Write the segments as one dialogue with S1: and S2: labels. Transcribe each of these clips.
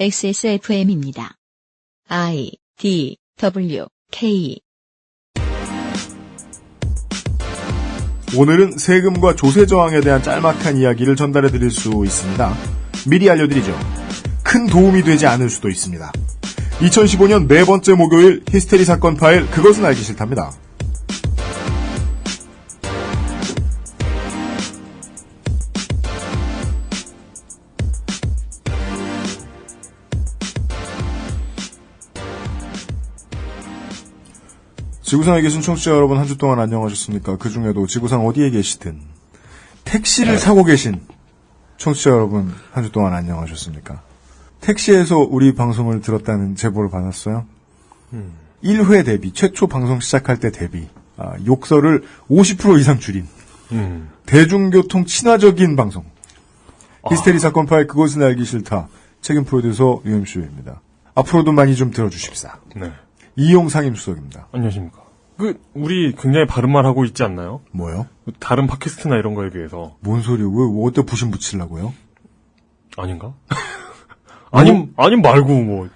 S1: XSFM입니다. I, D, W, K.
S2: 오늘은 세금과 조세 저항에 대한 짤막한 이야기를 전달해 드릴 수 있습니다. 미리 알려드리죠. 큰 도움이 되지 않을 수도 있습니다. 2015년 네 번째 목요일 히스테리 사건 파일 그것은 알기 싫답니다. 지구상에 계신 청취자 여러분 한 주 동안 안녕하셨습니까? 그중에도 지구상 어디에 계시든 택시를 타고 계신 청취자 여러분 한 주 동안 안녕하셨습니까? 택시에서 우리 방송을 들었다는 제보를 받았어요. 1회 대비, 최초 방송 시작할 때 대비 욕설을 50% 이상 줄인 대중교통 친화적인 방송. 히스테리 사건 파일 그것은 알기 싫다. 책임 프로듀서 UMC입니다. 앞으로도 많이 좀 들어주십사.
S3: 네.
S2: 이용 상임수석입니다.
S3: 안녕하십니까. 우리 굉장히 바른 말 하고 있지 않나요?
S2: 뭐요?
S3: 다른 팟캐스트나 이런 거에 비해서.
S2: 뭔 소리요? 왜 어디다 부심 붙이려고요?
S3: 아닌가? 아님 말고 뭐.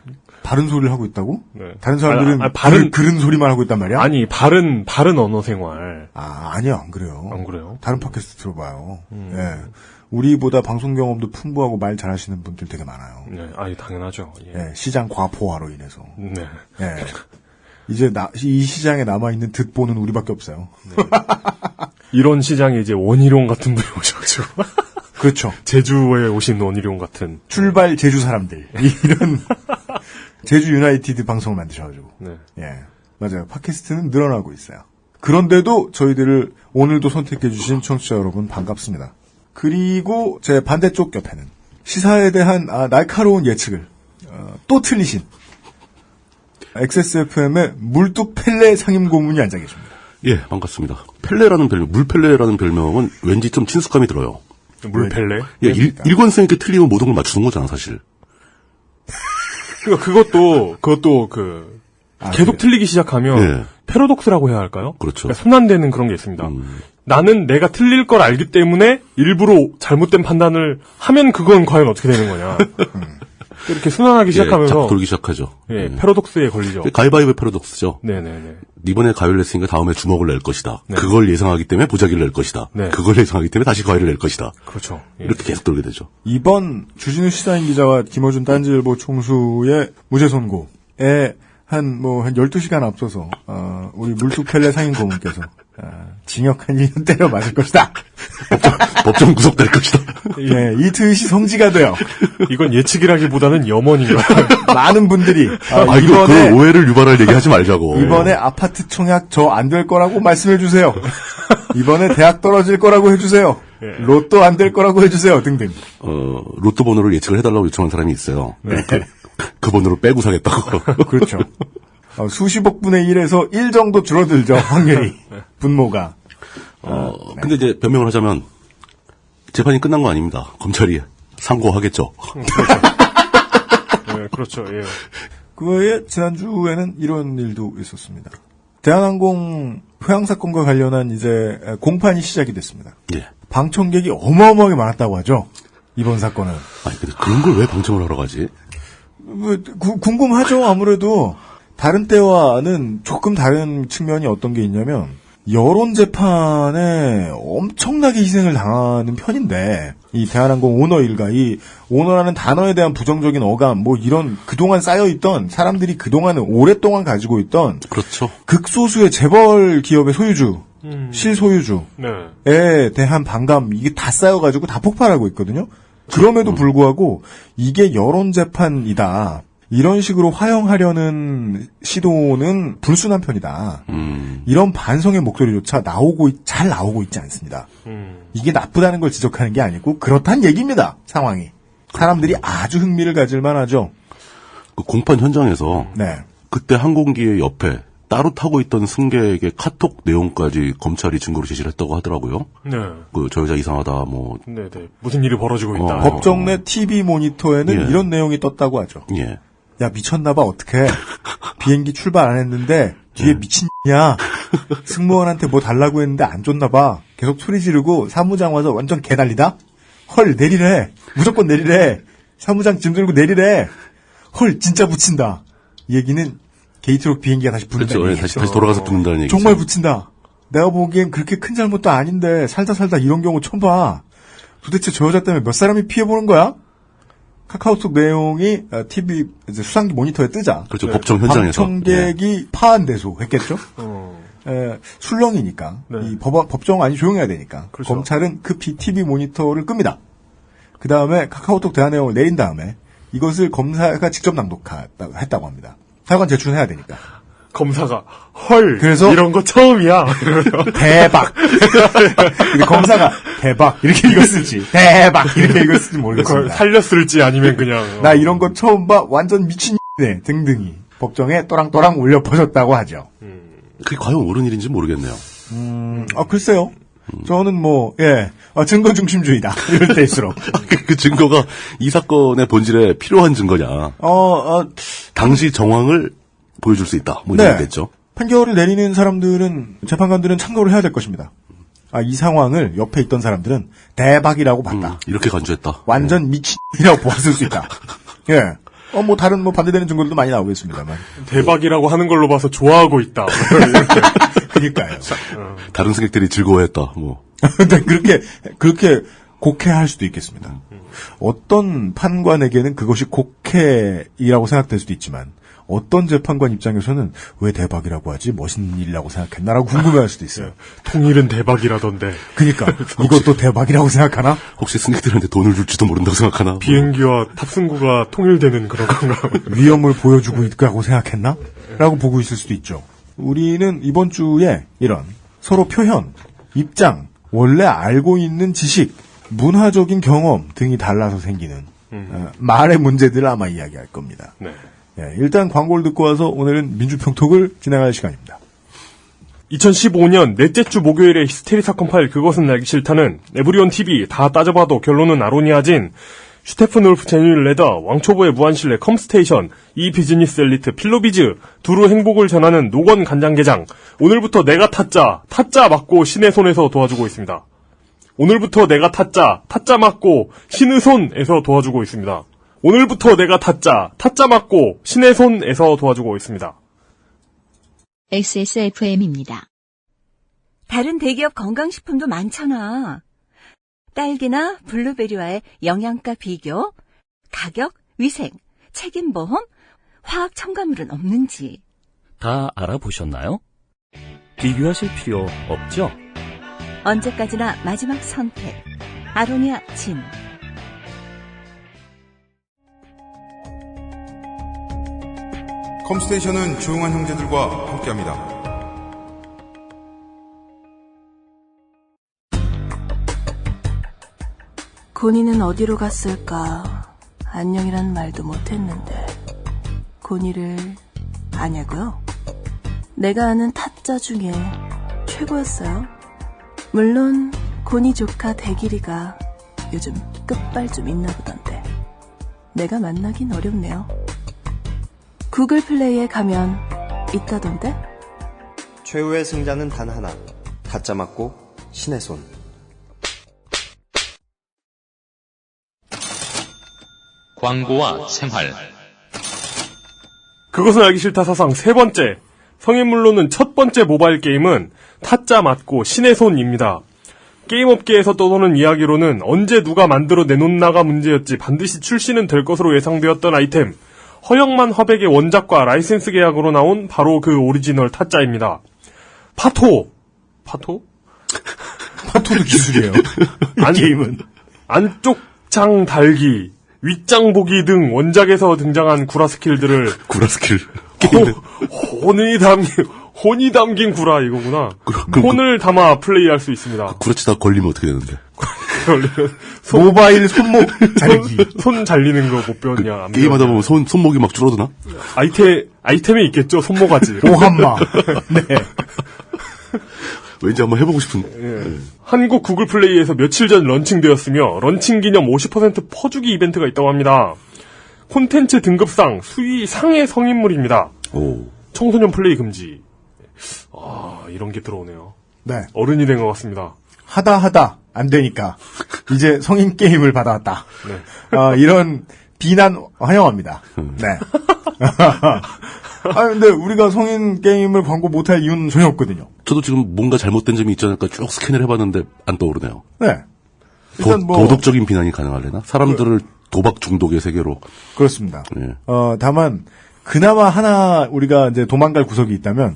S2: 바른 소리를 하고 있다고?
S3: 네.
S2: 다른 사람들은 그런 소리만 하고 있단 말이야?
S3: 아니, 바른 언어 생활.
S2: 아니요, 안 그래요.
S3: 안 그래요?
S2: 다른 팟캐스트 들어봐요. 예. 우리보다 방송 경험도 풍부하고 말 잘하시는 분들 되게 많아요.
S3: 네, 당연하죠. 예.
S2: 예, 시장 과포화로 인해서.
S3: 네.
S2: 예. 이제 이 시장에 남아있는 듣보는 우리밖에 없어요.
S3: 네. 이런 시장에 이제 원희룡 같은 분이 오셔가지고.
S2: 그렇죠.
S3: 제주에 오신 원희룡 같은.
S2: 출발 제주 사람들. 이런 제주 유나이티드 방송을 만드셔가지고.
S3: 네.
S2: 예. 맞아요. 팟캐스트는 늘어나고 있어요. 그런데도 저희들을 오늘도 선택해주신 청취자 여러분 반갑습니다. 그리고 제 반대쪽 옆에는 시사에 대한 날카로운 예측을 또 틀리신 XSFM의 물뚝 펠레 상임고문이 앉아 계십니다.
S4: 예, 반갑습니다. 펠레라는 별명, 물펠레라는 별명은 왠지 좀 친숙감이 들어요.
S3: 물펠레?
S4: 예, 일관성 있게 틀리면 모든 걸 맞추는 거잖아, 사실.
S3: 그것도 계속 틀리기 시작하면
S4: 예.
S3: 패러독스라고 해야 할까요?
S4: 그렇죠.
S3: 그러니까 손안대는 그런 게 있습니다. 나는 내가 틀릴 걸 알기 때문에 일부러 잘못된 판단을 하면 그건 과연 어떻게 되는 거냐. 이렇게 순환하기 시작하면서.
S4: 자꾸 돌기 시작하죠.
S3: 예, 패러독스에 걸리죠.
S4: 가위바위보 패러독스죠.
S3: 네네네.
S4: 이번에 가위를 냈으니까 다음에 주먹을 낼 것이다.
S3: 네.
S4: 그걸 예상하기 때문에 보자기를 낼 것이다.
S3: 네.
S4: 그걸 예상하기 때문에 다시 가위를 낼 것이다.
S3: 그렇죠. 예.
S4: 이렇게 계속 돌게 되죠.
S2: 이번 주진우 시사인 기자와 김어준 딴지일보 총수의 무죄 선고에 한 12시간 앞서서, 우리 물뚝 펠레 상임고문께서, 징역 한 1년 때려 맞을 것이다.
S4: 법정 구속될 것이다.
S2: 예, 이 트윗이 성지가 돼요.
S3: 이건 예측이라기보다는 염원인가.
S2: 많은 분들이,
S4: 이번에. 그 오해를 유발할 얘기 하지 말자고.
S2: 이번에 아파트 청약 저 안 될 거라고 말씀해주세요. 이번에 대학 떨어질 거라고 해주세요.
S3: 예.
S2: 로또 안 될 거라고 해주세요. 등등.
S4: 로또 번호를 예측을 해달라고 요청한 사람이 있어요.
S3: 네.
S4: 그 번호를 빼고 사겠다고.
S2: 그렇죠. 수십억 분의 1에서 1 정도 줄어들죠, 확률이. 분모가.
S4: 근데 이제 변명을 하자면, 재판이 끝난 거 아닙니다. 검찰이 상고하겠죠.
S3: 네, 그렇죠, 예.
S2: 그 외에 지난주에는 이런 일도 있었습니다. 대한항공 회항사건과 관련한 이제 공판이 시작이 됐습니다.
S4: 예.
S2: 방청객이 어마어마하게 많았다고 하죠, 이번 사건은.
S4: 아니, 근데 그런 걸 왜 방청을 하러 가지?
S2: 궁금하죠, 아무래도. 다른 때와는 조금 다른 측면이 어떤 게 있냐면, 여론 재판에 엄청나게 희생을 당하는 편인데, 이 대한항공 오너 일가, 이 오너라는 단어에 대한 부정적인 어감, 이런 그동안 쌓여있던, 사람들이 그동안 오랫동안 가지고 있던,
S4: 그렇죠.
S2: 극소수의 재벌 기업의 소유주, 실소유주에
S3: 네.
S2: 대한 반감, 이게 다 쌓여가지고 다 폭발하고 있거든요? 그럼에도 불구하고, 이게 여론 재판이다. 이런 식으로 화형하려는 시도는 불순한 편이다. 이런 반성의 목소리조차 잘 나오고 있지 않습니다. 이게 나쁘다는 걸 지적하는 게 아니고 그렇단 얘기입니다. 상황이. 사람들이 아주 흥미를 가질 만하죠.
S4: 그 공판 현장에서
S2: 네.
S4: 그때 항공기의 옆에 따로 타고 있던 승객의 카톡 내용까지 검찰이 증거로 제시를 했다고 하더라고요.
S3: 네.
S4: 저 여자 이상하다,
S3: 네네. 무슨 일이 벌어지고 있다.
S2: 법정 내 TV 모니터에는 이런 내용이 떴다고 하죠.
S4: 예.
S2: 야, 미쳤나봐, 어떡해. 비행기 출발 안 했는데, 뒤에 미친냐. 승무원한테 뭐 달라고 했는데 안 줬나봐. 계속 소리 지르고, 사무장 와서 완전 개난리다? 헐, 내리래. 무조건 내리래. 사무장 짐 들고 내리래. 헐 진짜 붙인다. 이 얘기는 게이트록 비행기가 다시 붙는다는
S4: 그렇죠.
S2: 얘기죠.
S4: 다시 돌아가서 붙는다는 얘기죠.
S2: 정말 붙인다. 내가 보기엔 그렇게 큰 잘못도 아닌데 살다 이런 경우 처음 봐. 도대체 저 여자 때문에 몇 사람이 피해보는 거야? 카카오톡 내용이 TV 이제 수상기 모니터에 뜨자.
S4: 그렇죠. 법정 현장에서.
S2: 방청객이 파한대소 했겠죠? 술렁이니까.
S3: 네.
S2: 이 법정 안이 조용해야 되니까.
S3: 그렇죠.
S2: 검찰은 급히 TV 모니터를 끕니다. 그 다음에 카카오톡 대화 내용을 내린 다음에 이것을 검사가 직접 낭독했다고 합니다. 사관 제출해야 되니까.
S3: 검사가 헐
S2: 그래서
S3: 이런 거 처음이야.
S2: 대박. 근데 검사가 대박 이렇게 읽었을지 대박 이렇게 읽었을지 모르겠습니다.
S3: 살렸을지 아니면 그냥
S2: 나 이런 거 처음 봐 완전 미친네 등등이 법정에 또랑또랑 울려 퍼졌다고 하죠.
S4: 그게 과연 옳은 일인지 모르겠네요.
S2: 글쎄요. 저는 증거 중심주의다 이럴 때일수록
S4: 그 증거가 이 사건의 본질에 필요한 증거냐. 당시 정황을 보여줄 수 있다. 뭐 이랬겠죠.
S2: 판결을 내리는 사람들은 재판관들은 참고를 해야 될 것입니다. 이 상황을 옆에 있던 사람들은 대박이라고 봤다.
S4: 이렇게 간주했다.
S2: 완전 미친이라고 보았을 수 있다. 예. 다른 반대되는 증거들도 많이 나오겠습니다만.
S3: 대박이라고 하는 걸로 봐서 좋아하고 있다.
S2: 그러니까요.
S4: 다른 승객들이 즐거워했다. 뭐.
S2: 근데 그렇게 곡해할 수도 있겠습니다. 어떤 판관에게는 그것이 곡해이라고 생각될 수도 있지만 어떤 재판관 입장에서는 왜 대박이라고 하지? 멋있는 일이라고 생각했나라고 궁금해할 수도 있어요.
S3: 통일은 대박이라던데.
S2: 그러니까 이것도 대박이라고 생각하나?
S4: 혹시 승객들한테 돈을 줄지도 모른다고 생각하나?
S3: 비행기와 탑승구가 통일되는 그런 건가?
S2: 위험을 보여주고 있다고 생각했나? 라고 보고 있을 수도 있죠. 우리는 이번 주에 이런 서로 표현, 입장, 원래 알고 있는 지식, 문화적인 경험 등이 달라서 생기는 말의 문제들을 아마 이야기할 겁니다.
S3: 네.
S2: 일단 광고를 듣고 와서 오늘은 민주평톡을 진행할 시간입니다.
S3: 2015년 넷째 주 목요일에 히스테리 사건 파일 그것은 알기 싫다는 에브리온 TV 다 따져봐도 결론은 아로니아진 슈테픈 울프 제뉴일 레더 왕초보의 무한실내 컴스테이션 이 비즈니스 엘리트 필로비즈 두루 행복을 전하는 노건 간장게장 오늘부터 내가 타짜 맞고 신의 손에서 도와주고 있습니다. 오늘부터 내가 타짜 맞고 신의 손에서 도와주고 있습니다. 오늘부터 내가 타짜 맞고 신의 손에서 도와주고 있습니다.
S1: XSFM입니다.
S5: 다른 대기업 건강식품도 많잖아. 딸기나 블루베리와의 영양가 비교, 가격, 위생, 책임보험, 화학 첨가물은 없는지.
S6: 다 알아보셨나요? 비교하실 필요 없죠?
S5: 언제까지나 마지막 선택. 아로니아 진.
S7: 컴스테이션은 조용한 형제들과 함께합니다.
S8: 고니는 어디로 갔을까? 안녕이란 말도 못했는데 고니를 아냐고요? 내가 아는 타짜 중에 최고였어요. 물론 고니 조카 대길이가 요즘 끝발 좀 있나 보던데 내가 만나긴 어렵네요. 구글 플레이에 가면 있다던데?
S9: 최후의 승자는 단 하나. 타짜 맞고 신의 손.
S10: 광고와 생활.
S3: 그것은 알기 싫다 사상 세 번째. 성인물로는 첫 번째 모바일 게임은 타짜 맞고 신의 손입니다. 게임업계에서 떠도는 이야기로는 언제 누가 만들어 내놓나가 문제였지 반드시 출시는 될 것으로 예상되었던 아이템. 허영만 화백의 원작과 라이센스 계약으로 나온 바로 그 오리지널 타짜입니다. 파토도
S2: 기술이에요.
S3: 게임은. 안쪽 장 달기, 윗장 보기 등 원작에서 등장한 구라 스킬들을 혼이 담긴 구라 이거구나. 혼을 담아 플레이할 수 있습니다.
S4: 구라치다 걸리면 어떻게 되는데?
S2: 모바일 손목 잘기.
S3: 손 잘리는 거 못 배웠냐?
S4: 게임하다 보면 손목이 막 줄어드나?
S3: 아이템이 있겠죠, 손모가지.
S2: 오한마. 네.
S4: 왠지 한번 해보고 싶은.
S3: 예. 한국 구글 플레이에서 며칠 전 런칭되었으며 런칭 기념 50% 퍼주기 이벤트가 있다고 합니다. 콘텐츠 등급상 수위 상의 성인물입니다.
S4: 오. 청소년
S3: 플레이 금지. 이런 게 들어오네요.
S2: 네.
S3: 어른이 된 것 같습니다.
S2: 하다 안 되니까 이제 성인 게임을 받아왔다.
S3: 네.
S2: 이런 비난 환영합니다. 네. 근데 우리가 성인 게임을 광고 못할 이유는 전혀 없거든요.
S4: 저도 지금 뭔가 잘못된 점이 있지 않을까 쭉 스캔을 해봤는데 안 떠오르네요.
S2: 네. 일단
S4: 도덕적인 비난이 가능하려나? 사람들을 도박 중독의 세계로.
S2: 그렇습니다.
S4: 예.
S2: 다만 그나마 하나 우리가 이제 도망갈 구석이 있다면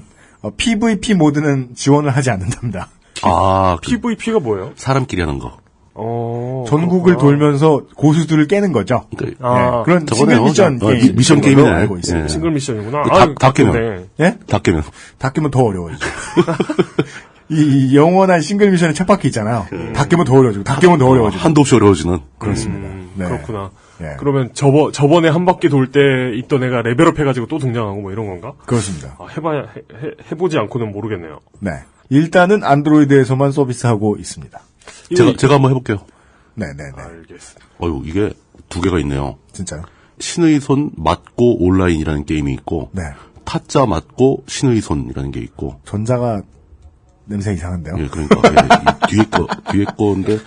S2: PVP 모드는 지원을 하지 않는답니다.
S3: PVP가 뭐예요?
S4: 사람끼리 하는 거.
S2: 전국을 돌면서 고수들을 깨는 거죠.
S4: 그러니까,
S2: 그런 싱글 미션 게임.
S4: 미션 게임이네.
S2: 알고 있어요.
S3: 예. 싱글 미션이구나.
S4: 다 깨면.
S2: 예?
S4: 다 깨면.
S2: 다 깨면 더 어려워지죠. 이 영원한 싱글 미션의 쳇바퀴 있잖아요. 다 깨면 더 어려워지고, 다 깨면 더 어려워지고.
S4: 한도 없이 어려워지는.
S2: 그렇습니다. 네.
S3: 그렇구나.
S2: 예.
S3: 그러면 저번에 한 바퀴 돌 때 있던 애가 레벨업 해가지고 또 등장하고 뭐 이런 건가?
S2: 그렇습니다.
S3: 해보지 않고는 모르겠네요.
S2: 네. 일단은 안드로이드에서만 서비스하고 있습니다.
S4: 제가 한번 해볼게요.
S2: 네네네.
S3: 알겠습니다.
S4: 이게 두 개가 있네요.
S2: 진짜요?
S4: 신의 손 맞고 온라인이라는 게임이 있고,
S2: 네.
S4: 타짜 맞고 신의 손이라는 게 있고.
S2: 전자가 냄새 이상한데요?
S4: 예, 그러니까. 뒤에 거인데,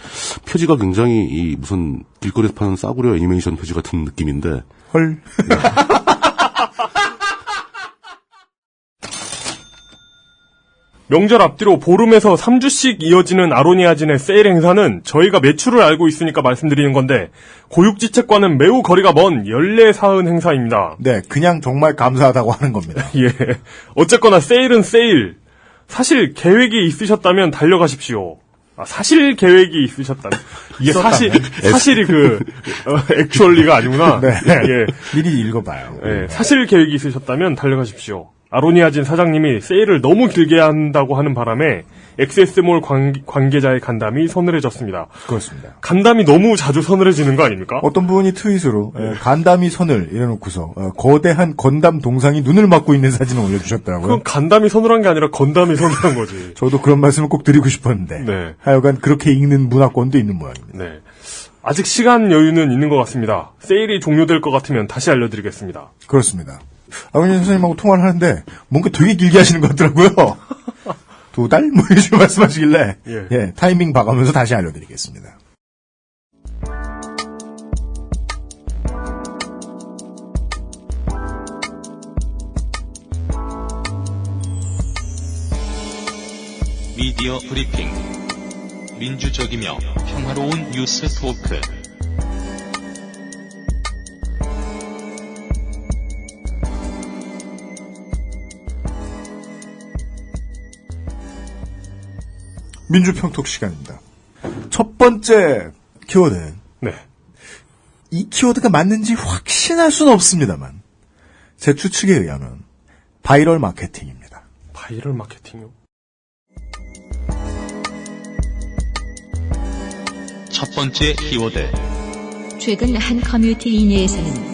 S4: 표지가 굉장히 무슨 길거리에서 파는 싸구려 애니메이션 표지 같은 느낌인데.
S2: 헐.
S4: 네.
S3: 명절 앞뒤로 보름에서 3주씩 이어지는 아로니아진의 세일 행사는 저희가 매출을 알고 있으니까 말씀드리는 건데 고육지책과는 매우 거리가 먼 연례사은 행사입니다.
S2: 네, 그냥 정말 감사하다고 하는 겁니다.
S3: 예. 어쨌거나 세일은 세일. 사실 계획이 있으셨다면 달려가십시오. 사실 계획이 있으셨다면. 이게 사실이 액츄얼리가 아니구나.
S2: 네.
S3: 예.
S2: 미리 읽어봐요.
S3: 예. 사실 계획이 있으셨다면 달려가십시오. 아로니아진 사장님이 세일을 너무 길게 한다고 하는 바람에 XS몰 관계자의 간담이 서늘해졌습니다.
S2: 그렇습니다.
S3: 간담이 너무 자주 서늘해지는 거 아닙니까?
S2: 어떤 분이 트윗으로 간담이 서늘 이래놓고서 거대한 건담 동상이 눈을 막고 있는 사진을 올려주셨더라고요.
S3: 그건 간담이 서늘한 게 아니라 건담이 서늘한 거지.
S2: 저도 그런 말씀을 꼭 드리고 싶었는데
S3: 네.
S2: 하여간 그렇게 읽는 문화권도 있는 모양입니다.
S3: 네. 아직 시간 여유는 있는 것 같습니다. 세일이 종료될 것 같으면 다시 알려드리겠습니다.
S2: 그렇습니다. 아버님 선생님하고 통화를 하는데 뭔가 되게 길게 하시는 것 같더라고요. 2달? 뭐 이렇게 말씀하시길래 예, 타이밍 봐가면서 다시 알려드리겠습니다.
S10: 미디어 브리핑. 민주적이며 평화로운 뉴스 토크.
S2: 민주평톡 시간입니다. 첫 번째 키워드는 이 키워드가 맞는지 확신할 수는 없습니다만 제 추측에 의하면 바이럴 마케팅입니다.
S3: 바이럴 마케팅이요?
S10: 첫 번째 키워드.
S1: 최근 한 커뮤니티 내에서는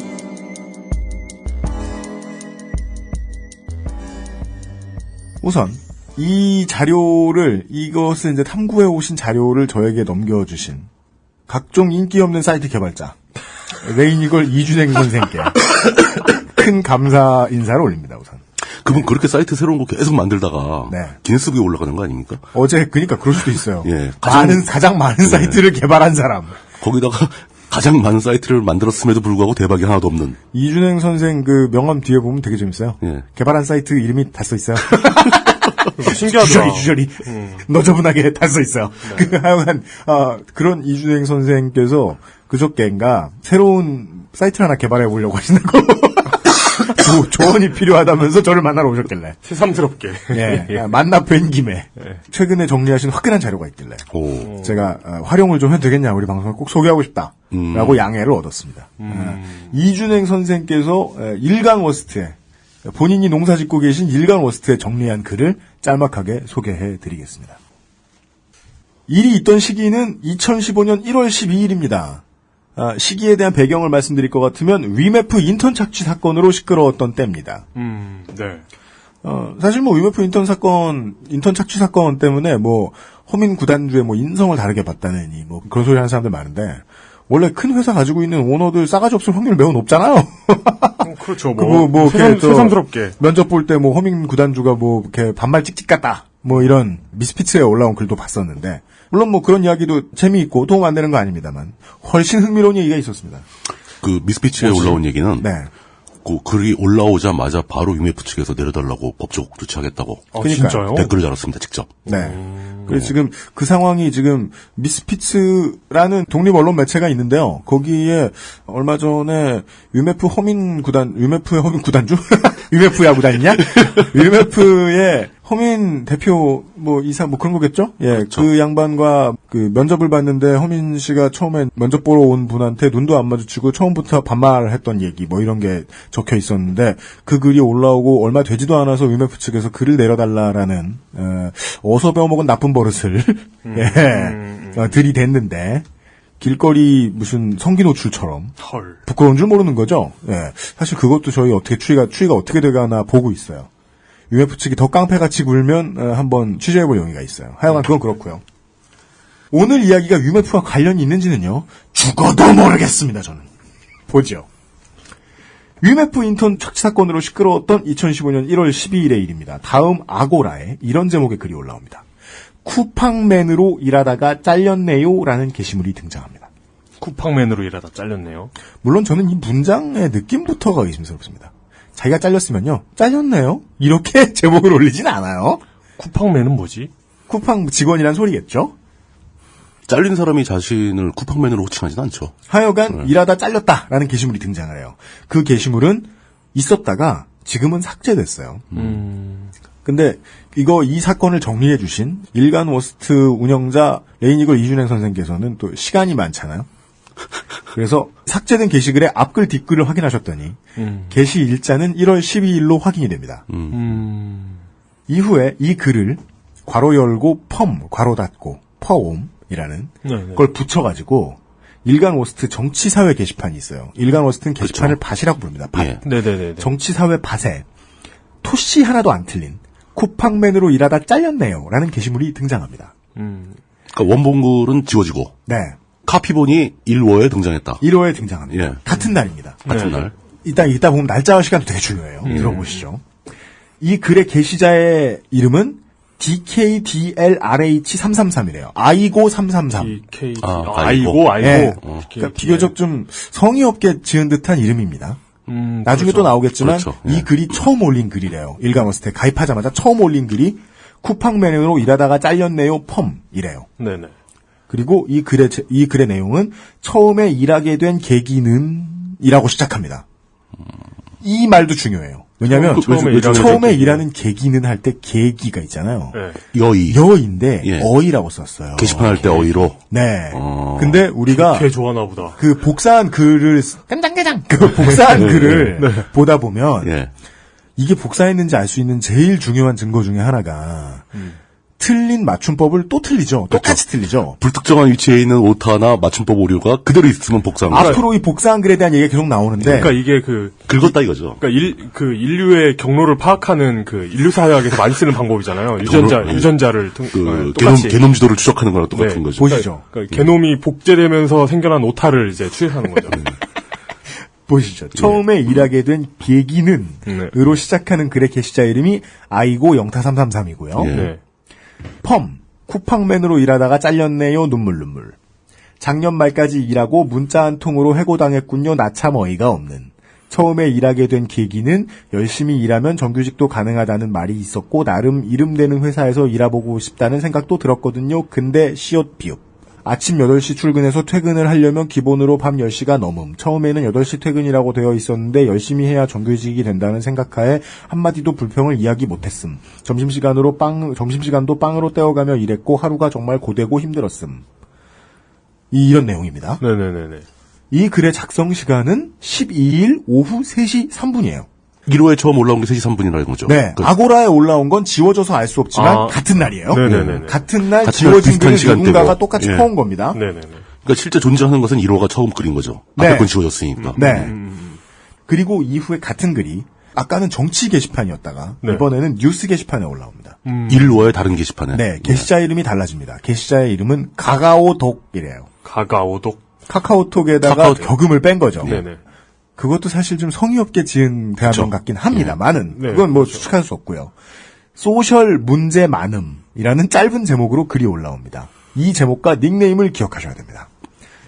S2: 우선 이 자료를 이것을 이제 탐구해 오신 자료를 저에게 넘겨주신 각종 인기 없는 사이트 개발자 레이니걸 이준행 선생께 큰 감사 인사를 올립니다. 우선
S4: 그분 그렇게 사이트 새로운 거 계속 만들다가 기네스북에 올라가는 거 아닙니까?
S2: 어제 그러니까 그럴 수도 있어요.
S4: 예,
S2: 가장 많은 사이트를 개발한 사람.
S4: 거기다가 가장 많은 사이트를 만들었음에도 불구하고 대박이 하나도 없는.
S2: 이준행 선생 그 명함 뒤에 보면 되게 재밌어요.
S4: 예.
S2: 개발한 사이트 이름이 다 써 있어요.
S3: 신기하더라.
S2: 주저리 너저분하게 다 써 있어요. 네. 하여간 그런 이준행 선생께서 그저께인가 새로운 사이트 하나 개발해 보려고 하신다고 조언이 필요하다면서 저를 만나러 오셨길래
S3: 새삼스럽게
S2: 예, 만나 뵌 김에 최근에 정리하신 화끈한 자료가 있길래 제가 활용을 좀 해도 되겠냐 우리 방송을 꼭 소개하고 싶다라고 양해를 얻었습니다. 이준행 선생께서 일간 워스트에 본인이 농사짓고 계신 일간 워스트에 정리한 글을 짤막하게 소개해 드리겠습니다. 일이 있던 시기는 2015년 1월 12일입니다. 시기에 대한 배경을 말씀드릴 것 같으면 위메프 인턴 착취 사건으로 시끄러웠던 때입니다.
S3: 네.
S2: 사실 뭐 위메프 인턴 착취 사건 때문에 뭐 호민 구단주의 뭐 인성을 다르게 봤다느니 뭐 그런 소리 하는 사람들 많은데 원래 큰 회사 가지고 있는 오너들 싸가지 없을 확률 매우 높잖아요.
S3: 그렇죠.
S2: 새삼스럽게 면접 볼 때 뭐 호민 구단주가 뭐 이렇게 반말 찍찍 같다. 뭐 이런 미스피츠에 올라온 글도 봤었는데 물론 뭐 그런 이야기도 재미있고 도움 안 되는 거 아닙니다만 훨씬 흥미로운 얘기가 있었습니다.
S4: 그 미스피치에 올라온 얘기는
S2: 네.
S4: 그 글이 올라오자마자 바로 UMF 측에서 내려달라고 법적 조치하겠다고.
S3: 진짜요?
S4: 댓글을 달았습니다, 직접.
S2: 네. 그래서 지금 그 상황이 지금 미스피츠라는 독립 언론 매체가 있는데요. 거기에 얼마 전에 UMF의 허민 구단주? UMF 야구단이냐? UMF의 허민 대표 이사 그런 거겠죠? 예.
S4: 그렇죠.
S2: 그 양반과 그 면접을 봤는데 허민 씨가 처음에 면접 보러 온 분한테 눈도 안 마주치고 처음부터 반말했던 얘기 이런 게 적혀 있었는데 그 글이 올라오고 얼마 되지도 않아서 UMF 측에서 글을 내려달라라는 어서 배워먹은 나쁜 버릇을 들이댔는데 길거리 무슨 성기 노출처럼
S3: 헐.
S2: 부끄러운 줄 모르는 거죠. 예. 사실 그것도 저희 어떻게 추이가 어떻게 되가나 보고 있어요. UMF 측이 더 깡패같이 굴면 한번 취재해볼 용의가 있어요. 하여간 그건 그렇고요. 오늘 이야기가 UMF와 관련이 있는지는요. 죽어도 모르겠습니다. 저는. 보죠. UMF 인턴 착취 사건으로 시끄러웠던 2015년 1월 12일의 일입니다. 다음 아고라에 이런 제목의 글이 올라옵니다. 쿠팡맨으로 일하다가 잘렸네요라는 게시물이 등장합니다.
S3: 쿠팡맨으로 일하다 잘렸네요.
S2: 물론 저는 이 문장의 느낌부터가 의심스럽습니다. 자기가 잘렸으면요. 잘렸네요? 이렇게 제목을 올리진 않아요.
S3: 쿠팡맨은 뭐지?
S2: 쿠팡 직원이란 소리겠죠?
S4: 잘린 사람이 자신을 쿠팡맨으로 호칭하진 않죠.
S2: 하여간 일하다 잘렸다라는 게시물이 등장을 해요. 그 게시물은 있었다가 지금은 삭제됐어요. 근데 이 사건을 정리해 주신 일간 워스트 운영자 레이니걸 이준행 선생께서는 또 시간이 많잖아요. 그래서 삭제된 게시글의 앞글 뒷글을 확인하셨더니 게시 일자는 1월 12일로 확인이 됩니다. 이후에 이 글을 괄호 열고 펌 괄호 닫고 퍼옴이라는 걸 붙여가지고 일간 워스트 정치사회 게시판이 있어요. 일간 워스트는 게시판을 밭이라고 부릅니다. 밭.
S3: 예. 네네네.
S2: 정치사회 밭에 토씨 하나도 안 틀린 쿠팡맨으로 일하다 잘렸네요. 라는 게시물이 등장합니다.
S4: 그러니까 원본글은 지워지고.
S2: 네.
S4: 카피본이 1호에 등장했다.
S2: 1호에 등장합니다.
S4: 예.
S2: 같은 날입니다.
S4: 같은 날.
S2: 이따 보면 날짜와 시간도 되게 중요해요. 들어보시죠. 이 글의 게시자의 이름은 DKDLRH333이래요. 아이고 333.
S3: 아이고.
S2: 네. 그러니까 비교적 좀 성의 없게 지은 듯한 이름입니다. 나중에
S3: 그렇죠.
S2: 또 나오겠지만
S4: 그렇죠.
S2: 이 글이 처음 올린 글이래요. 일간워스트에 가입하자마자 처음 올린 글이 쿠팡맨으로 일하다가 잘렸네요. 펌이래요.
S3: 네네.
S2: 그리고 이 글의 내용은 처음에 일하게 된 계기는 이라고 시작합니다. 이 말도 중요해요. 왜냐하면 처음에 일하는 계기는 할 때 계기가 있잖아요.
S3: 네.
S2: 여인데
S4: 예.
S2: 어이라고 썼어요.
S4: 게시판 할 때 어이로.
S2: 네. 근데 우리가
S3: 개 좋아하나 보다.
S2: 그 복사한 글을 깐장깐장 그 복사한 글을 보다 보면
S4: 예.
S2: 이게 복사했는지 알 수 있는 제일 중요한 증거 중에 하나가 틀린 맞춤법을 또 틀리죠. 똑같이 틀리죠.
S4: 불특정한 위치에 있는 오타나 맞춤법 오류가 그대로 있으면 복사한 거죠.
S2: 앞으로 이 복사한 글에 대한 얘기가 계속 나오는데
S3: 그러니까 이게
S4: 긁었다 이거죠.
S3: 그러니까 인류의 경로를 파악하는 그 인류사회학에서 많이 쓰는 방법이잖아요. 유전자를 똑같이
S4: 게놈 지도를 추적하는 거랑 똑같은 거죠.
S2: 보시죠.
S3: 그러니까 게놈이 복제되면서 생겨난 오타를 이제 추적하는 거죠.
S2: 보시죠. 처음에 일하게 된 계기는 으로 시작하는 글의 게시자 이름이 아이고 0타333이고요.
S3: 네.
S2: 펌 쿠팡맨으로 일하다가 잘렸네요. 눈물. 작년 말까지 일하고 문자 한 통으로 해고당했군요. 나 참 어이가 없는. 처음에 일하게 된 계기는 열심히 일하면 정규직도 가능하다는 말이 있었고 나름 이름되는 회사에서 일해보고 싶다는 생각도 들었거든요. 근데 시옷 비읍. 아침 8시 출근해서 퇴근을 하려면 기본으로 밤 10시가 넘음. 처음에는 8시 퇴근이라고 되어 있었는데 열심히 해야 정규직이 된다는 생각하에 한마디도 불평을 이야기 못했음. 점심시간도 빵으로 때워가며 일했고 하루가 정말 고되고 힘들었음. 이런 내용입니다.
S3: 네네네네.
S2: 이 글의 작성 시간은 12일 오후 3시 3분이에요.
S4: 1호에 처음 올라온 게 3시 3분이라는 거죠.
S2: 네. 아고라에 올라온 건 지워져서 알 수 없지만 같은 날이에요.
S3: 네네네.
S2: 같은 날
S4: 같은 날
S2: 지워진 글을
S4: 비슷한
S2: 누군가가
S4: 시간대고.
S2: 똑같이
S4: 예.
S2: 퍼온 겁니다.
S3: 네네네.
S4: 그러니까 실제 존재하는 것은 1호가 처음 글인 거죠.
S2: 네.
S4: 앞에 건 지워졌으니까.
S2: 네. 그리고 이후에 같은 글이 아까는 정치 게시판이었다가 이번에는 뉴스 게시판에 올라옵니다.
S4: 1호의 다른 게시판에.
S2: 네. 게시자 이름이 달라집니다. 게시자의 이름은 가가오독이래요.
S3: 가가오독.
S2: 카카오톡에다가 격음을 뺀 거죠.
S3: 네네.
S2: 그것도 사실 좀 성의 없게 지은 대화명 같긴 합니다만은
S3: 네,
S2: 그건 뭐
S3: 그렇죠.
S2: 추측할 수 없고요. 소셜 문제 많음이라는 짧은 제목으로 글이 올라옵니다. 이 제목과 닉네임을 기억하셔야 됩니다.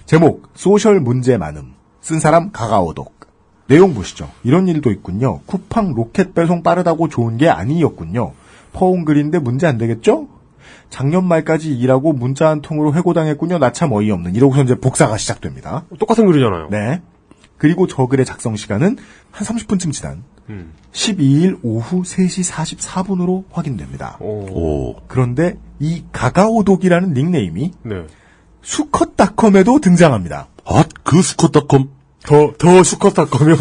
S2: 제목 소셜 문제 많음 쓴 사람 가가오독. 내용 보시죠. 이런 일도 있군요. 쿠팡 로켓 배송 빠르다고 좋은 게 아니었군요. 퍼온 글인데 문제 안 되겠죠? 작년 말까지 일하고 문자 한 통으로 해고당했군요. 나 참 어이없는. 이러고서 이제 복사가 시작됩니다.
S3: 똑같은 글이잖아요.
S2: 네. 그리고 저 글의 작성 시간은 한 30분쯤 지난 12일 오후 3시 44분으로 확인됩니다.
S4: 오.
S2: 그런데 이 가가오독이라는 닉네임이
S3: 네.
S2: 수컷닷컴에도 등장합니다.
S4: 아, 그 수컷닷컴?
S3: 더 수컷닷컴이요,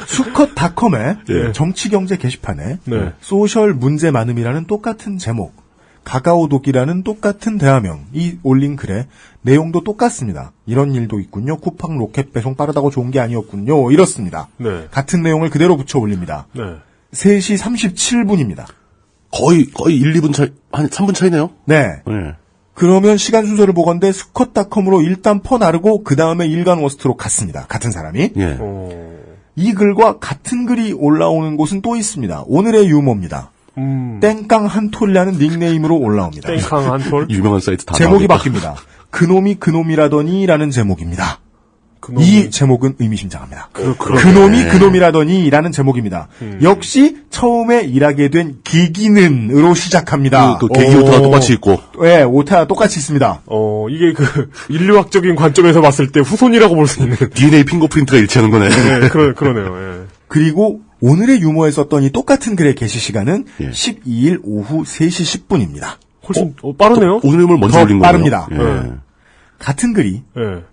S2: 수컷닷컴의
S4: 네.
S2: 정치경제 게시판에
S3: 네.
S2: 소셜 문제 많음이라는 똑같은 제목, 가가오독이라는 똑같은 대화명이 올린 글에 내용도 똑같습니다. 이런 일도 있군요. 쿠팡 로켓 배송 빠르다고 좋은 게 아니었군요. 이렇습니다.
S3: 네.
S2: 같은 내용을 그대로 붙여 올립니다.
S3: 네.
S2: 3시 37분입니다.
S4: 거의 1, 2분 차이, 한 3분 차이네요?
S2: 네.
S4: 네.
S2: 그러면 시간 순서를 보건대 수컷닷컴으로 일단 퍼나르고 그 다음에 일간워스트로 갔습니다. 같은 사람이.
S4: 예.
S2: 이 글과 같은 글이 올라오는 곳은 또 있습니다. 오늘의 유머입니다. 땡깡 한톨이라는 닉네임으로 올라옵니다.
S3: 땡깡 한톨?
S4: 유명한 사이트 다
S2: 제목이
S4: 나오겠다.
S2: 바뀝니다. 그놈이 그놈이라더니라는 제목입니다. 이 제목은 의미심장합니다. 그놈이 그놈이라더니라는 제목입니다. 역시 처음에 일하게 된 계기는으로 시작합니다.
S4: 그 계기 오타가 똑같이 있고.
S2: 네, 오타가 똑같이 있습니다.
S3: 이게 인류학적인 관점에서 봤을 때 후손이라고 볼 수 있는.
S4: DNA 핑거프린트가 일치하는 거네.
S3: 네, 그러네요. 예.
S2: 그리고 오늘의 유머에 썼던 이 똑같은 글의 게시 시간은 12일 오후 3시 10분입니다.
S3: 훨씬 빠르네요.
S4: 오늘의 유머를 먼저
S2: 더
S4: 올린 거예요.
S2: 빠릅니다.
S4: 예.
S2: 같은 글이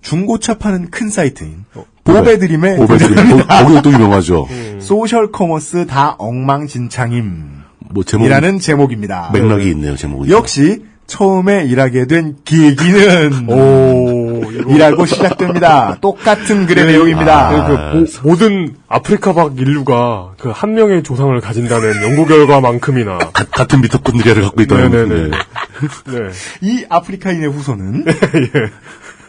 S2: 중고차 파는 큰 사이트인 보베드림에
S4: 거기가 또 유명하죠.
S2: 소셜 커머스 다 엉망진창임
S4: 뭐 제목
S2: 이라는 제목입니다.
S4: 맥락이 있네요. 제목이.
S2: 역시 처음에 일하게 된 계기는 이라고 시작됩니다. 똑같은 글의 내용입니다.
S3: 모든 아프리카박 인류가 그 한 명의 조상을 가진다는 연구 결과만큼이나
S4: 같은 미토콘드리아를 갖고 있다는.
S3: 네네네. 네.
S2: 이 아프리카인의 후손은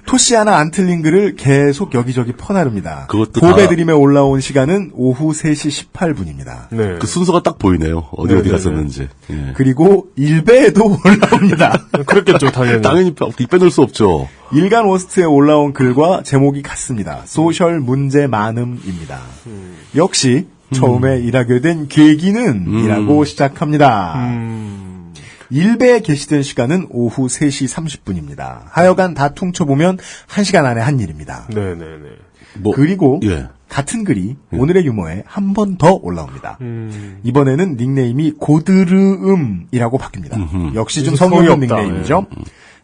S2: 토시아나 안 틀린 글을 계속 여기저기 퍼나릅니다. 보배드림에 올라온 시간은 오후 3시 18분입니다.
S3: 네.
S4: 그 순서가 딱 보이네요. 어디 갔었는지. 예.
S2: 그리고 일베에도 올라옵니다.
S3: 그렇겠죠, 당연히.
S4: 당연히 빼놓을 수 없죠.
S2: 일간 워스트에 올라온 글과 제목이 같습니다. 소셜 문제 많음입니다. 역시 처음에 일하게 된 계기는 이라고 시작합니다. 일베에 게시된 시간은 오후 3시 30분입니다. 하여간 다 퉁쳐보면 1시간 안에 한 일입니다.
S3: 네네네.
S2: 그리고 같은 글이 오늘의 유머에 한 번 더 올라옵니다. 이번에는 닉네임이 고드르음이라고 바뀝니다. 역시 좀 성의 없는 닉네임이죠.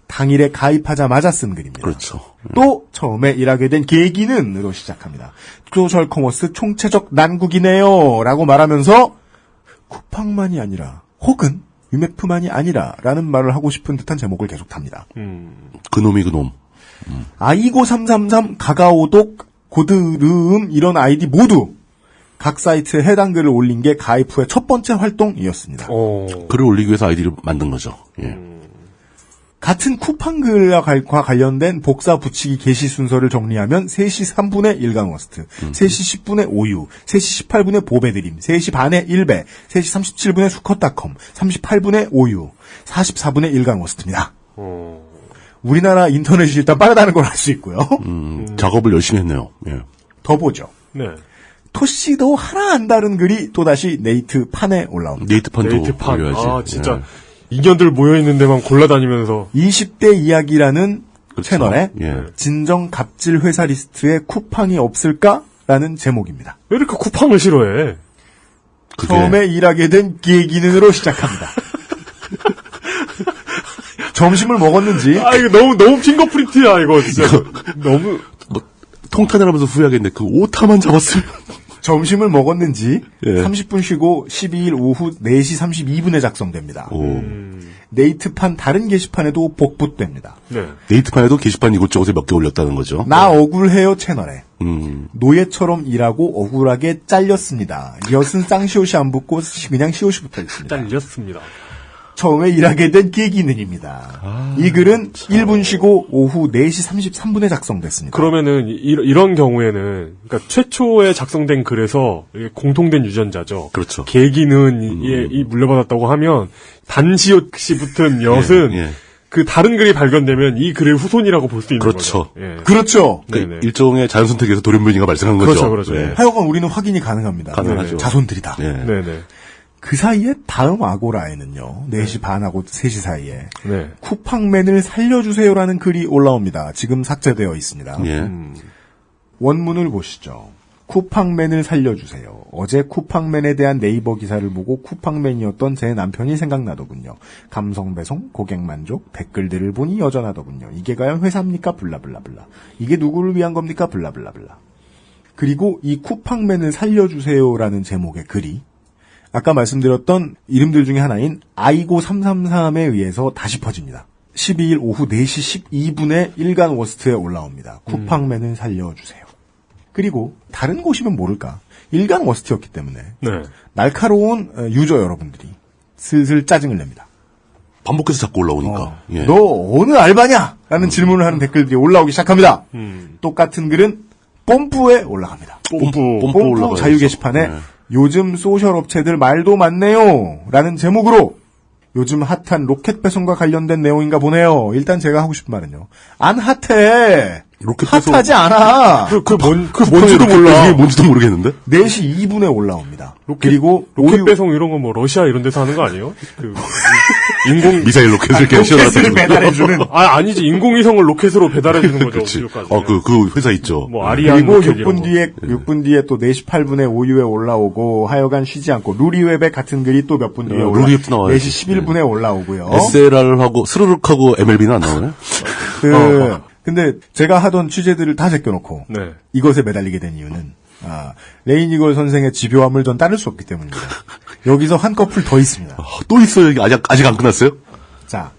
S2: 당일에 가입하자마자 쓴 글입니다.
S4: 그렇죠.
S2: 또 처음에 일하게 된 계기는으로 시작합니다. 소셜 커머스 총체적 난국이네요 라고 말하면서 쿠팡만이 아니라 혹은 유메프만이 아니라 라는 말을 하고 싶은 듯한 제목을 계속 답니다.
S4: 그놈이 그놈.
S2: 아이고333 가가오독 고드름 이런 아이디 모두 각 사이트에 해당 글을 올린 게 가입 후의 첫 번째 활동이었습니다.
S4: 글을 올리기 위해서 아이디를 만든 거죠. 예.
S2: 같은 쿠팡 글과 관련된 복사 붙이기 게시 순서를 정리하면 3시 3분에 일간워스트, 3시 10분에 오유, 3시 18분에 보배드림, 3시 반에 일베, 3시 37분에 수컷닷컴, 38분에 오유, 44분에 일간워스트입니다. 우리나라 인터넷이 일단 빠르다는 걸 알 수 있고요.
S4: 작업을 열심히 했네요. 예.
S2: 더 보죠.
S3: 네.
S2: 토씨도 하나 안 다른 글이 또다시 네이트판에 올라옵니다.
S4: 네이트판도 올려야지.
S3: 아, 진짜. 인연들 모여있는 데만 골라다니면서
S2: 20대 이야기라는
S4: 그렇죠.
S2: 채널에
S4: 예.
S2: 진정 갑질 회사 리스트에 쿠팡이 없을까라는 제목입니다.
S3: 왜 이렇게 쿠팡을 싫어해?
S2: 처음에 일하게 된 계기는으로 시작합니다. 점심을 먹었는지
S3: 이거 너무 핑거프린트야 이거 진짜. 너무
S4: 통탄을 하면서 후회하겠네. 그 오타만 잡았으면.
S2: 점심을 먹었는지
S4: 30분
S2: 쉬고 12일 오후 4시 32분에 작성됩니다. 네이트판 다른 게시판에도 복붙됩니다.
S3: 네.
S4: 네이트판에도 게시판 이곳저곳에 몇 개 올렸다는 거죠.
S2: 나 억울해요 채널에 노예처럼 일하고 억울하게 잘렸습니다. 엿은 쌍시옷이 안 붙고 그냥 시옷이 붙어 있습니다.
S3: 잘렸습니다.
S2: 처음에 일하게 된 계기는입니다. 이 글은 1분 쉬고 오후 4시 33분에 작성됐습니다.
S3: 그러면은 이런 경우에는 그러니까 최초에 작성된 글에서 공통된 유전자죠.
S4: 그렇죠.
S3: 계기는 이 물려받았다고 하면 단시옷이 붙은 엿은 그 다른 글이 발견되면 이 글의 후손이라고 볼 수 있는
S4: 그렇죠.
S3: 거죠. 예.
S2: 그렇죠.
S4: 그러니까 일종의 자연 선택에서 돌연변이가 발생한 거죠.
S3: 그렇죠.
S4: 네.
S2: 하여간 우리는 확인이 가능합니다.
S4: 가능하죠.
S2: 자손들이다.
S4: 네.
S3: 네네.
S2: 그 사이에 다음 아고라에는요. 4시 반하고 3시 사이에
S3: 네.
S2: 쿠팡맨을 살려주세요라는 글이 올라옵니다. 지금 삭제되어 있습니다.
S4: 예.
S2: 원문을 보시죠. 쿠팡맨을 살려주세요. 어제 쿠팡맨에 대한 네이버 기사를 보고 쿠팡맨이었던 제 남편이 생각나더군요. 감성배송, 고객만족, 댓글들을 보니 여전하더군요. 이게 과연 회사입니까? 블라블라블라. 이게 누구를 위한 겁니까? 블라블라블라. 그리고 이 쿠팡맨을 살려주세요라는 제목의 글이 아까 말씀드렸던 이름들 중에 하나인 아이고 333에 의해서 다시 퍼집니다. 12일 오후 4시 12분에 일간 워스트에 올라옵니다. 쿠팡맨을 살려주세요. 그리고 다른 곳이면 모를까. 일간 워스트였기 때문에
S3: 네.
S2: 날카로운 유저 여러분들이 슬슬 짜증을 냅니다.
S4: 반복해서 자꾸 올라오니까. 예.
S2: 너 어느 알바냐? 라는 질문을 하는 댓글들이 올라오기 시작합니다. 똑같은 글은 뽐뿌에 올라갑니다. 뽐뿌 자유 게시판에 요즘 소셜 업체들 말도 많네요. 라는 제목으로 요즘 핫한 로켓 배송과 관련된 내용인가 보네요. 일단 제가 하고 싶은 말은요. 안 핫해. 핫하지 않아.
S4: 뭔지도 몰라. 이게 뭔지도 모르겠는데?
S2: 4시 2분에 올라옵니다. 그리고
S3: 로켓 배송 이런 거 뭐 러시아 이런 데서 하는 거 아니에요? 그 인공
S4: 미사일 로켓을
S2: 로켓을 배달해주는.
S3: 아니지 인공위성을 로켓으로 배달해주는 거죠.
S4: 그렇지. 그 회사 있죠.
S3: 뭐 아리안
S2: 그리고
S3: 로켓
S2: 6분 뒤에 또 4시 8분에 오유에 올라오고 하여간 쉬지 않고 루리웹에 같은 글이 또 몇 분 뒤에
S4: 루리웹도 나와요.
S2: 4시 11분에 올라오고요.
S4: SLR하고 스르륵하고 MLB는 안 나오네.
S2: 근데 제가 하던 취재들을 다 제껴놓고
S3: 네.
S2: 이것에 매달리게 된 이유는 레인 이걸 선생의 집요함을 전 따를 수 없기 때문입니다. 여기서 한 커플 더 있습니다.
S4: 또 있어요. 여기 아직 안 끝났어요?
S2: 자,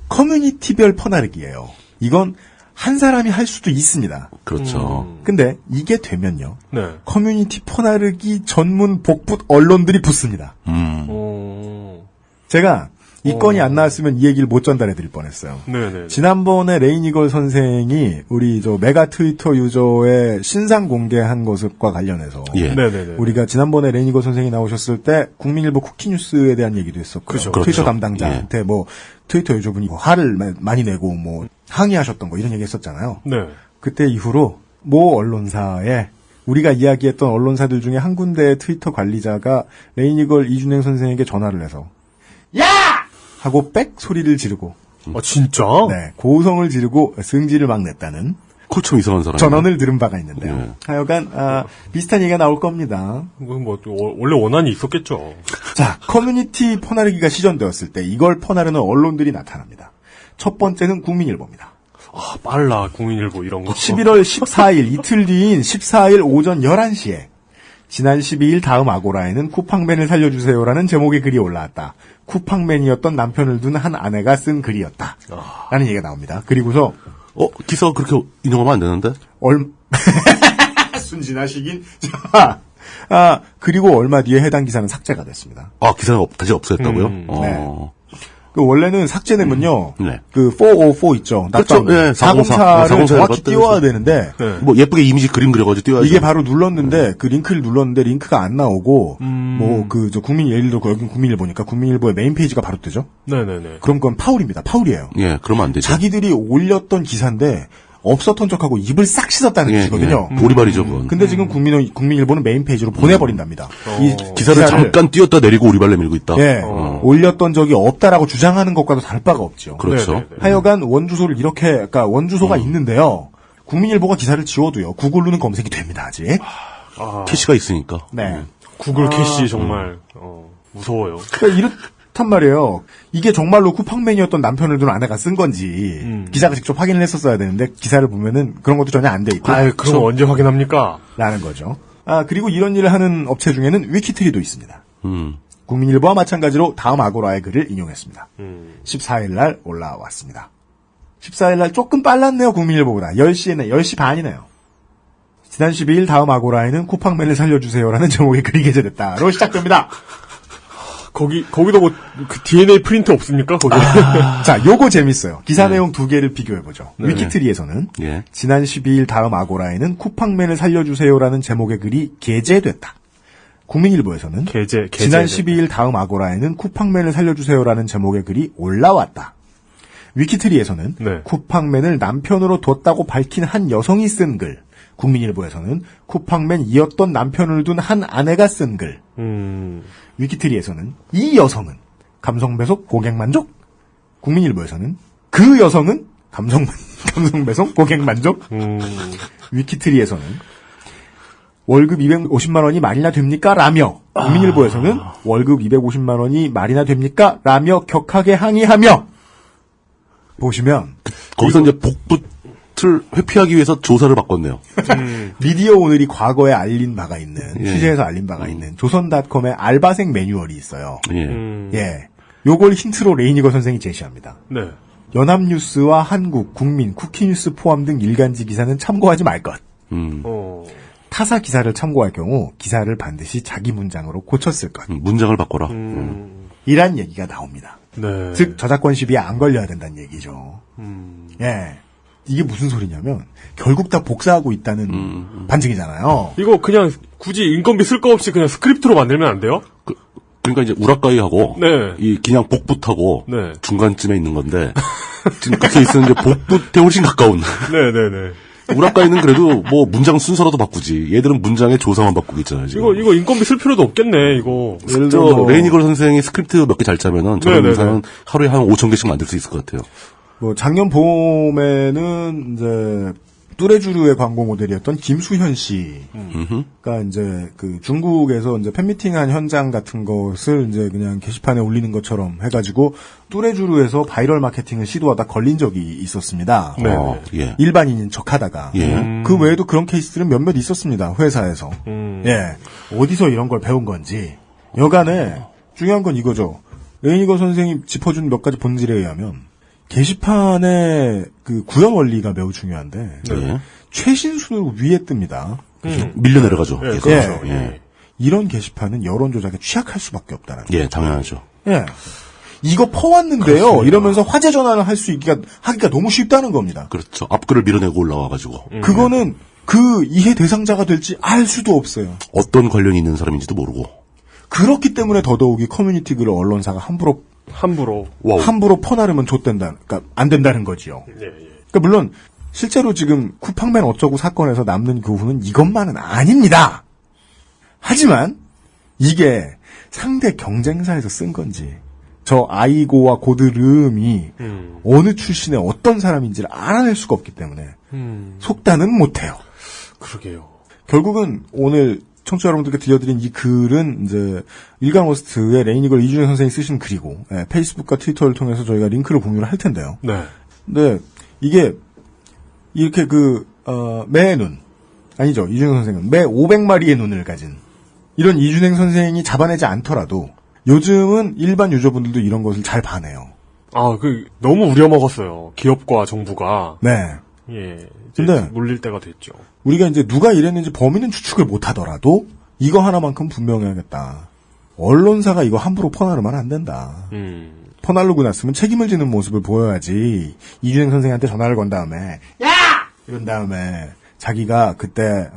S2: 커뮤니티별 퍼나르기예요. 이건 한 사람이 할 수도 있습니다.
S4: 그렇죠.
S2: 근데 이게 되면요.
S3: 네.
S2: 커뮤니티 퍼나르기 전문 복붙 언론들이 붙습니다. 제가 이 건이 안 나왔으면 이 얘기를 못 전달해드릴 뻔했어요.
S3: 네네.
S2: 지난번에 레이니걸 선생이 우리 메가 트위터 유저의 신상 공개한 것과 관련해서 우리가 지난번에 레이니걸 선생이 나오셨을 때 국민일보 쿠키뉴스에 대한 얘기도 했었고요.
S3: 그렇죠.
S2: 트위터 담당자한테 트위터 유저분이 화를 많이 내고 항의하셨던 거 이런 얘기 했었잖아요.
S3: 네.
S2: 그때 이후로 모 언론사에 우리가 이야기했던 언론사들 중에 한 군데의 트위터 관리자가 레이니걸 이준행 선생에게 전화를 해서 야! 하고 빽 소리를 지르고
S3: 진짜?
S2: 네, 고성을 지르고 승질을 막 냈다는
S4: 참 이상한 사람
S2: 전언을 들은 바가 있는데요. 하여간 비슷한 얘기가 나올 겁니다.
S3: 원래 원한이 있었겠죠.
S2: 자, 커뮤니티 퍼나르기가 시전되었을 때 이걸 퍼나르는 언론들이 나타납니다. 첫 번째는 국민일보입니다.
S3: 빨라 국민일보 이런 거.
S2: 11월 14일 이틀 뒤인 14일 오전 11시에 지난 12일 다음 아고라에는 쿠팡맨을 살려주세요라는 제목의 글이 올라왔다. 쿠팡맨이었던 남편을 둔 한 아내가 쓴 글이었다. 라는 얘기가 나옵니다. 그리고서
S4: 기사가 그렇게 인용하면 안 되는데?
S2: 순진하시긴. 그리고 얼마 뒤에 해당 기사는 삭제가 됐습니다.
S4: 기사가 다시 없어졌다고요?
S2: 네. 원래는 삭제되면요.
S4: 네.
S2: 404 있죠.
S4: 그렇죠. 네,
S2: 404를 정확히 띄워야 되는데.
S4: 네. 예쁘게 이미지 그림 그려가지고 띄워야죠.
S2: 이게 바로 눌렀는데, 그 링크를 눌렀는데, 링크가 안 나오고, 예를 들어, 여긴 국민일보니까 국민일보의 메인 페이지가 바로 뜨죠?
S3: 네네네.
S2: 그럼 그건 파울입니다. 파울이에요.
S4: 예, 그러면 안 되죠.
S2: 자기들이 올렸던 기사인데, 없었던 척하고 입을 싹 씻었다는 뜻이거든요.
S4: 오리발이죠, 그건.
S2: 근데 지금 국민일보는 메인 페이지로 보내버린답니다.
S4: 이 기사를 잠깐 띄웠다 내리고 오리발 내밀고 있다.
S2: 예. 올렸던 적이 없다라고 주장하는 것과도 다를 바가 없죠.
S4: 그렇죠.
S3: 네네네.
S2: 하여간 원주소를 원주소가 있는데요. 국민일보가 기사를 지워도요. 구글로는 검색이 됩니다, 아직.
S4: 캐시가 있으니까.
S2: 네.
S3: 구글 캐시 정말 무서워요.
S2: 그러니까 이렇단 말이에요. 이게 정말로 쿠팡맨이었던 남편을 둔 아내가 쓴 건지 기자가 직접 확인을 했었어야 되는데 기사를 보면은 그런 것도 전혀 안 돼 있고.
S3: 그럼 언제 확인합니까?
S2: 라는 거죠. 그리고 이런 일을 하는 업체 중에는 위키트리도 있습니다. 국민일보와 마찬가지로 다음 아고라의 글을 인용했습니다. 14일 날 올라왔습니다. 14일 날 조금 빨랐네요, 국민일보보다. 10시 반이네요. 지난 12일 다음 아고라에는 쿠팡맨을 살려주세요라는 제목의 글이 게재됐다로 시작됩니다.
S3: 거기도 그 DNA 프린트 없습니까? 거기.
S2: 자, 요거 재밌어요. 기사 내용 두 개를 비교해보죠. 위키트리에서는 지난 12일 다음 아고라에는 쿠팡맨을 살려주세요라는 제목의 글이 게재됐다. 국민일보에서는 지난 12일 다음 아고라에는 쿠팡맨을 살려주세요라는 제목의 글이 올라왔다. 위키트리에서는
S3: 네.
S2: 쿠팡맨을 남편으로 뒀다고 밝힌 한 여성이 쓴 글, 국민일보에서는 쿠팡맨이었던 남편을 둔 한 아내가 쓴 글, 위키트리에서는 이 여성은 감성배속 고객만족, 국민일보에서는 그 여성은 감성배속 고객만족, 위키트리에서는 월급 250만 원이 말이나 됩니까? 라며, 국민일보에서는 월급 250만 원이 말이나 됩니까? 라며 격하게 항의하며, 보시면.
S4: 거기서 이제 복붙을 회피하기 위해서 조사를 바꿨네요.
S2: 미디어 오늘이 과거에 알린 바가 있는,
S4: 예.
S2: 취재에서 알린 바가 있는 조선닷컴의 알바생 매뉴얼이 있어요.
S4: 예.
S2: 예. 요걸 힌트로 레이니거 선생이 제시합니다.
S3: 네.
S2: 연합뉴스와 한국, 국민, 쿠키뉴스 포함 등 일간지 기사는 참고하지 말 것. 타사 기사를 참고할 경우 기사를 반드시 자기 문장으로 고쳤을 것.
S4: 문장을 바꿔라.
S2: 이란 얘기가 나옵니다.
S3: 네.
S2: 즉 저작권 시비에 안 걸려야 된다는 얘기죠. 예. 이게 무슨 소리냐면 결국 다 복사하고 있다는 반증이잖아요.
S3: 이거 그냥 굳이 인건비 쓸 거 없이 그냥 스크립트로 만들면 안 돼요?
S4: 그러니까 이제 우라카이하고
S3: 네.
S4: 이 그냥 복붙하고
S3: 네.
S4: 중간쯤에 있는 건데 지금 그 케이스는 이제 복붙에 훨씬 가까운.
S3: 네네네.
S4: 우라카이는 그래도 뭐 문장 순서라도 바꾸지. 얘들은 문장의 조사만 바꾸고 있잖아요. 지금.
S3: 이거 인건비 쓸 필요도 없겠네 이거.
S4: 예를 들어 레이니걸 선생이 스크립트 몇 개 잘 짜면은 저런
S3: 네네네.
S4: 영상은 하루에 한 5,000개씩 만들 수 있을 것 같아요.
S2: 뭐 작년 봄에는 이제 뚜레쥬르의 광고 모델이었던 김수현 씨가 이제 그 중국에서 이제 팬미팅한 현장 같은 것을 이제 그냥 게시판에 올리는 것처럼 해가지고 뚜레쥬르에서 바이럴 마케팅을 시도하다 걸린 적이 있었습니다.
S3: 네.
S4: 예.
S2: 일반인인 척하다가
S4: 예.
S2: 그 외에도 그런 케이스들은 몇몇 있었습니다. 회사에서. 예. 어디서 이런 걸 배운 건지. 여간에 중요한 건 이거죠. 레이니거 선생이 짚어준 몇 가지 본질에 의하면 게시판의 그 구현 원리가 매우 중요한데
S4: 네.
S2: 최신순으로 위에 뜹니다.
S4: 밀려 내려가죠.
S3: 네,
S4: 계속.
S3: 그렇죠.
S4: 예.
S2: 이런 게시판은 여론 조작에 취약할 수밖에 없다는.
S4: 예, 당연하죠.
S2: 예. 이거 퍼왔는데요.
S3: 그렇습니다.
S2: 이러면서 화제 전환을 할 수 하기가 너무 쉽다는 겁니다.
S4: 그렇죠. 앞글을 밀어내고 올라와가지고
S2: 그거는 그 이해 대상자가 될지 알 수도 없어요.
S4: 어떤 관련이 있는 사람인지도 모르고.
S2: 그렇기 때문에 더더욱이 커뮤니티 글을 언론사가 함부로 퍼나르면 좆된다. 그러니까 안 된다는 거지요. 그러니까 물론 실제로 지금 쿠팡맨 어쩌고 사건에서 남는 교훈은 이것만은 아닙니다. 하지만 이게 상대 경쟁사에서 쓴 건지 저 아이고와 고드름이 어느 출신의 어떤 사람인지를 알아낼 수가 없기 때문에 속단은 못해요.
S3: 그러게요.
S2: 결국은 오늘 청취자 여러분들께 들려드린 이 글은 이제 일간워스트의 레이니걸 이준영 선생이 쓰신 글이고 페이스북과 트위터를 통해서 저희가 링크를 공유를 할 텐데요.
S3: 네.
S2: 근데 이게 이렇게 매 눈 아니죠. 이준영 선생은 매 500마리의 눈을 가진 이런 이준영 선생이 잡아내지 않더라도 요즘은 일반 유저분들도 이런 것을 잘 봐내요.
S3: 너무 우려먹었어요. 기업과 정부가.
S2: 네.
S3: 예.
S2: 근데
S3: 물릴 때가 됐죠.
S2: 우리가 이제 누가 이랬는지 범인은 추측을 못 하더라도 이거 하나만큼 분명해야겠다. 언론사가 이거 함부로 퍼나르면 안 된다. 퍼나르고 났으면 책임을 지는 모습을 보여야지. 이준영 선생한테 전화를 건 다음에 야! 이런 다음에 자기가 그때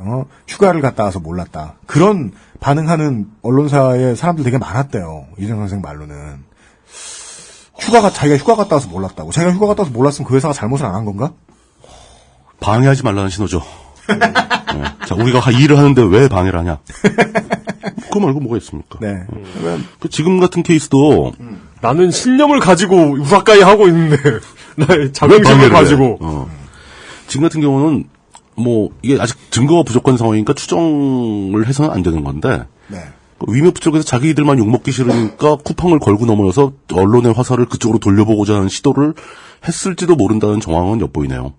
S2: 휴가를 갔다 와서 몰랐다. 그런 반응하는 언론사의 사람들 되게 많았대요. 이준영 선생 말로는. 자기가 휴가 갔다 와서 몰랐다고. 자기가 휴가 갔다 와서 몰랐으면 그 회사가 잘못을 안 한 건가?
S4: 방해하지 말라는 신호죠. 네. 자, 우리가 일을 하는데 왜 방해를 하냐? 그거 말고 뭐가 있습니까?
S2: 네.
S4: 지금 같은 케이스도
S3: 나는 신념을 가지고 우라카이 하고 있는데 나의 자긍심을 가지고
S4: 지금 같은 경우는 뭐 이게 아직 증거가 부족한 상황이니까 추정을 해서는 안 되는 건데
S2: 네.
S4: 위메프 쪽에서 자기들만 욕먹기 싫으니까 쿠팡을 걸고 넘어서 언론의 화살을 그쪽으로 돌려보고자 하는 시도를 했을지도 모른다는 정황은 엿보이네요.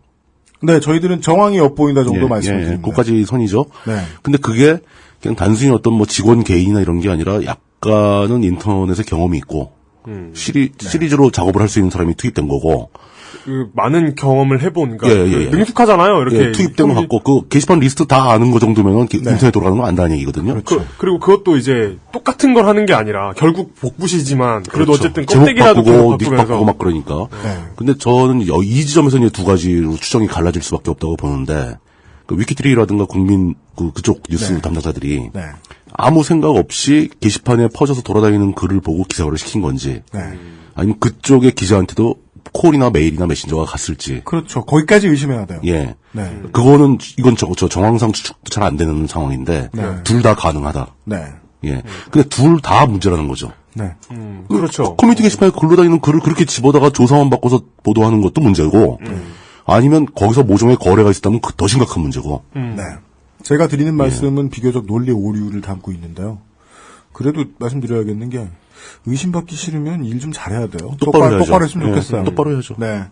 S2: 네, 저희들은 정황이 엿보인다 정도 말씀을 드립니다.
S4: 그까지 선이죠.
S2: 네.
S4: 근데 그게 그냥 단순히 어떤 뭐 직원 개인이나 이런 게 아니라 약간은 인터넷에 경험이 있고 시리즈로 작업을 할 수 있는 사람이 투입된 거고.
S3: 많은 경험을 해본,
S4: 능숙하잖아요. 이렇게 투입된 거 갖고 그 게시판 리스트 다 아는 거 정도면은 인터넷 돌아가는 거 안다는 얘기거든요.
S3: 그렇죠. 그리고 그것도 이제 똑같은 걸 하는 게 아니라 결국 복붙이지만 그래도
S4: 그렇죠.
S3: 어쨌든 껍데기라도
S4: 제목 바꾸고 닉 바꾸고 막 그러니까.
S2: 네.
S4: 근데 저는 이 지점에서 이제 두 가지로 추정이 갈라질 수밖에 없다고 보는데 그 위키트리라든가 국민 그쪽 뉴스 담당자들이 아무 생각 없이 게시판에 퍼져서 돌아다니는 글을 보고 기사화를 시킨 건지 아니면 그쪽의 기자한테도 콜이나 메일이나 메신저가 갔을지.
S2: 그렇죠. 거기까지 의심해야 돼요.
S4: 예.
S2: 네.
S4: 그거는 이건 저 정황상 추측도 잘 안 되는 상황인데 둘 다 가능하다.
S2: 네.
S4: 예. 근데 둘 다 문제라는 거죠.
S2: 네.
S3: 그렇죠.
S4: 커뮤니티 게시판에 글로 다니는 글을 그렇게 집어다가 조사만 바꿔서 보도하는 것도 문제고, 아니면 거기서 모종의 거래가 있었다면 더 심각한 문제고.
S2: 네. 제가 드리는 말씀은 비교적 논리 오류를 담고 있는데요. 그래도 말씀드려야겠는 게 의심받기 싫으면 일 좀 잘해야 돼요.
S4: 똑바로
S2: 했으면 좋겠어요.
S4: 똑바로 해야죠.
S2: 네.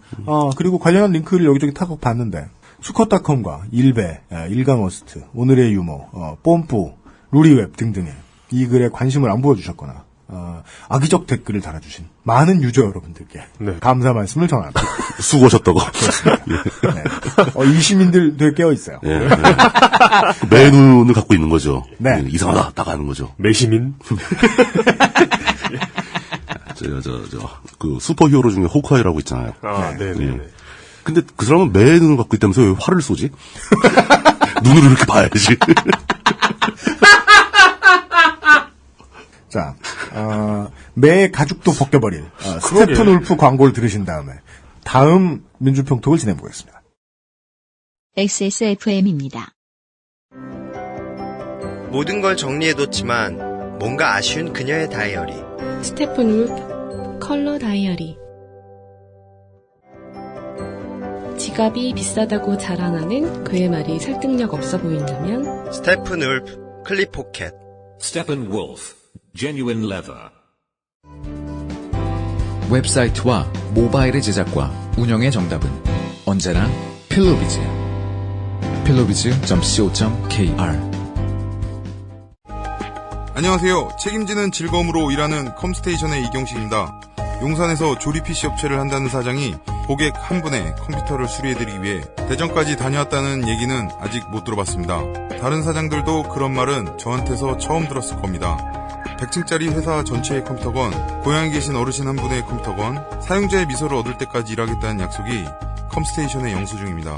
S2: 그리고 관련한 링크를 여기저기 타고 봤는데 수컷닷컴과 일베, 일간워스트, 오늘의 유머, 뽐뿌, 루리웹 등등의 이 글에 관심을 안 보여주셨거나 악의적 댓글을 달아주신 많은 유저 여러분들께 감사 말씀을 전합니다.
S4: 수고하셨다고.
S2: 네. 이 시민들 되게 깨어있어요.
S4: 예, 예. 매 눈을 갖고 있는 거죠.
S2: 네.
S4: 예, 이상하다 딱 하는 거죠.
S3: 매시민?
S4: 그 슈퍼히어로 중에 호크아이라고 있잖아요.
S3: 네네.
S4: 예. 근데 그 사람은 매 눈을 갖고 있다면서 왜 화를 쏘지? 눈으로 이렇게 봐야지.
S2: 자, 매 가죽도 벗겨버릴 스테픈 울프 광고를 들으신 다음에 다음 민주평톡을 진행해보겠습니다.
S1: XSFM입니다.
S9: 모든 걸 정리해뒀지만 뭔가 아쉬운 그녀의 다이어리.
S11: 스테픈 울프 컬러 다이어리. 지갑이 비싸다고 자랑하는 그의 말이 설득력 없어 보인다면
S9: 스테픈 울프 클립 포켓.
S12: 스테픈 울프 genuine leather.
S13: 웹사이트와 모바일의 제작과 운영의 정답은 언제나 필로비즈. pillowiz.co.kr.
S7: 안녕하세요. 책임지는 즐거움으로 일하는 컴스테이션의 이경식입니다. 용산에서 조립 PC 업체를 한다는 사장이 고객 한 분의 컴퓨터를 수리해드리기 위해 대전까지 다녀왔다는 얘기는 아직 못 들어봤습니다. 다른 사장들도 그런 말은 저한테서 처음 들었을 겁니다. 100층짜리 회사 전체의 컴퓨터건, 고향에 계신 어르신 한 분의 컴퓨터건, 사용자의 미소를 얻을 때까지 일하겠다는 약속이 컴스테이션의 영수증입니다.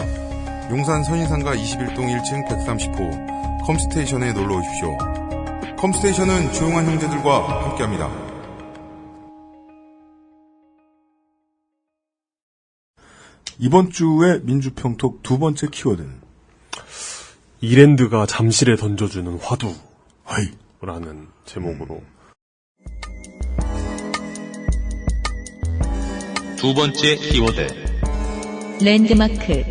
S7: 용산 선인상가 21동 1층 130호 컴스테이션에 놀러오십시오. 컴스테이션은 조용한 형제들과 함께합니다.
S2: 이번 주의 민주평톡 두 번째 키워드는
S3: 이랜드가 잠실에 던져주는 화두라는 제목으로
S10: 두 번째 키워드
S1: 랜드마크.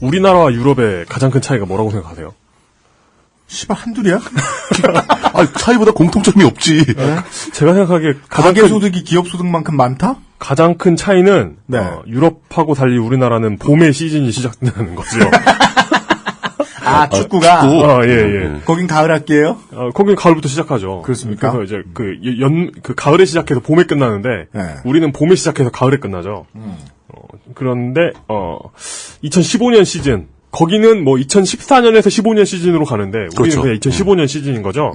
S3: 우리나라와 유럽의 가장 큰 차이가 뭐라고 생각하세요?
S2: 씨발 한둘이야?
S4: 차이보다 공통점이 없지.
S2: 네?
S3: 제가 생각하기에
S2: 가계소득이 기업소득만큼 많다?
S3: 가장 큰 차이는
S2: 네.
S3: 유럽하고 달리 우리나라는 봄에 시즌이 시작되는 거죠.
S2: 축구가?
S3: 예.
S2: 거긴 가을 학기예요?
S3: 거긴 가을부터 시작하죠.
S2: 그렇습니까?
S3: 그래서 이제 가을에 시작해서 봄에 끝나는데,
S2: 네.
S3: 우리는 봄에 시작해서 가을에 끝나죠. 그런데, 2015년 시즌, 거기는 뭐 2014년에서 15년 시즌으로 가는데, 우리는
S4: 그렇죠.
S3: 그냥 2015년 시즌인 거죠.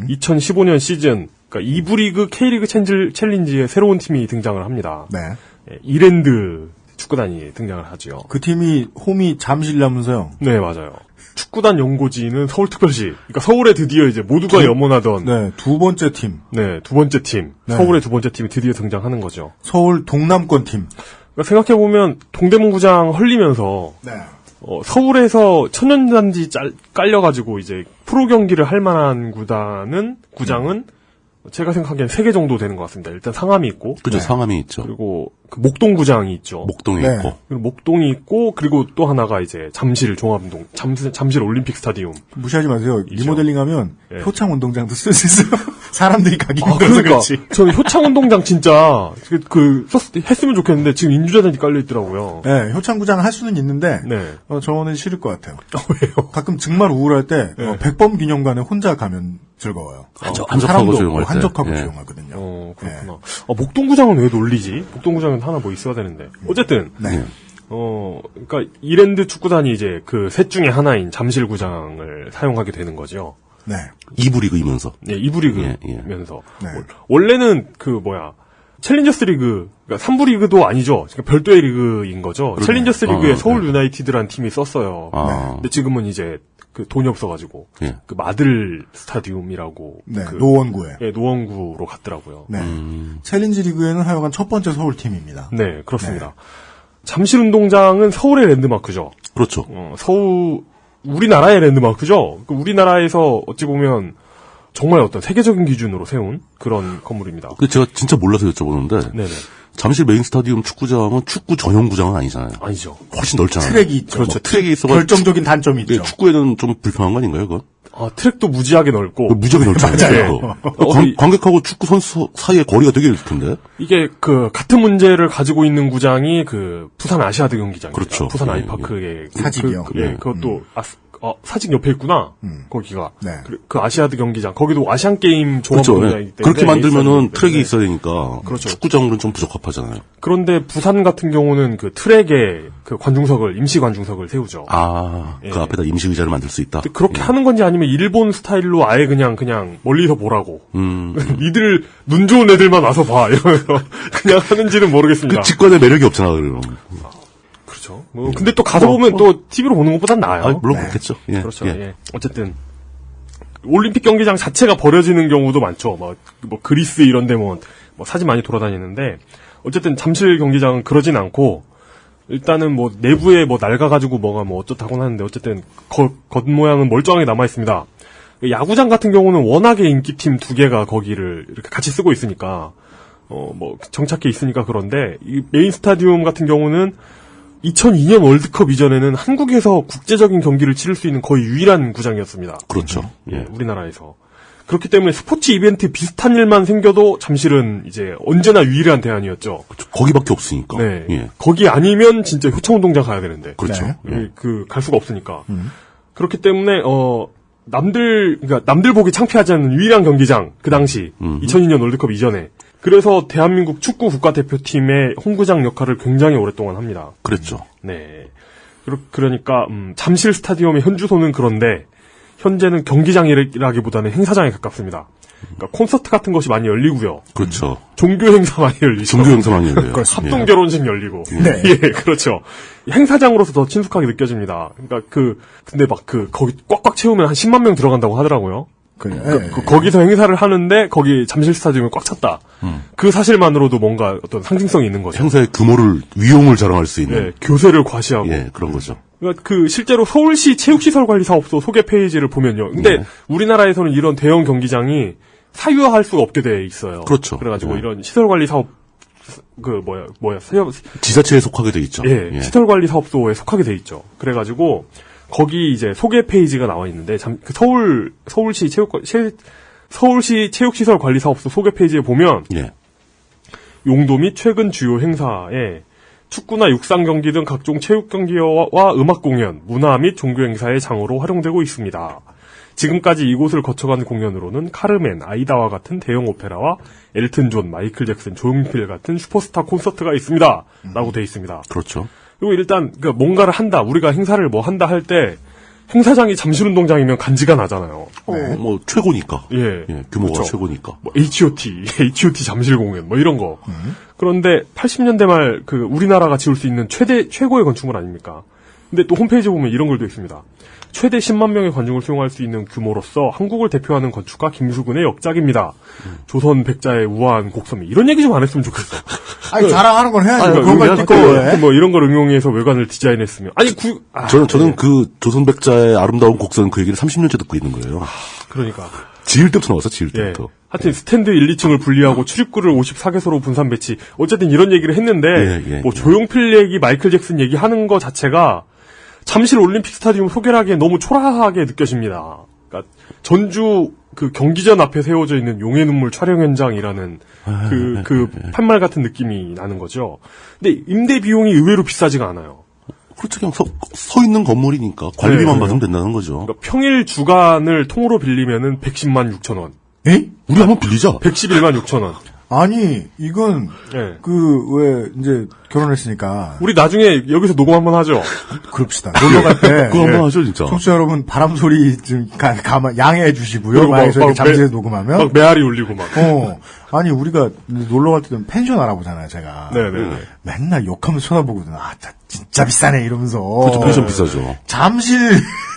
S3: 2015년 시즌, 그러니까 2부 리그 K리그 챌린지에 새로운 팀이 등장을 합니다.
S2: 네.
S3: 이랜드 축구단이 등장을 하죠.
S2: 그 팀이 홈이 잠실이라면서요?
S3: 네, 맞아요. 축구단 연고지는 서울특별시. 그러니까 서울에 드디어 이제 모두가 염원하던.
S2: 네, 두 번째 팀.
S3: 네, 두 번째 팀.
S2: 네.
S3: 서울의 두 번째 팀이 드디어 등장하는 거죠.
S2: 서울 동남권 팀.
S3: 그러니까 생각해보면 동대문구장 헐리면서.
S2: 네.
S3: 서울에서 천연단지 깔려가지고 이제 프로 경기를 할 만한 구장은 제가 생각하기엔 3개 정도 되는 것 같습니다. 일단 상암이 있고.
S4: 그죠,
S2: 네.
S4: 상암이 있죠.
S3: 그리고 그 목동구장이 있죠.
S4: 목동에
S2: 네.
S4: 있고.
S3: 그리고 목동이 있고, 그리고 또 하나가 이제 잠실 종합운동, 잠실 올림픽 스타디움.
S2: 무시하지 마세요. 리모델링 하면
S3: 네.
S2: 효창 운동장도 쓸 수 있어요. 사람들이 가기 힘들어서
S3: 그러니까.
S2: 그렇지.
S3: 저는 효창운동장 진짜, 했으면 좋겠는데, 지금 인주자단이 깔려있더라고요.
S2: 네, 효창구장 할 수는 있는데,
S3: 네.
S2: 저는 싫을 것 같아요.
S3: 왜요?
S2: 가끔 정말 우울할 때,
S3: 네.
S2: 백범 기념관에 혼자 가면 즐거워요.
S4: 한적하고
S2: 사람도
S4: 조용할
S2: 없고
S4: 때.
S2: 한적하고
S4: 예.
S2: 조용하거든요.
S3: 그렇구나. 목동구장은 왜 놀리지? 목동구장은 하나 뭐 있어야 되는데. 어쨌든.
S2: 네.
S3: 그러니까 이랜드 축구단이 이제 그 셋 중에 하나인 잠실구장을 사용하게 되는 거죠.
S2: 네.
S4: 2부 리그이면서.
S3: 네, 2부 리그면서.
S2: 네.
S3: 원래는 챌린저스 리그, 그러니까 3부 리그도 아니죠. 그러니까 별도의 리그인 거죠. 챌린저스 리그에 서울 유나이티드라는 팀이 썼어요.
S4: 아.
S3: 근데 지금은 이제 그 돈이 없어가지고
S4: 예.
S3: 그 마들 스타디움이라고
S2: 네,
S3: 그
S2: 노원구에.
S3: 예, 노원구로 갔더라고요.
S2: 네. 챌린지 리그에는 하여간 첫 번째 서울팀입니다.
S3: 네, 그렇습니다. 잠실운동장은 서울의 랜드마크죠.
S4: 그렇죠.
S3: 우리나라의 랜드마크죠. 그 우리나라에서 어찌 보면 정말 어떤 세계적인 기준으로 세운 그런 건물입니다.
S4: 근데 제가 진짜 몰라서 여쭤보는데
S3: 네네.
S4: 잠실 메인 스타디움 축구장은 축구 전용 구장은 아니잖아요.
S3: 아니죠.
S4: 훨씬 넓잖아요.
S2: 트랙이 있죠.
S4: 그렇죠. 트랙이 있어가
S2: 결정적인 단점이 있죠.
S4: 축구에는 좀 불편한 거 아닌가요, 그건?
S3: 트랙도 무지하게 넓고.
S4: 무지하게 넓잖아요. 관객하고 축구 선수 사이의 거리가 되게 있을 텐데.
S3: 이게 같은 문제를 가지고 있는 구장이 부산 아시아드 경기장입니다.
S4: 그렇죠.
S3: 부산 아이파크의
S2: 사직이요.
S3: 그것도 사직 옆에 있구나. 거기가.
S2: 네.
S3: 그 아시아드 경기장. 거기도 아시안 게임 종합
S4: 그렇죠.
S3: 경기장이기 때문에.
S4: 그렇게 만들면은 트랙이 있어야 되니까.
S3: 그렇죠.
S4: 축구장으로는 좀 부적합하잖아요.
S3: 그런데 부산 같은 경우는 그 트랙에 임시 관중석을 세우죠.
S4: 그 앞에다 임시 의자를 만들 수 있다.
S3: 그렇게 하는 건지 아니면 일본 스타일로 아예 그냥 멀리서 보라고. 니들 눈 좋은 애들만 와서 봐 이러면서 그냥 하는지는 모르겠습니다.
S4: 그 직관의 매력이 없잖아, 그러면.
S3: 그렇죠. 근데 또 가서 보면 또 TV로 보는 것보단 나아요.
S4: 물론 그렇겠죠. 예.
S3: 그렇죠. 예. 어쨌든 올림픽 경기장 자체가 버려지는 경우도 많죠. 뭐 그리스 이런데 뭐 사진 많이 돌아다니는데 어쨌든 잠실 경기장은 그러진 않고 일단은 내부에 낡아가지고 뭐가 어쩌다곤 하는데 어쨌든 겉모양은 멀쩡하게 남아 있습니다. 야구장 같은 경우는 워낙에 인기팀 2개가 거기를 이렇게 같이 쓰고 있으니까 정착해 있으니까 그런데 이 메인 스타디움 같은 경우는 2002년 월드컵 이전에는 한국에서 국제적인 경기를 치를 수 있는 거의 유일한 구장이었습니다.
S4: 그렇죠.
S3: 예, 우리나라에서. 그렇기 때문에 스포츠 이벤트 비슷한 일만 생겨도 잠실은 이제 언제나 유일한 대안이었죠.
S4: 그렇죠. 거기밖에 없으니까.
S3: 네.
S4: 예.
S3: 거기 아니면 진짜 효창운동장 가야 되는데.
S4: 그렇죠.
S3: 네. 갈 수가 없으니까. 그렇기 때문에, 남들 보기 창피하지 않는 유일한 경기장, 그 당시, 2002년 월드컵 이전에. 그래서 대한민국 축구 국가대표팀의 홈구장 역할을 굉장히 오랫동안 합니다.
S4: 그랬죠.
S3: 네. 그러니까, 잠실 스타디움의 현주소는 그런데, 현재는 경기장이라기보다는 행사장에 가깝습니다. 그러니까 콘서트 같은 것이 많이 열리고요.
S4: 그렇죠.
S3: 종교 행사 많이 열리죠.
S4: 종교 행사 많이 열려요.
S3: 합동 결혼식 열리고.
S2: 네.
S3: 예, 그렇죠. 행사장으로서 더 친숙하게 느껴집니다. 그러니까 근데 거기 꽉꽉 채우면 한 10만 명 들어간다고 하더라고요. 거기서 행사를 하는데 거기 잠실 스타디움이 꽉 찼다. 그 사실만으로도 뭔가 어떤 상징성이 있는 거죠.
S4: 행사의 규모를 위용을 자랑할 수 있는.
S3: 예, 교세를 과시하고.
S4: 예, 그런 거죠.
S3: 그러니까 실제로 서울시 체육시설관리사업소 소개 페이지를 보면요. 근데 우리나라에서는 이런 대형 경기장이 사유화할 수가 없게 돼 있어요.
S4: 그렇죠.
S3: 그래가지고 이런 시설관리사업
S4: 지자체에 속하게 돼 있죠.
S3: 예. 시설관리사업소에 속하게 돼 있죠. 그래가지고 거기 이제 소개 페이지가 나와 있는데 서울시 체육시설관리사업소 소개 페이지에 보면 용도 및 최근 주요 행사에 축구나 육상 경기 등 각종 체육 경기와 음악 공연, 문화 및 종교 행사의 장으로 활용되고 있습니다. 지금까지 이곳을 거쳐간 공연으로는 카르멘, 아이다와 같은 대형 오페라와 엘튼 존, 마이클 잭슨, 조용필 같은 슈퍼스타 콘서트가 있습니다. 라고 돼 있습니다.
S4: 그렇죠.
S3: 그리고 일단 뭔가를 한다, 우리가 행사를 한다 할 때 행사장이 잠실운동장이면 간지가 나잖아요.
S4: 최고니까.
S3: 예.
S4: 규모가
S3: 그렇죠.
S4: 최고니까.
S3: HOT 잠실공연, 이런 거. 그런데 80년대 말 우리나라가 지을 수 있는 최고의 건축물 아닙니까? 근데 또 홈페이지에 보면 이런 글도 있습니다. 최대 10만 명의 관중을 수용할 수 있는 규모로서 한국을 대표하는 건축가 김수근의 역작입니다. 조선 백자의 우아한 곡선미. 이런 얘기 좀 안 했으면 좋겠어.
S2: 아니, 자랑하는 건 해야죠. 그런 걸 찍고
S3: 이런 걸 응용해서 외관을 디자인했으면.
S4: 저는 그 조선 백자의 아름다운 곡선 그 얘기를 30년째 듣고 있는 거예요.
S3: 그러니까.
S4: 지을 때부터 나왔어, 지을 때부터.
S3: 하여튼 스탠드 1, 2층을 분리하고 출입구를 54개소로 분산 배치. 어쨌든 이런 얘기를 했는데 조용필 얘기, 마이클 잭슨 얘기 하는 거 자체가 잠실 올림픽 스타디움 소개를 하기에 너무 초라하게 느껴집니다. 그러니까 전주 경기전 앞에 세워져 있는 용의 눈물 촬영 현장이라는 판말 같은 느낌이 나는 거죠. 근데 임대 비용이 의외로 비싸지가 않아요.
S4: 그렇죠. 그냥 서 있는 건물이니까 관리비만 받으면 된다는 거죠.
S3: 그러니까 평일 주간을 통으로 빌리면은 110만 6천 원.
S2: 에?
S4: 우리 한번 빌리자.
S3: 111만 6천 원.
S2: 아니, 이건, 이제, 결혼했으니까.
S3: 우리 나중에 여기서 녹음 한번 하죠.
S2: 그럽시다. 놀러 갈 때.
S4: 그거 한번 하죠, 진짜.
S2: 청취자 여러분, 바람 소리 좀, 양해해 주시고요. 만약에 저희가 잠실에서 녹음하면.
S3: 막 메아리 울리고 막.
S2: 아니, 우리가 놀러 갈 때는 펜션 알아보잖아요, 제가.
S3: 네네.
S2: 맨날 욕하면서 쳐다보거든. 진짜 비싸네, 이러면서.
S4: 그렇죠, 펜션 비싸죠.
S2: 잠실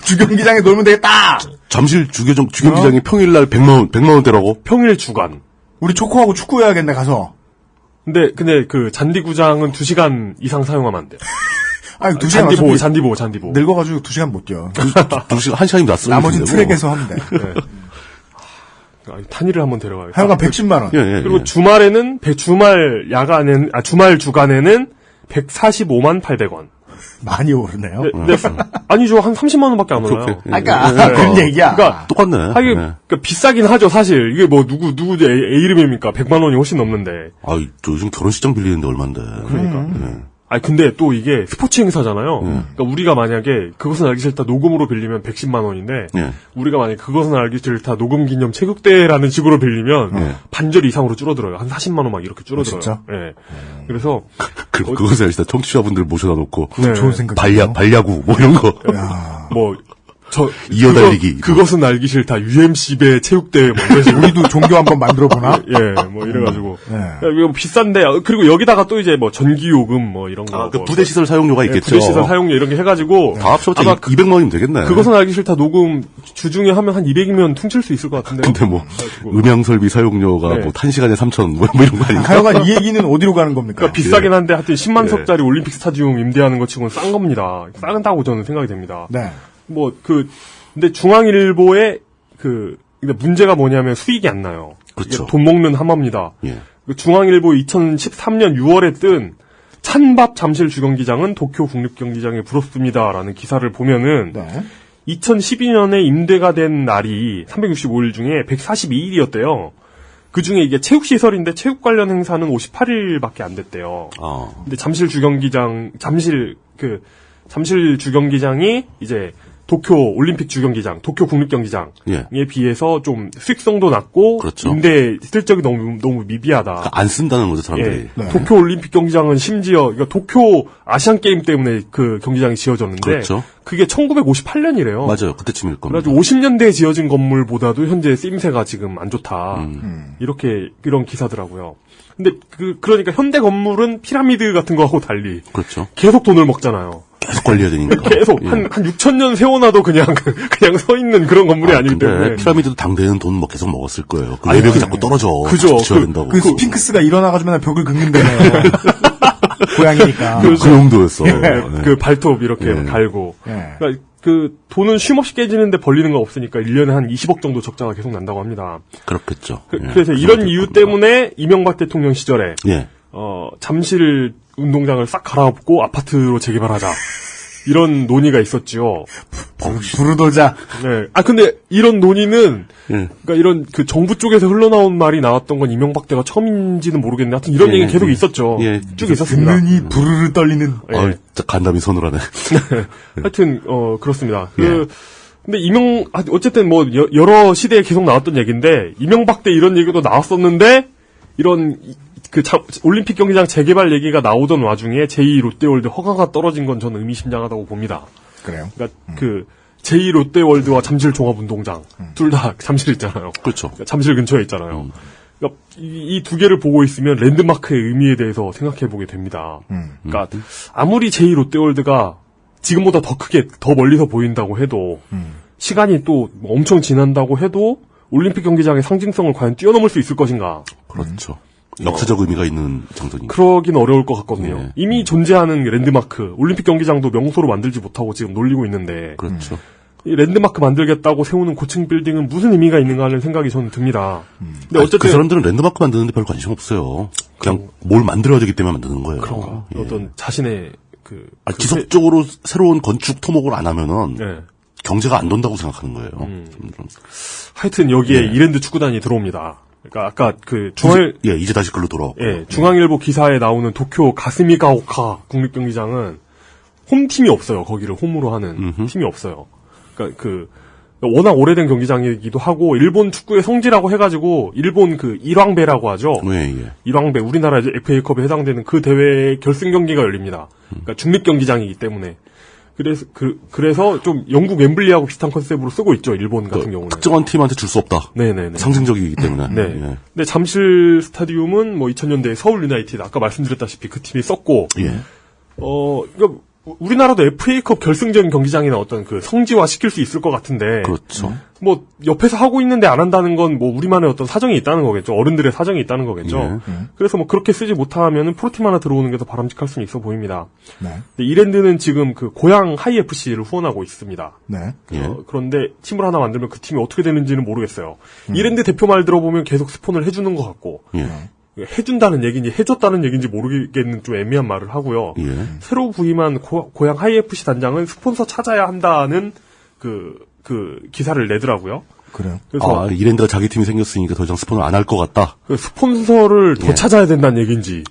S2: 주경기장에 놀면 되겠다!
S4: 잠실 주경기장이 평일날 100만 원대라고?
S3: 평일 주간.
S2: 우리 초코하고 축구해야겠네, 가서.
S3: 근데 그 잔디구장은 2시간 이상 사용하면 안 돼.
S2: 아니, 2시간
S3: 잔디보.
S2: 늙어가지고 2시간 못 뛰어.
S4: 2시간, 1시간이면 낫어.
S2: 나머지는 트랙에서 하면 돼.
S3: 네. 탄이를 한번 데려가야겠다.
S2: 하여간 110만원.
S4: 예.
S3: 그리고 주말에는, 주말 주간에는 145만 800원.
S2: 많이 오르네요.
S3: 네, 아니죠. 한 30만 원밖에 안 올라요.
S2: 그런 얘기야.
S3: 그러니까
S4: 똑같네.
S3: 그러니까 비싸긴 하죠, 사실. 이게 뭐 누구 A 이름입니까? 100만 원이 훨씬 넘는데.
S4: 요즘 결혼식장 빌리는데 얼만데.
S3: 그러니까. 근데 또 이게 스포츠 행사잖아요. 그러니까 우리가 만약에 그것은 알기 싫다 녹음으로 빌리면 110만 원인데, 우리가 만약에 그것은 알기 싫다 녹음 기념 체육대회라는 식으로 빌리면 반절 이상으로 줄어들어요. 한 40만 원 막 이렇게 줄어들어요.
S2: 진짜?
S3: 네. 그래서
S4: 그것은 알기 싫다 청취자분들 모셔다 놓고
S2: 좋은 생각.
S4: 발야구 뭐 이런 거. 이어달리기.
S3: 그것은 알기 싫다. UMC배 체육대회 뭐 이런 식으로.
S2: 우리도 종교 한번 만들어 보나?
S3: 뭐 이래가지고. 이거 비싼데, 그리고 여기다가 또 이제 뭐 전기요금 뭐 이런 거.
S4: 그 부대시설 사용료가 있겠죠.
S3: 부대시설 사용료 이런 게 해가지고.
S4: 다 합쳐서 200만 원이면 되겠네.
S3: 그것은 알기 싫다 녹음 주중에 하면 한 200이면 퉁칠 수 있을 것 같은데.
S4: 근데 뭐, 음향설비 사용료가 뭐 탄시간에 3,000 뭐 이런 거 아닌가?
S2: 하여간 이 얘기는 어디로 가는 겁니까?
S3: 그러니까 비싸긴 한데 하여튼 10만석짜리 올림픽 스타디움 임대하는 것 치고는 싼 겁니다. 싸다고 저는 생각이 됩니다.
S2: 네.
S3: 근데 중앙일보의 근데 문제가 뭐냐면 수익이 안 나요.
S4: 그렇죠.
S3: 돈 먹는 하마입니다. 중앙일보 2013년 6월에 뜬 찬밥 잠실 주경기장은 도쿄 국립경기장에 부럽습니다라는 기사를 보면은 2012년에 임대가 된 날이 365일 중에 142일이었대요. 그 중에 이게 체육시설인데 체육 관련 행사는 58일밖에 안 됐대요. 근데 잠실 주경기장이 이제 도쿄 올림픽 주경기장, 도쿄 국립경기장에 비해서 좀 수익성도 낮고 임대 실적이 너무 미비하다.
S4: 그러니까 안 쓴다는 거죠, 사람들이.
S3: 도쿄 올림픽 경기장은 심지어 도쿄 아시안 게임 때문에 그 경기장이 지어졌는데 그게 1958년이래요.
S4: 맞아요. 그때쯤일 겁니다.
S3: 그래가지고 50년대에 지어진 건물보다도 현재 쓰임새가 지금 안 좋다. 이런 기사더라고요. 근데 그러니까 현대 건물은 피라미드 같은 거하고 달리 계속 돈을 먹잖아요.
S4: 계속 관리해야 되니까.
S3: 계속 한 6,000년 세워놔도 그냥 서 있는 그런 건물이 아니기 때문에.
S4: 피라미드도 당대에는 돈 계속 먹었을 거예요. 그 외벽이 자꾸 떨어져.
S3: 그죠.
S2: 된다고. 스핑크스가 일어나가지고 맨날 벽을 긁는다네요. 고양이니까.
S4: 그 용도였어.
S3: 그 발톱 이렇게 달고. 그러니까 돈은 쉼없이 깨지는데 벌리는 거 없으니까 1년에 한 20억 정도 적자가 계속 난다고 합니다.
S4: 그렇겠죠.
S3: 그래서 이런 이유 때문에 이명박 대통령 시절에 잠실 운동장을 싹 갈아엎고 아파트로 재개발하자. 이런 논의가 있었지요.
S2: 부르도자.
S3: 근데 이런 논의는, 그러니까 이런 정부 쪽에서 흘러나온 말이 나왔던 건 이명박 때가 처음인지는 모르겠는데, 하여튼 이런 얘기 계속 있었죠. 쭉 있었습니다.
S2: 듣는 이 부르르 떨리는.
S4: 간담이 서늘하네.
S3: 하여튼, 그렇습니다. 근데 어쨌든 뭐, 여러 시대에 계속 나왔던 얘기인데, 이명박 때 이런 얘기도 나왔었는데, 이런, 올림픽 경기장 재개발 얘기가 나오던 와중에 제2 롯데월드 허가가 떨어진 건 저는 의미심장하다고 봅니다.
S2: 그래요?
S3: 그러니까 제2 롯데월드와 잠실 종합운동장 둘 다 잠실 있잖아요.
S4: 그렇죠.
S3: 그러니까 잠실 근처에 있잖아요. 그러니까 이 두 개를 보고 있으면 랜드마크의 의미에 대해서 생각해 보게 됩니다. 그러니까 아무리 제2 롯데월드가 지금보다 더 멀리서 보인다고 해도 시간이 또 엄청 지난다고 해도 올림픽 경기장의 상징성을 과연 뛰어넘을 수 있을 것인가?
S4: 그렇죠. 역사적 의미가 있는 장소니까.
S3: 그러긴 어려울 것 같거든요. 이미 존재하는 랜드마크, 올림픽 경기장도 명소로 만들지 못하고 지금 놀리고 있는데.
S4: 그렇죠.
S3: 이 랜드마크 만들겠다고 세우는 고층 빌딩은 무슨 의미가 있는가 하는 생각이 저는 듭니다.
S4: 근데 어쨌든 그 사람들은 랜드마크 만드는데 별 관심 없어요. 그냥 뭘 만들어야 되기 때문에 만드는 거예요.
S3: 그런가? 어떤 자신의
S4: 지속적으로 새로운 건축 토목을 안 하면은 경제가 안 돈다고 생각하는 거예요.
S3: 하여튼 여기에 이랜드 축구단이 들어옵니다. 그러니까 아까
S4: 이제 다시 글로 돌아왔고.
S3: 중앙일보 기사에 나오는 도쿄 가스미가오카 국립경기장은 홈팀이 없어요. 거기를 홈으로 하는 팀이 없어요. 그러니까 워낙 오래된 경기장이기도 하고 일본 축구의 성지라고 해가지고 일본 일왕배라고 하죠. 일왕배 우리나라 FA컵에 해당되는 그 대회의 결승 경기가 열립니다. 그러니까 중립 경기장이기 때문에. 그래서 좀 영국 웸블리하고 비슷한 컨셉으로 쓰고 있죠, 일본 같은 경우는.
S4: 특정한 팀한테 줄 수 없다.
S3: 네네네.
S4: 상징적이기 때문에.
S3: 근데 잠실 스타디움은 2000년대에 서울 유나이티드, 아까 말씀드렸다시피 그 팀이 썼고, 그러니까 우리나라도 FA컵 결승전 경기장이나 어떤 그 성지화 시킬 수 있을 것 같은데.
S4: 그렇죠.
S3: 뭐 옆에서 하고 있는데 안 한다는 건 뭐 우리만의 어떤 사정이 있다는 거겠죠. 어른들의 사정이 있다는 거겠죠. 그래서 뭐 그렇게 쓰지 못하면은 프로팀 하나 들어오는 게 더 바람직할 수는 있어 보입니다.
S2: 네.
S3: 근데 이랜드는 지금 그 고향 하이 FC를 후원하고 있습니다.
S2: 네.
S3: 그런데 팀을 하나 만들면 그 팀이 어떻게 되는지는 모르겠어요. 이랜드 대표 말 들어보면 계속 스폰을 해주는 것 같고. 해준다는 얘기인지 해줬다는 얘기인지 모르겠는 좀 애매한 말을 하고요. 새로 부임한 고향 하이 FC 단장은 스폰서 찾아야 한다는 그 기사를 내더라고요.
S2: 그래요?
S3: 그래서
S4: 이랜드가 자기 팀이 생겼으니까 더 이상 스폰을 안 할 것 같다.
S3: 그 스폰서를 더 찾아야 된다는 얘기인지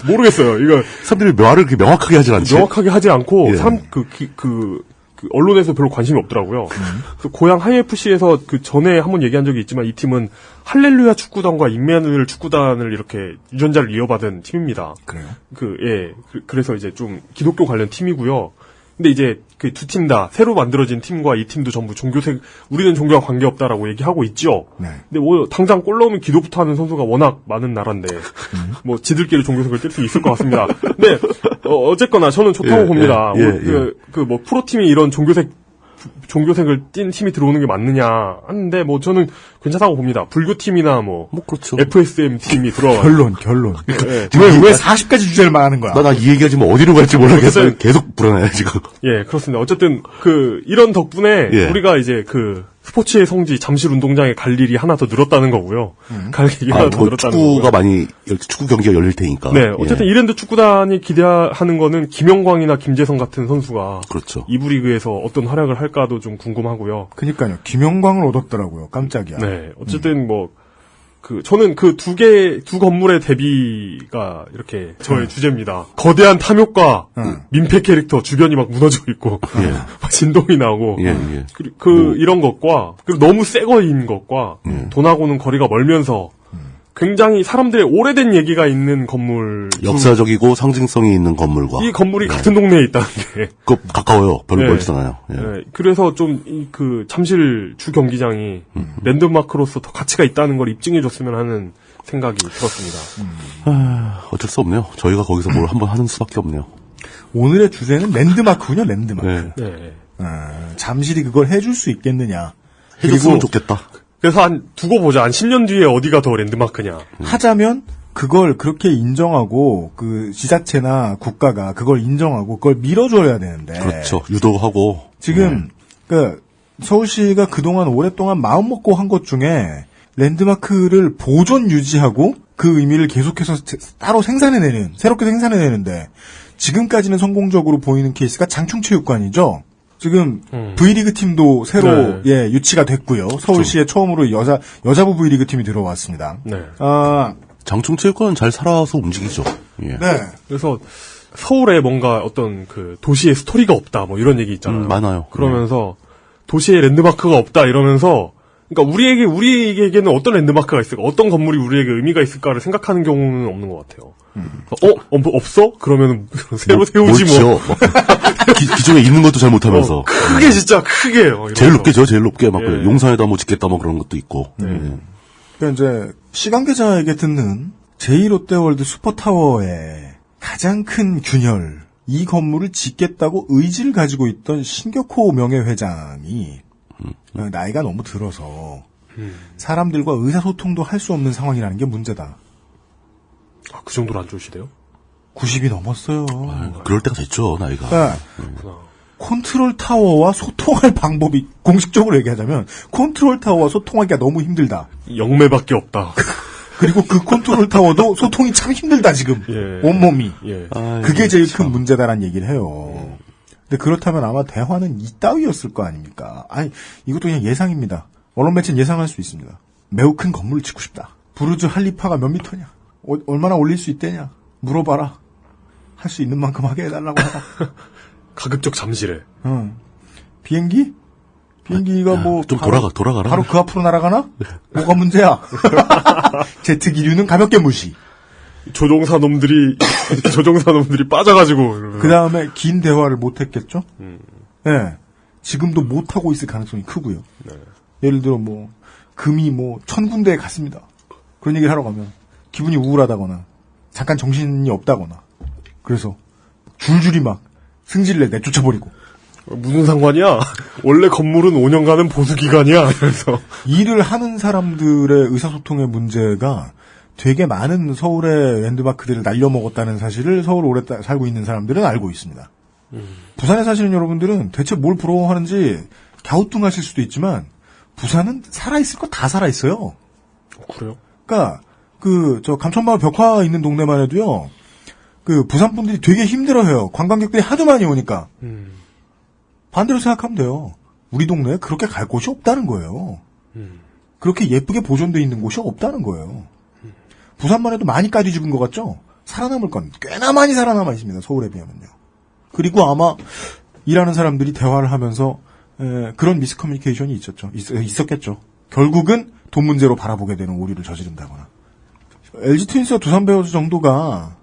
S3: 모르겠어요. 이거
S4: 사람들이 말을 그렇게 명확하게 하지 않지.
S3: 명확하게 하지 않고 그 언론에서 별로 관심이 없더라고요. 그 고향 하이 FC에서 그 전에 한번 얘기한 적이 있지만 이 팀은 할렐루야 축구단과 임마누엘 축구단을 이렇게 유전자를 이어받은 팀입니다.
S2: 그래요?
S3: 그래서 이제 좀 기독교 관련 팀이고요. 근데 이제 그 두 팀 다 새로 만들어진 팀과 이 팀도 전부 우리는 종교와 관계없다라고 얘기하고 있죠.
S2: 네.
S3: 근데 뭐 당장 골 넣으면 기도부터 하는 선수가 워낙 많은 나라인데 뭐 지들끼리 종교색을 뗄 수 있을 것 같습니다. 근데 어쨌거나 저는 좋다고 봅니다. 뭐 프로팀이 이런 종교색을 띤 팀이 들어오는 게 맞느냐 하는데 뭐 저는 괜찮다고 봅니다. 불교팀이나 뭐
S4: 그렇죠.
S3: FSM 팀이 들어와.
S2: 결론.
S3: 네.
S2: 왜 40가지 주제를 말하는 거야?
S4: 나 이 얘기가 지금 어디로 갈지 모르겠어요. 계속 불안해요, 지금.
S3: 예, 그렇습니다. 어쨌든 이런 덕분에 우리가 이제 스포츠의 성지 잠실 운동장에 갈 일이 하나 더 늘었다는 거고요. 갈 일이 하나 더 늘었다는 거고요.
S4: 축구가 축구 경기가 열릴 테니까.
S3: 네, 어쨌든 이랜드 축구단이 기대하는 거는 김영광이나 김재성 같은 선수가
S4: 그렇죠.
S3: 2부 리그에서 어떤 활약을 할까도 좀 궁금하고요.
S2: 그러니까요. 김영광을 얻었더라고요. 깜짝이야.
S3: 네, 어쨌든 저는 두 건물의 대비가 이렇게 저의 주제입니다. 거대한 탐욕과 민폐 캐릭터 주변이 막 무너져 있고, 막 진동이 나고, 이런 것과, 그리고 너무 새 거인 것과, 돈하고는 거리가 멀면서, 굉장히 사람들의 오래된 얘기가 있는 건물.
S4: 역사적이고 상징성이 있는 건물과.
S3: 이 건물이 같은 동네에 있다는 게.
S4: 가까워요. 별로 멀지도 않아요.
S3: 그래서 좀, 잠실 주 경기장이 랜드마크로서 더 가치가 있다는 걸 입증해줬으면 하는 생각이 들었습니다.
S4: 어쩔 수 없네요. 저희가 거기서 뭘 한번 하는 수밖에 없네요.
S2: 오늘의 주제는 랜드마크군요, 랜드마크.
S3: 네.
S2: 잠실이 그걸 해줄 수 있겠느냐.
S4: 해줬으면 좋겠다.
S3: 그래서 두고 보자. 한 10년 뒤에 어디가 더 랜드마크냐.
S2: 하자면, 그걸 그렇게 인정하고, 지자체나 국가가 그걸 인정하고, 그걸 밀어줘야 되는데.
S4: 그렇죠. 유도하고.
S2: 지금, 서울시가 그동안 오랫동안 마음먹고 한 것 중에, 랜드마크를 보존 유지하고, 그 의미를 계속해서 따로 새롭게 생산해내는데, 지금까지는 성공적으로 보이는 케이스가 장충체육관이죠. 지금 V리그 팀도 새로 유치가 됐고요. 서울시에 처음으로 여자부 V리그 팀이 들어왔습니다.
S3: 네.
S4: 장충체육관은 잘 살아서 움직이죠. 예.
S2: 네.
S3: 그래서 서울에 뭔가 어떤 도시의 스토리가 없다 뭐 이런 얘기 있잖아요.
S4: 많아요.
S3: 그러면서 도시에 랜드마크가 없다 이러면서 그러니까 우리에게는 어떤 랜드마크가 있을까? 어떤 건물이 우리에게 의미가 있을까를 생각하는 경우는 없는 것 같아요. 없어? 그러면은 새로 세우지 뭐.
S4: 기존에 있는 것도 잘 못하면서.
S3: 크게 진짜 크게.
S4: 제일 높게 막 용산에다 뭐 짓겠다 뭐 그런 것도 있고.
S2: 그러니까 이제 시간계좌에게 듣는 제2롯데월드 슈퍼타워의 가장 큰 균열, 이 건물을 짓겠다고 의지를 가지고 있던 신격호 명예회장이 나이가 너무 들어서 사람들과 의사소통도 할 수 없는 상황이라는 게 문제다.
S3: 그 정도로 안 좋으시대요?
S2: 90이 넘었어요.
S4: 그럴 때가 됐죠, 나이가.
S2: 네. 컨트롤 타워와 소통할 방법이 공식적으로 얘기하자면 컨트롤 타워와 소통하기가 너무 힘들다.
S3: 영매밖에 없다.
S2: 그리고 그 컨트롤 타워도 소통이 참 힘들다 지금. 온몸이. 그게 제일 큰 문제다라는 얘기를 해요. 근데 그렇다면 아마 대화는 이따위였을 거 아닙니까? 아니 이것도 그냥 예상입니다. 언론 매체는 예상할 수 있습니다. 매우 큰 건물을 짓고 싶다. 부르즈 할리파가 몇 미터냐? 얼마나 올릴 수 있대냐? 물어봐라. 할 수 있는 만큼 하게 해달라고 하라.
S3: 가급적 잠실에.
S2: 비행기가
S4: 좀 돌아가라.
S2: 바로 그 앞으로 날아가나? 뭐가 문제야? 제트 기류는 가볍게 무시.
S3: 조종사 놈들이 빠져가지고.
S2: 그 다음에 긴 대화를 못했겠죠? 네. 지금도 못하고 있을 가능성이 크고요.
S3: 네.
S2: 예를 들어 금이 1000군데에 갔습니다. 그런 얘기를 하러 가면 기분이 우울하다거나 잠깐 정신이 없다거나 그래서 줄줄이 막 승질을 내쫓아버리고.
S3: 무슨 상관이야? 원래 건물은 5년간은 보수기간이야. 그래서
S2: 일을 하는 사람들의 의사소통의 문제가 되게 많은 서울의 랜드마크들을 날려먹었다는 사실을 서울 오래 살고 있는 사람들은 알고 있습니다. 부산에 사시는 여러분들은 대체 뭘 부러워하는지 갸우뚱하실 수도 있지만 부산은 살아있을 거 다 살아있어요.
S3: 그래요?
S2: 그러니까 저 감천마을 벽화 있는 동네만 해도요. 부산 분들이 되게 힘들어해요. 관광객들이 하도 많이 오니까. 반대로 생각하면 돼요. 우리 동네에 그렇게 갈 곳이 없다는 거예요. 그렇게 예쁘게 보존돼 있는 곳이 없다는 거예요. 부산만 해도 많이 까뒤집은 것 같죠? 살아남을 건 꽤나 많이 살아남아 있습니다. 서울에 비하면요. 그리고 아마 일하는 사람들이 대화를 하면서 그런 미스커뮤니케이션이 있었겠죠. 결국은 돈 문제로 바라보게 되는 오류를 저지른다거나. LG 트윈스와 두산 베어즈 정도가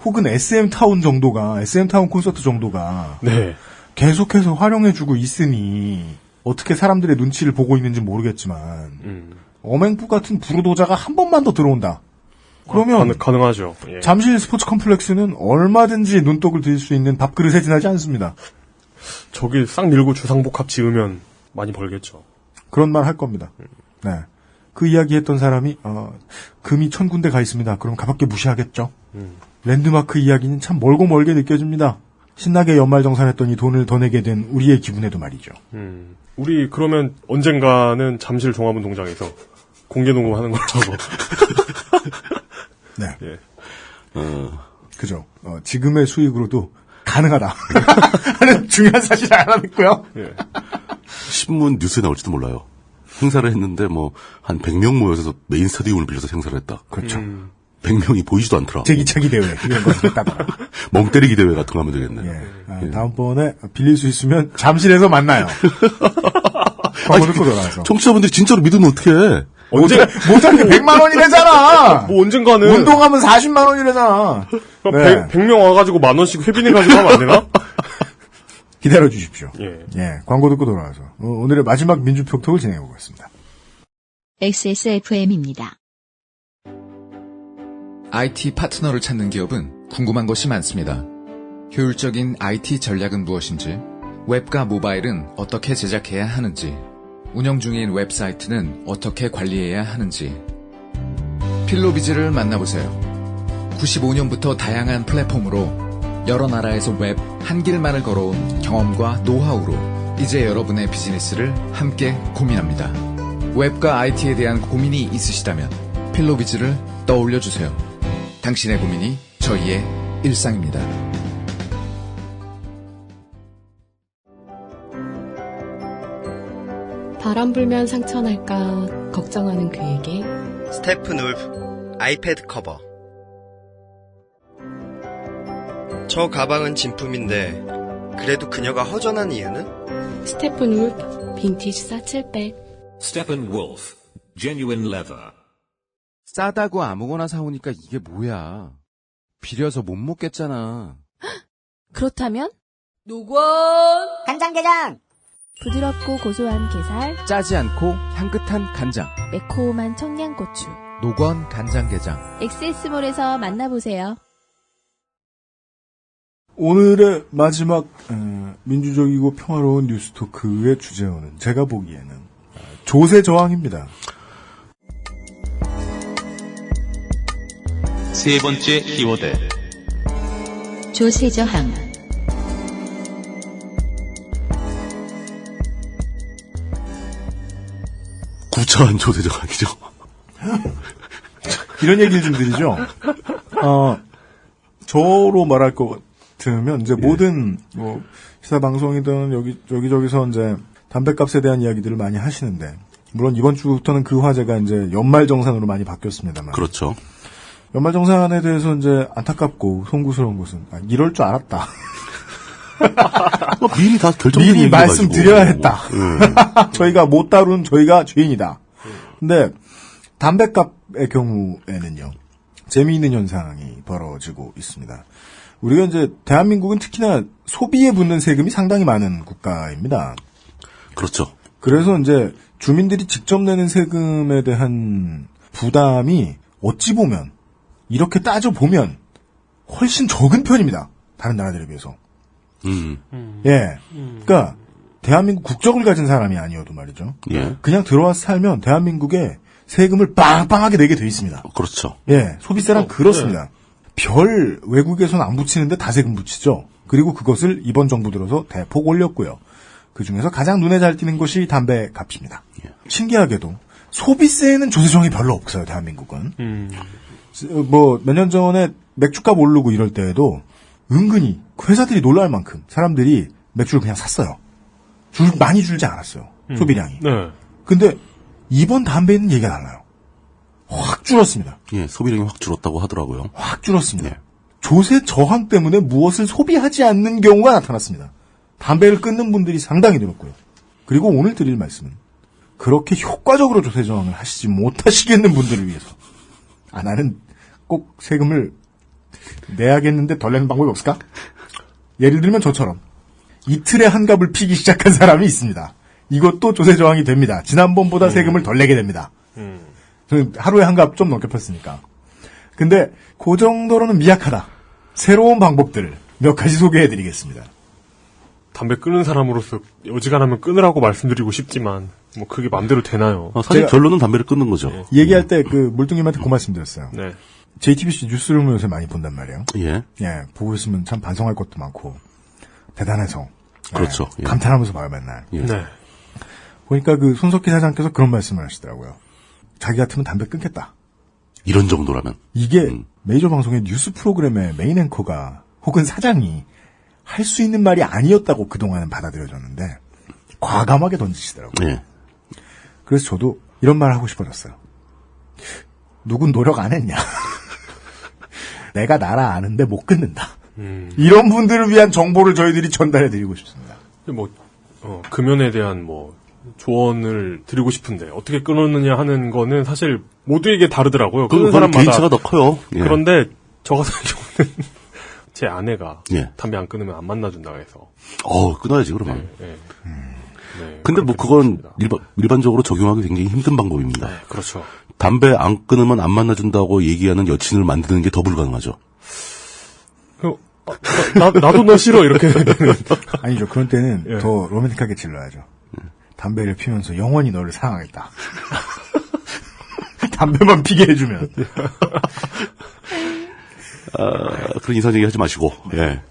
S2: 혹은 SM타운 정도가 SM타운 콘서트 정도가
S3: 네.
S2: 계속해서 활용해주고 있으니 어떻게 사람들의 눈치를 보고 있는지 모르겠지만 어맹부 같은 부르도자가 한 번만 더 들어온다. 그러면
S3: 가능하죠. 예.
S2: 잠실 스포츠 컴플렉스는 얼마든지 눈독을 들일 수 있는 밥그릇에 지나지 않습니다.
S3: 저기 싹 밀고 주상복합 지으면 많이 벌겠죠.
S2: 그런 말 할 겁니다. 네. 그 이야기 했던 사람이 금이 1000군데 가 있습니다. 그럼 가볍게 무시하겠죠. 랜드마크 이야기는 참 멀고 멀게 느껴집니다. 신나게 연말정산했더니 돈을 더 내게 된 우리의 기분에도 말이죠.
S3: 우리 그러면 언젠가는 잠실 종합운동장에서 공개 녹음하는 걸로 하고.
S2: 네.
S3: 예.
S2: 그죠. 지금의 수익으로도 가능하다. 하는 중요한 사실을 알아냈고요.
S3: 예.
S4: 신문 뉴스에 나올지도 몰라요. 행사를 했는데 한 100명 모여서 메인 스타디움을 빌려서 행사를 했다.
S2: 그렇죠.
S4: 100명이 보이지도 않더라.
S2: 제기차기 대회 이런 것을 했다더라.
S4: 멍 때리기 대회 같은 거 하면 되겠네.
S2: 예. 다음번에 빌릴 수 있으면 잠실에서 만나요. 광고 듣고 돌아와서.
S4: 청취자분들이 진짜로 믿으면 어떡해.
S2: 못하게 100만 원이래잖아.
S3: 언젠가는.
S2: 운동하면 40만 원이래잖아.
S3: 네. 100명 와가지고 10,000원씩 회비내가지고 하면 안 되나?
S2: 기다려 주십시오.
S3: 예.
S2: 광고 듣고 돌아와서 오늘의 마지막 민주평톡을 진행해 보겠습니다.
S1: XSFM입니다.
S13: IT 파트너를 찾는 기업은 궁금한 것이 많습니다. 효율적인 IT 전략은 무엇인지, 웹과 모바일은 어떻게 제작해야 하는지, 운영 중인 웹사이트는 어떻게 관리해야 하는지. 필로비즈를 만나보세요. 95년부터 다양한 플랫폼으로 여러 나라에서 웹 한 길만을 걸어온 경험과 노하우로 이제 여러분의 비즈니스를 함께 고민합니다. 웹과 IT에 대한 고민이 있으시다면 필로비즈를 떠올려주세요. 당신의 고민이 저희의 일상입니다.
S11: 바람 불면 상처 날까 걱정하는 그에게
S9: 스테픈 울프 아이패드 커버. 저 가방은 진품인데 그래도 그녀가 허전한 이유는?
S11: 스테픈 울프 빈티지 사칠백.
S12: Stephen Wolf, genuine leather.
S14: 싸다고 아무거나 사오니까 이게 뭐야. 비려서 못 먹겠잖아.
S8: 그렇다면?
S15: 노건 간장게장.
S8: 부드럽고 고소한 게살,
S14: 짜지 않고 향긋한 간장,
S8: 매콤한 청양고추.
S14: 노건 간장게장.
S8: 엑세스몰에서 만나보세요.
S2: 오늘의 마지막 민주적이고 평화로운 뉴스토크의 주제어는 제가 보기에는 조세 저항입니다.
S10: 세 번째 키워드.
S1: 조세 저항.
S4: 구차한 조세 저항이죠.
S2: 이런 얘기를 좀 드리죠. 저로 말할 것 같으면 이제 모든 시사 방송이든 여기저기서 이제 담배값에 대한 이야기들을 많이 하시는데 물론 이번 주부터는 그 화제가 이제 연말정산으로 많이 바뀌었습니다만.
S4: 그렇죠.
S2: 연말정산에 대해서 이제 안타깝고 송구스러운 것은 이럴 줄 알았다.
S4: 미리 다 결정된
S2: 미리 말씀드려야 했다. 저희가 못 다룬 저희가 죄인이다. 근데 담배값의 경우에는요. 재미있는 현상이 벌어지고 있습니다. 우리가 이제 대한민국은 특히나 소비에 붙는 세금이 상당히 많은 국가입니다.
S4: 그렇죠.
S2: 그래서 이제 주민들이 직접 내는 세금에 대한 부담이 어찌 보면 이렇게 따져보면 훨씬 적은 편입니다. 다른 나라들에 비해서. 예. 그러니까 대한민국 국적을 가진 사람이 아니어도 말이죠.
S4: 예.
S2: 그냥 들어와서 살면 대한민국에 세금을 빵빵하게 내게 돼 있습니다.
S4: 그렇죠.
S2: 예. 소비세랑 그렇습니다. 별 외국에서는 안 붙이는데 다 세금 붙이죠. 그리고 그것을 이번 정부 들어서 대폭 올렸고요. 그중에서 가장 눈에 잘 띄는 것이 담배 값입니다.
S4: 예.
S2: 신기하게도 소비세에는 조세정이 별로 없어요. 대한민국은. 뭐 몇 년 전에 맥주값 오르고 이럴 때에도 은근히 회사들이 놀랄 만큼 사람들이 맥주를 그냥 샀어요. 많이 줄지 않았어요. 소비량이.
S3: 네.
S2: 근데 이번 담배는 얘기가 달라요. 확 줄었습니다.
S4: 예, 소비량이 확 줄었다고 하더라고요.
S2: 확 줄었습니다. 조세 저항 때문에 무엇을 소비하지 않는 경우가 나타났습니다. 담배를 끊는 분들이 상당히 늘었고요. 그리고 오늘 드릴 말씀은 그렇게 효과적으로 조세 저항을 하시지 못하시겠는 분들을 위해서 나는 꼭 세금을 내야겠는데 덜 내는 방법이 없을까? 예를 들면 저처럼 이틀에 한 값을 피기 시작한 사람이 있습니다. 이것도 조세 저항이 됩니다. 지난번보다 세금을 덜 내게 됩니다. 저는 하루에 한 값 좀 넘게 폈으니까. 근데 그 정도로는 미약하다. 새로운 방법들을 몇 가지 소개해드리겠습니다.
S3: 담배 끊는 사람으로서 어지간하면 끊으라고 말씀드리고 싶지만 뭐 그게 마음대로 되나요?
S4: 사실 결론은 담배를 끊는 거죠.
S2: 얘기할 때 그 물뚱님한테 그 말씀드렸어요.
S3: 네.
S2: JTBC 뉴스룸을 요새 많이 본단 말이에요.
S4: 예.
S2: 예, 보고 있으면 참 반성할 것도 많고 대단해서.
S4: 그렇죠.
S2: 예, 감탄하면서 봐요 맨날.
S4: 예.
S3: 네.
S2: 보니까 그 손석희 사장께서 그런 말씀을 하시더라고요. 자기 같으면 담배 끊겠다.
S4: 이런 정도라면.
S2: 이게 메이저 방송의 뉴스 프로그램의 메인 앵커가 혹은 사장이 할 수 있는 말이 아니었다고 그동안은 받아들여졌는데 과감하게 던지시더라고요.
S4: 예.
S2: 그래서 저도 이런 말을 하고 싶어졌어요. 누군 노력 안 했냐. 내가 나라 아는데 못 끊는다. 이런 분들을 위한 정보를 저희들이 전달해드리고 싶습니다.
S3: 뭐 금연에 대한 뭐 조언을 드리고 싶은데 어떻게 끊었느냐 하는 거는 사실 모두에게 다르더라고요. 끊는 사람마다
S4: 개인차가 더 커요. 예.
S3: 그런데 저 같은 경우는 제 아내가
S4: 예.
S3: 담배 안 끊으면 안 만나준다고 해서.
S4: 끊어야지 그러면.
S3: 네. 네,
S4: 근데 뭐 그건 일반적으로 적용하기 굉장히 힘든 방법입니다.
S3: 네, 그렇죠.
S4: 담배 안 끊으면 만나준다고 얘기하는 여친을 만드는 게 더 불가능하죠.
S3: 나도 너 싫어 이렇게 되는.
S2: 아니죠. 그런 때는 예. 더 로맨틱하게 질러야죠. 담배를 피면서 영원히 너를 사랑하겠다. 담배만 피게 해주면.
S4: 그런 이상한 얘기 하지 마시고. 예.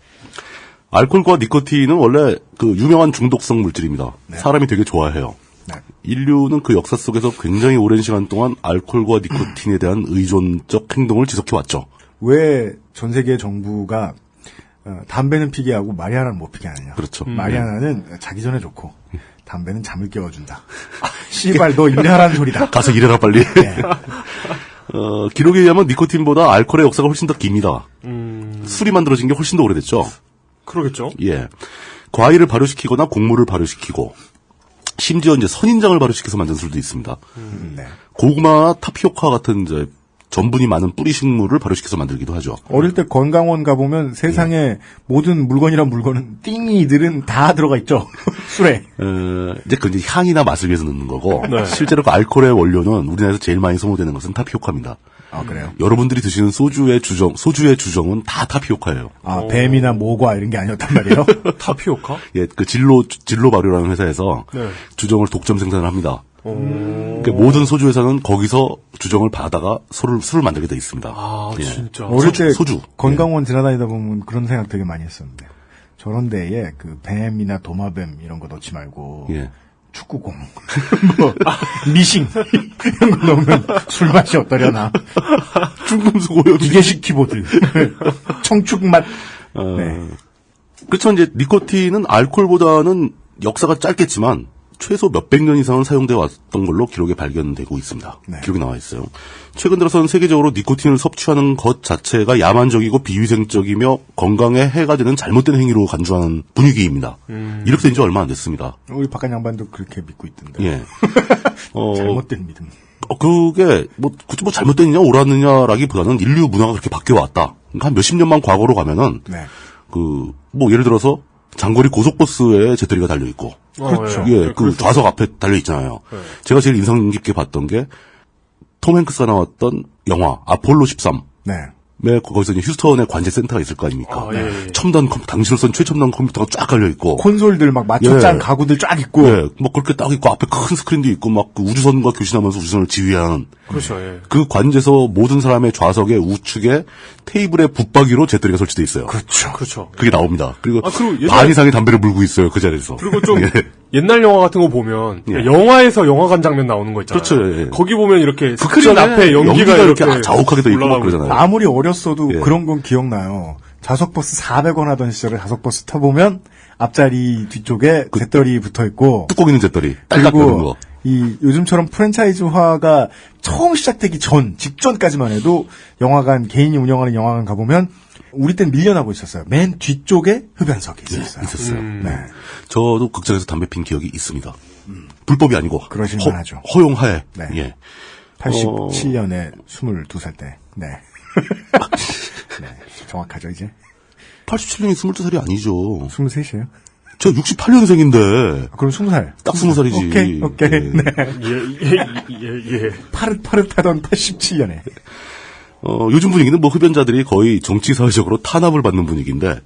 S4: 알코올과 니코틴은 원래 그 유명한 중독성 물질입니다. 네. 사람이 되게 좋아해요. 네. 인류는 그 역사 속에서 굉장히 오랜 시간 동안 알코올과 니코틴에 대한 의존적 행동을 지속해왔죠.
S2: 왜 전 세계 정부가 담배는 피게 하고 마리아나는 못 피게 하느냐.
S4: 그렇죠.
S2: 마리아나는 자기 전에 좋고 담배는 잠을 깨워준다. 씨발 너 일하라는 소리다.
S4: 가서 일해라 빨리. 네. 기록에 의하면 니코틴보다 알코올의 역사가 훨씬 더 깁니다. 술이 만들어진 게 훨씬 더 오래됐죠.
S3: 그러겠죠.
S4: 예. 과일을 발효시키거나 곡물을 발효시키고 심지어 이제 선인장을 발효시켜서 만든 술도 있습니다.
S2: 네.
S4: 고구마, 타피오카 같은 이제 전분이 많은 뿌리 식물을 발효시켜서 만들기도 하죠.
S2: 어릴 때 건강원 가보면 세상에 모든 물건이란 물건은 띵이들은 다 들어가 있죠. 술에.
S4: 이제 그 향이나 맛을 위해서 넣는 거고
S2: 네.
S4: 실제로 그 알코올의 원료는 우리나라에서 제일 많이 소모되는 것은 타피오카입니다.
S2: 아, 그래요?
S4: 여러분들이 드시는 소주의 주정은 다 타피오카예요.
S2: 아, 뱀이나 모과 이런 게 아니었단 말이에요?
S3: 타피오카?
S4: 예, 그 진로 발효라는 회사에서
S3: 네.
S4: 주정을 독점 생산을 합니다. 그러니까 모든 소주 회사는 거기서 주정을 받아가 술을 만들게 돼 있습니다.
S3: 아,
S4: 예.
S3: 진짜.
S2: 어릴 때
S4: 소주.
S2: 건강원 지나다니다 보면 그런 생각 되게 많이 했었는데. 저런 데에 그 뱀이나 도마뱀 이런 거 넣지 말고.
S4: 예.
S2: 축구공, 미싱, 이런 거 넣으면 술 맛이 어떠려나.
S4: 중금속 오염.
S2: 기계식 키보드. 청축 맛. 네.
S4: 그렇죠. 이제 니코틴은 알코올보다는 역사가 짧겠지만 최소 몇백 년 이상은 사용되어 왔던 걸로 기록에 발견되고 있습니다.
S2: 네.
S4: 기록이 나와 있어요. 최근 들어서는 세계적으로 니코틴을 섭취하는 것 자체가 야만적이고 비위생적이며 건강에 해가 되는 잘못된 행위로 간주하는 분위기입니다. 이렇게 된 지 얼마 안 됐습니다.
S2: 우리 바깥 양반도 그렇게 믿고 있던데.
S4: 예.
S2: 잘못된 믿음.
S4: 그게 굳이 잘못됐느냐 옳았느냐라기보다는 인류 문화가 그렇게 바뀌어 왔다. 그러니까 한 몇십 년만 과거로 가면은
S2: 네.
S4: 예를 들어서 장거리 고속버스에 재떨이가 달려 있고.
S2: 그렇죠.
S4: 예, 그 좌석 앞에 달려 있잖아요.
S3: 네.
S4: 제가 제일 인상 깊게 봤던 게 톰 행크스가 나왔던 영화 아폴로 13.
S2: 네.
S4: 거기서 이제 휴스턴에 관제 센터가 있을 거 아닙니까? 첨단 당시로선 최첨단 컴퓨터가 쫙 깔려 있고
S2: 콘솔들 막 맞춰짠 가구들 쫙 있고
S4: 뭐 그렇게 딱 있고 앞에 큰 스크린도 있고 막 그 우주선과 교신하면서 우주선을 지휘하는
S3: 그렇죠.
S4: 그 관제소 모든 사람의 좌석에 우측에 테이블에 붙박이로 재떨이가 설치돼 있어요.
S2: 그렇죠.
S4: 그게 나옵니다. 그리고
S3: 그리고
S4: 반 이상의 담배를 물고 있어요 그 자리에서.
S3: 그리고 좀 옛날 영화 같은 거 보면 영화에서 영화관 장면 나오는 거 있잖아요.
S4: 그렇죠.
S3: 거기 보면 이렇게 스크린 앞에 연기가 이렇게
S4: 자욱하게 돼 있고 막 그러잖아요.
S2: 아무리 어렸어도 그런 건 기억나요. 좌석버스 400원 하던 시절에 좌석버스 타보면 앞자리 뒤쪽에 재떨이 붙어 있고
S4: 뚜껑 있는 재떨이
S2: 그리고 이 요즘처럼 프랜차이즈화가 처음 시작되기 직전까지만 해도 영화관 개인이 운영하는 영화관 가보면 우리 땐 밀려나고 있었어요. 맨 뒤쪽에 흡연석이 있었어요.
S4: 네. 저도 극장에서 담배 핀 기억이 있습니다. 불법이 아니고
S2: 그러실만 하죠.
S4: 허용하에.
S2: 네.
S4: 예.
S2: 87년에 22살 때. 네. 네. 정확하죠 이제.
S4: 87년이 22살이 아니죠.
S2: 23이에요?
S4: 저 68년생인데.
S2: 그럼 20살.
S4: 딱 20살이지.
S2: 오케이. 네.
S3: 예.
S2: 파릇파릇하던 87년에.
S4: 요즘 분위기는 뭐 흡연자들이 거의 정치사회적으로 탄압을 받는 분위기인데,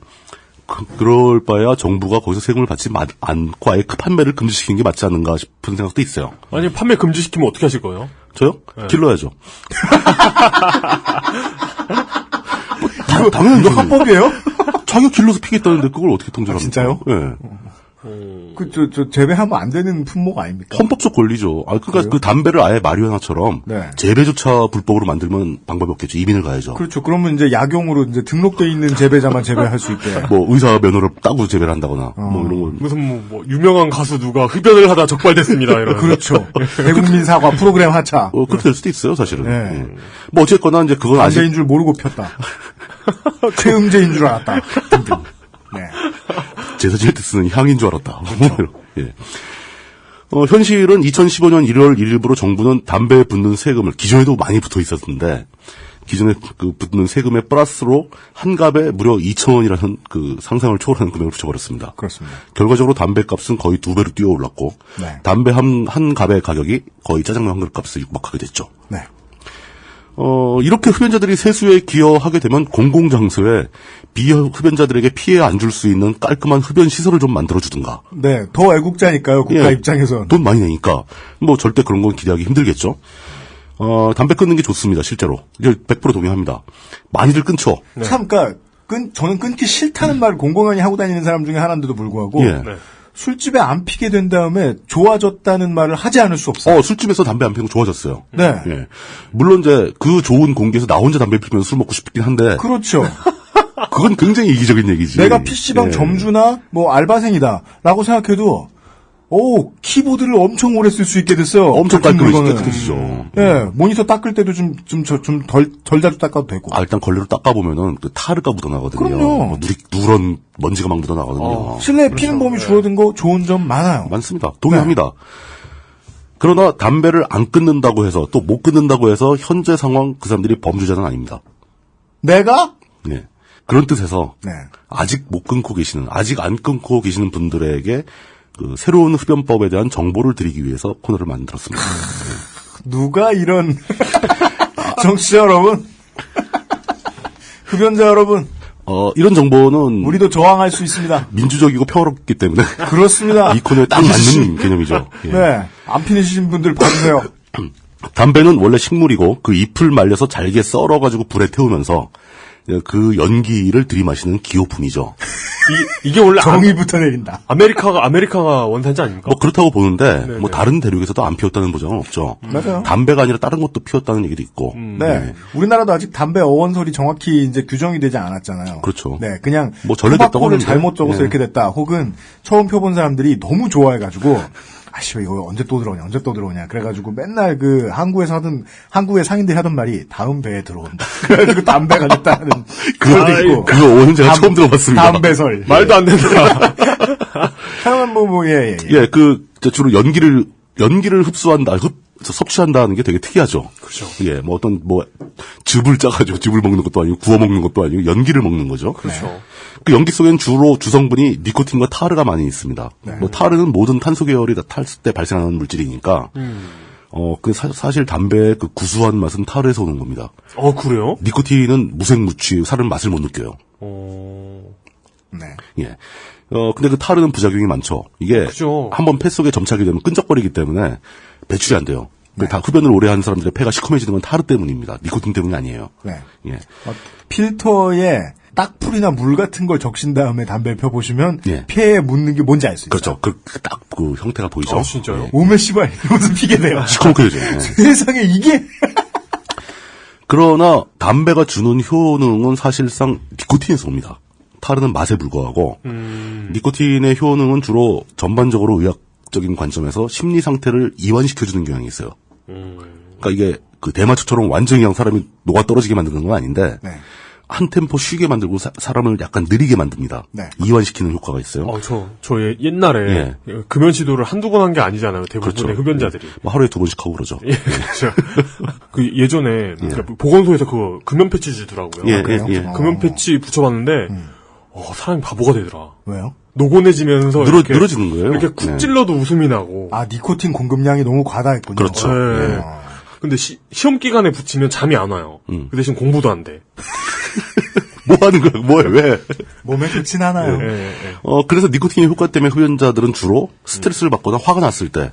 S4: 그럴 바에야 정부가 거기서 세금을 받지 않고 아예 판매를 금지시키는 게 맞지 않는가 싶은 생각도 있어요.
S3: 아니, 판매 금지시키면 어떻게 하실 거예요?
S4: 저요?
S3: 네.
S4: 길러야죠.
S2: 당연히 이거 합법이에요?
S4: 자기가 길러서 피겠다는데 그걸 어떻게 통제합니까?
S2: 진짜요?
S4: 네.
S2: 재배하면 안 되는 품목 아닙니까?
S4: 헌법적 권리죠. 그러니까
S2: 그래요?
S4: 그 담배를 아예 마리화나처럼
S2: 네.
S4: 재배조차 불법으로 만들면 방법이 없겠죠. 이민을 가야죠.
S2: 그렇죠. 그러면 이제 약용으로 이제 등록돼 있는 재배자만 재배할 수 있게.
S4: 뭐 의사 면허를 따고 재배를 한다거나 뭐 이런 거.
S3: 무슨 뭐 유명한 가수 누가 흡연을 하다 적발됐습니다. 이런.
S2: 그렇죠. 대국민 사과 프로그램 하차.
S4: 그렇게 될 수도 있어요, 사실은.
S2: 네.
S4: 뭐 어쨌거나 이제 그건 아직
S2: 담배인 줄 모르고 폈다. 최음제인 줄 알았다. 등등. 네.
S4: 제사 지낼 때 쓰는 향인 줄 알았다. 예. 현실은 2015년 1월 1일부로 정부는 담배에 붙는 세금을 기존에도 많이 붙어 있었는데 기존에 그 붙는 세금의 플러스로 한 갑에 무려 2,000원이라는 그 상상을 초월하는 금액을 붙여버렸습니다.
S2: 그렇습니다.
S4: 결과적으로 담배 값은 거의 2배로 뛰어 올랐고
S2: 네.
S4: 담배 한 갑의 가격이 거의 짜장면 한 그릇 값을 육박하게 됐죠.
S2: 네.
S4: 이렇게 흡연자들이 세수에 기여하게 되면 공공장소에 비흡연자들에게 피해 안 줄 수 있는 깔끔한 흡연 시설을 좀 만들어주든가.
S2: 네, 더 애국자니까요, 국가 입장에선.
S4: 돈 많이 내니까. 뭐 절대 그런 건 기대하기 힘들겠죠. 담배 끊는 게 좋습니다, 실제로. 이제 100% 동의합니다. 많이들 끊죠.
S2: 네. 참, 저는 끊기 싫다는 말을 공공연히 하고 다니는 사람 중에 하나인데도 불구하고.
S4: 예.
S2: 술집에 안 피게 된 다음에 좋아졌다는 말을 하지 않을 수 없어요.
S4: 술집에서 담배 안 피고 좋아졌어요.
S2: 네.
S4: 예. 물론 이제 그 좋은 공기에서 나 혼자 담배 피면서 술 먹고 싶긴 한데.
S2: 그렇죠.
S4: 그건 굉장히 이기적인 얘기지.
S2: 내가 PC방 점주나 뭐 알바생이다라고 생각해도 키보드를 엄청 오래 쓸 수 있게 됐어요.
S4: 엄청 깔끔해지죠.
S2: 예, 모니터 닦을 때도 좀 덜 자주 닦아도 되고.
S4: 일단 걸레로 닦아보면은 그 타르가 묻어나거든요.
S2: 그럼요.
S4: 누런 먼지가 막 묻어나거든요.
S2: 실내에 피는 범위 줄어든 거 좋은 점 많아요.
S4: 많습니다. 동의합니다. 네. 그러나 담배를 안 끊는다고 해서 또 못 끊는다고 해서 현재 상황 그 사람들이 범죄자는 아닙니다.
S2: 내가?
S4: 네. 그런 뜻에서
S2: 네.
S4: 아직 안 끊고 계시는 분들에게 그 새로운 흡연법에 대한 정보를 드리기 위해서 코너를 만들었습니다.
S2: 누가 이런 정치자 여러분, 흡연자 여러분,
S4: 이런 정보는
S2: 우리도 저항할 수 있습니다.
S4: 민주적이고 평화롭기 때문에
S2: 그렇습니다.
S4: 이 코너에 딱 맞는 개념이죠. 예.
S2: 네, 안 피우신 분들 봐주세요.
S4: 담배는 원래 식물이고 그 잎을 말려서 잘게 썰어가지고 불에 태우면서 그 연기를 들이마시는 기호품이죠.
S3: 이게 원래
S2: 정의부터 내린다.
S3: 아메리카가 원산지 아닙니까?
S4: 뭐 그렇다고 보는데
S3: 네네.
S4: 뭐 다른 대륙에서도 안 피웠다는 보장은 없죠.
S2: 맞아요.
S4: 담배가 아니라 다른 것도 피웠다는 얘기도 있고.
S2: 네. 우리나라도 아직 담배 어원설이 정확히 이제 규정이 되지 않았잖아요.
S4: 그렇죠.
S2: 네, 그냥
S4: 뭐 전래됐다고
S2: 토바코를
S4: 하는데.
S2: 잘못 적어서
S4: 네.
S2: 이렇게 됐다. 혹은 처음 펴본 사람들이 너무 좋아해가지고 이거 언제 또 들어오냐. 그래가지고 맨날 그 한국의 상인들이 하던 말이 다음 배에 들어온다. 그래가지고 담배가 됐다는 그것도 있고.
S4: 그거 오늘 제가 처음 들어봤습니다.
S2: 담배설.
S3: 말도 안 된다.
S2: 하여간 예.
S4: 주로 연기를 흡수한다, 섭취한다는 게 되게 특이하죠.
S3: 그렇죠.
S4: 예, 뭐 어떤 즙을 짜가지고 즙을 먹는 것도 아니고 구워 먹는 것도 아니고 연기를 먹는 거죠.
S3: 그렇죠.
S4: 그 연기 속에는 주로 주성분이 니코틴과 타르가 많이 있습니다.
S2: 네.
S4: 뭐 타르는 모든 탄소 계열이 다 탈 때 발생하는 물질이니까 사실 담배의 그 구수한 맛은 타르에서 오는 겁니다.
S3: 그래요?
S4: 니코틴은 무색무취, 사람은 맛을 못 느껴요.
S2: 네.
S4: 예. 근데 그 타르는 부작용이 많죠. 이게
S3: 그죠.
S4: 한번 폐 속에 점착이 되면 끈적거리기 때문에 배출이 안 돼요. 다 흡연을 오래 하는 사람들의 폐가 시커매지는 건 타르 때문입니다. 니코틴 때문이 아니에요.
S2: 네.
S4: 예.
S2: 필터에 딱풀이나 물 같은 걸 적신 다음에 담배를 펴보시면
S4: 예.
S2: 폐에 묻는 게 뭔지 알 수 있어요.
S4: 그렇죠. 딱 그 형태가 보이죠.
S3: 진짜요?
S4: 예.
S2: 오메 씨발 이러면서 피게 돼요.
S4: 시커멓게 되죠. 예.
S2: 세상에 이게
S4: 그러나 담배가 주는 효능은 사실상 니코틴에서 옵니다. 타르는 맛에 불과하고 니코틴의 효능은 주로 전반적으로 의학적인 관점에서 심리 상태를 이완시켜주는 경향이 있어요. 그러니까 이게 그 대마초처럼 완전히 그냥 사람이 녹아 떨어지게 만드는 건 아닌데
S2: 네.
S4: 한 템포 쉬게 만들고 사람을 약간 느리게 만듭니다.
S2: 네.
S4: 이완시키는 효과가 있어요.
S3: 저 옛날에 금연 시도를 한두 번 한 게 아니잖아요. 대부분의
S4: 그렇죠.
S3: 흡연자들이.
S4: 뭐 하루에 2번씩 하고 그러죠.
S3: 예, 그렇죠. 그 예전에 보건소에서 그 금연 패치 주더라고요. 금연 패치 붙여봤는데 사람이 바보가 되더라.
S2: 왜요?
S3: 노곤해지면서
S4: 늘어지는 거예요.
S3: 이렇게 쿡 찔러도 웃음이 나고.
S2: 니코틴 공급량이 너무 과다했군요.
S4: 그렇죠.
S3: 네. 근데 시험 기간에 붙이면 잠이 안 와요. 그 대신 공부도 안 돼.
S4: 뭐 하는 거야? 뭐해? 왜?
S2: 몸에 좋진 않아요.
S4: 그래서 니코틴의 효과 때문에 흡연자들은 주로 스트레스를 받거나 화가 났을 때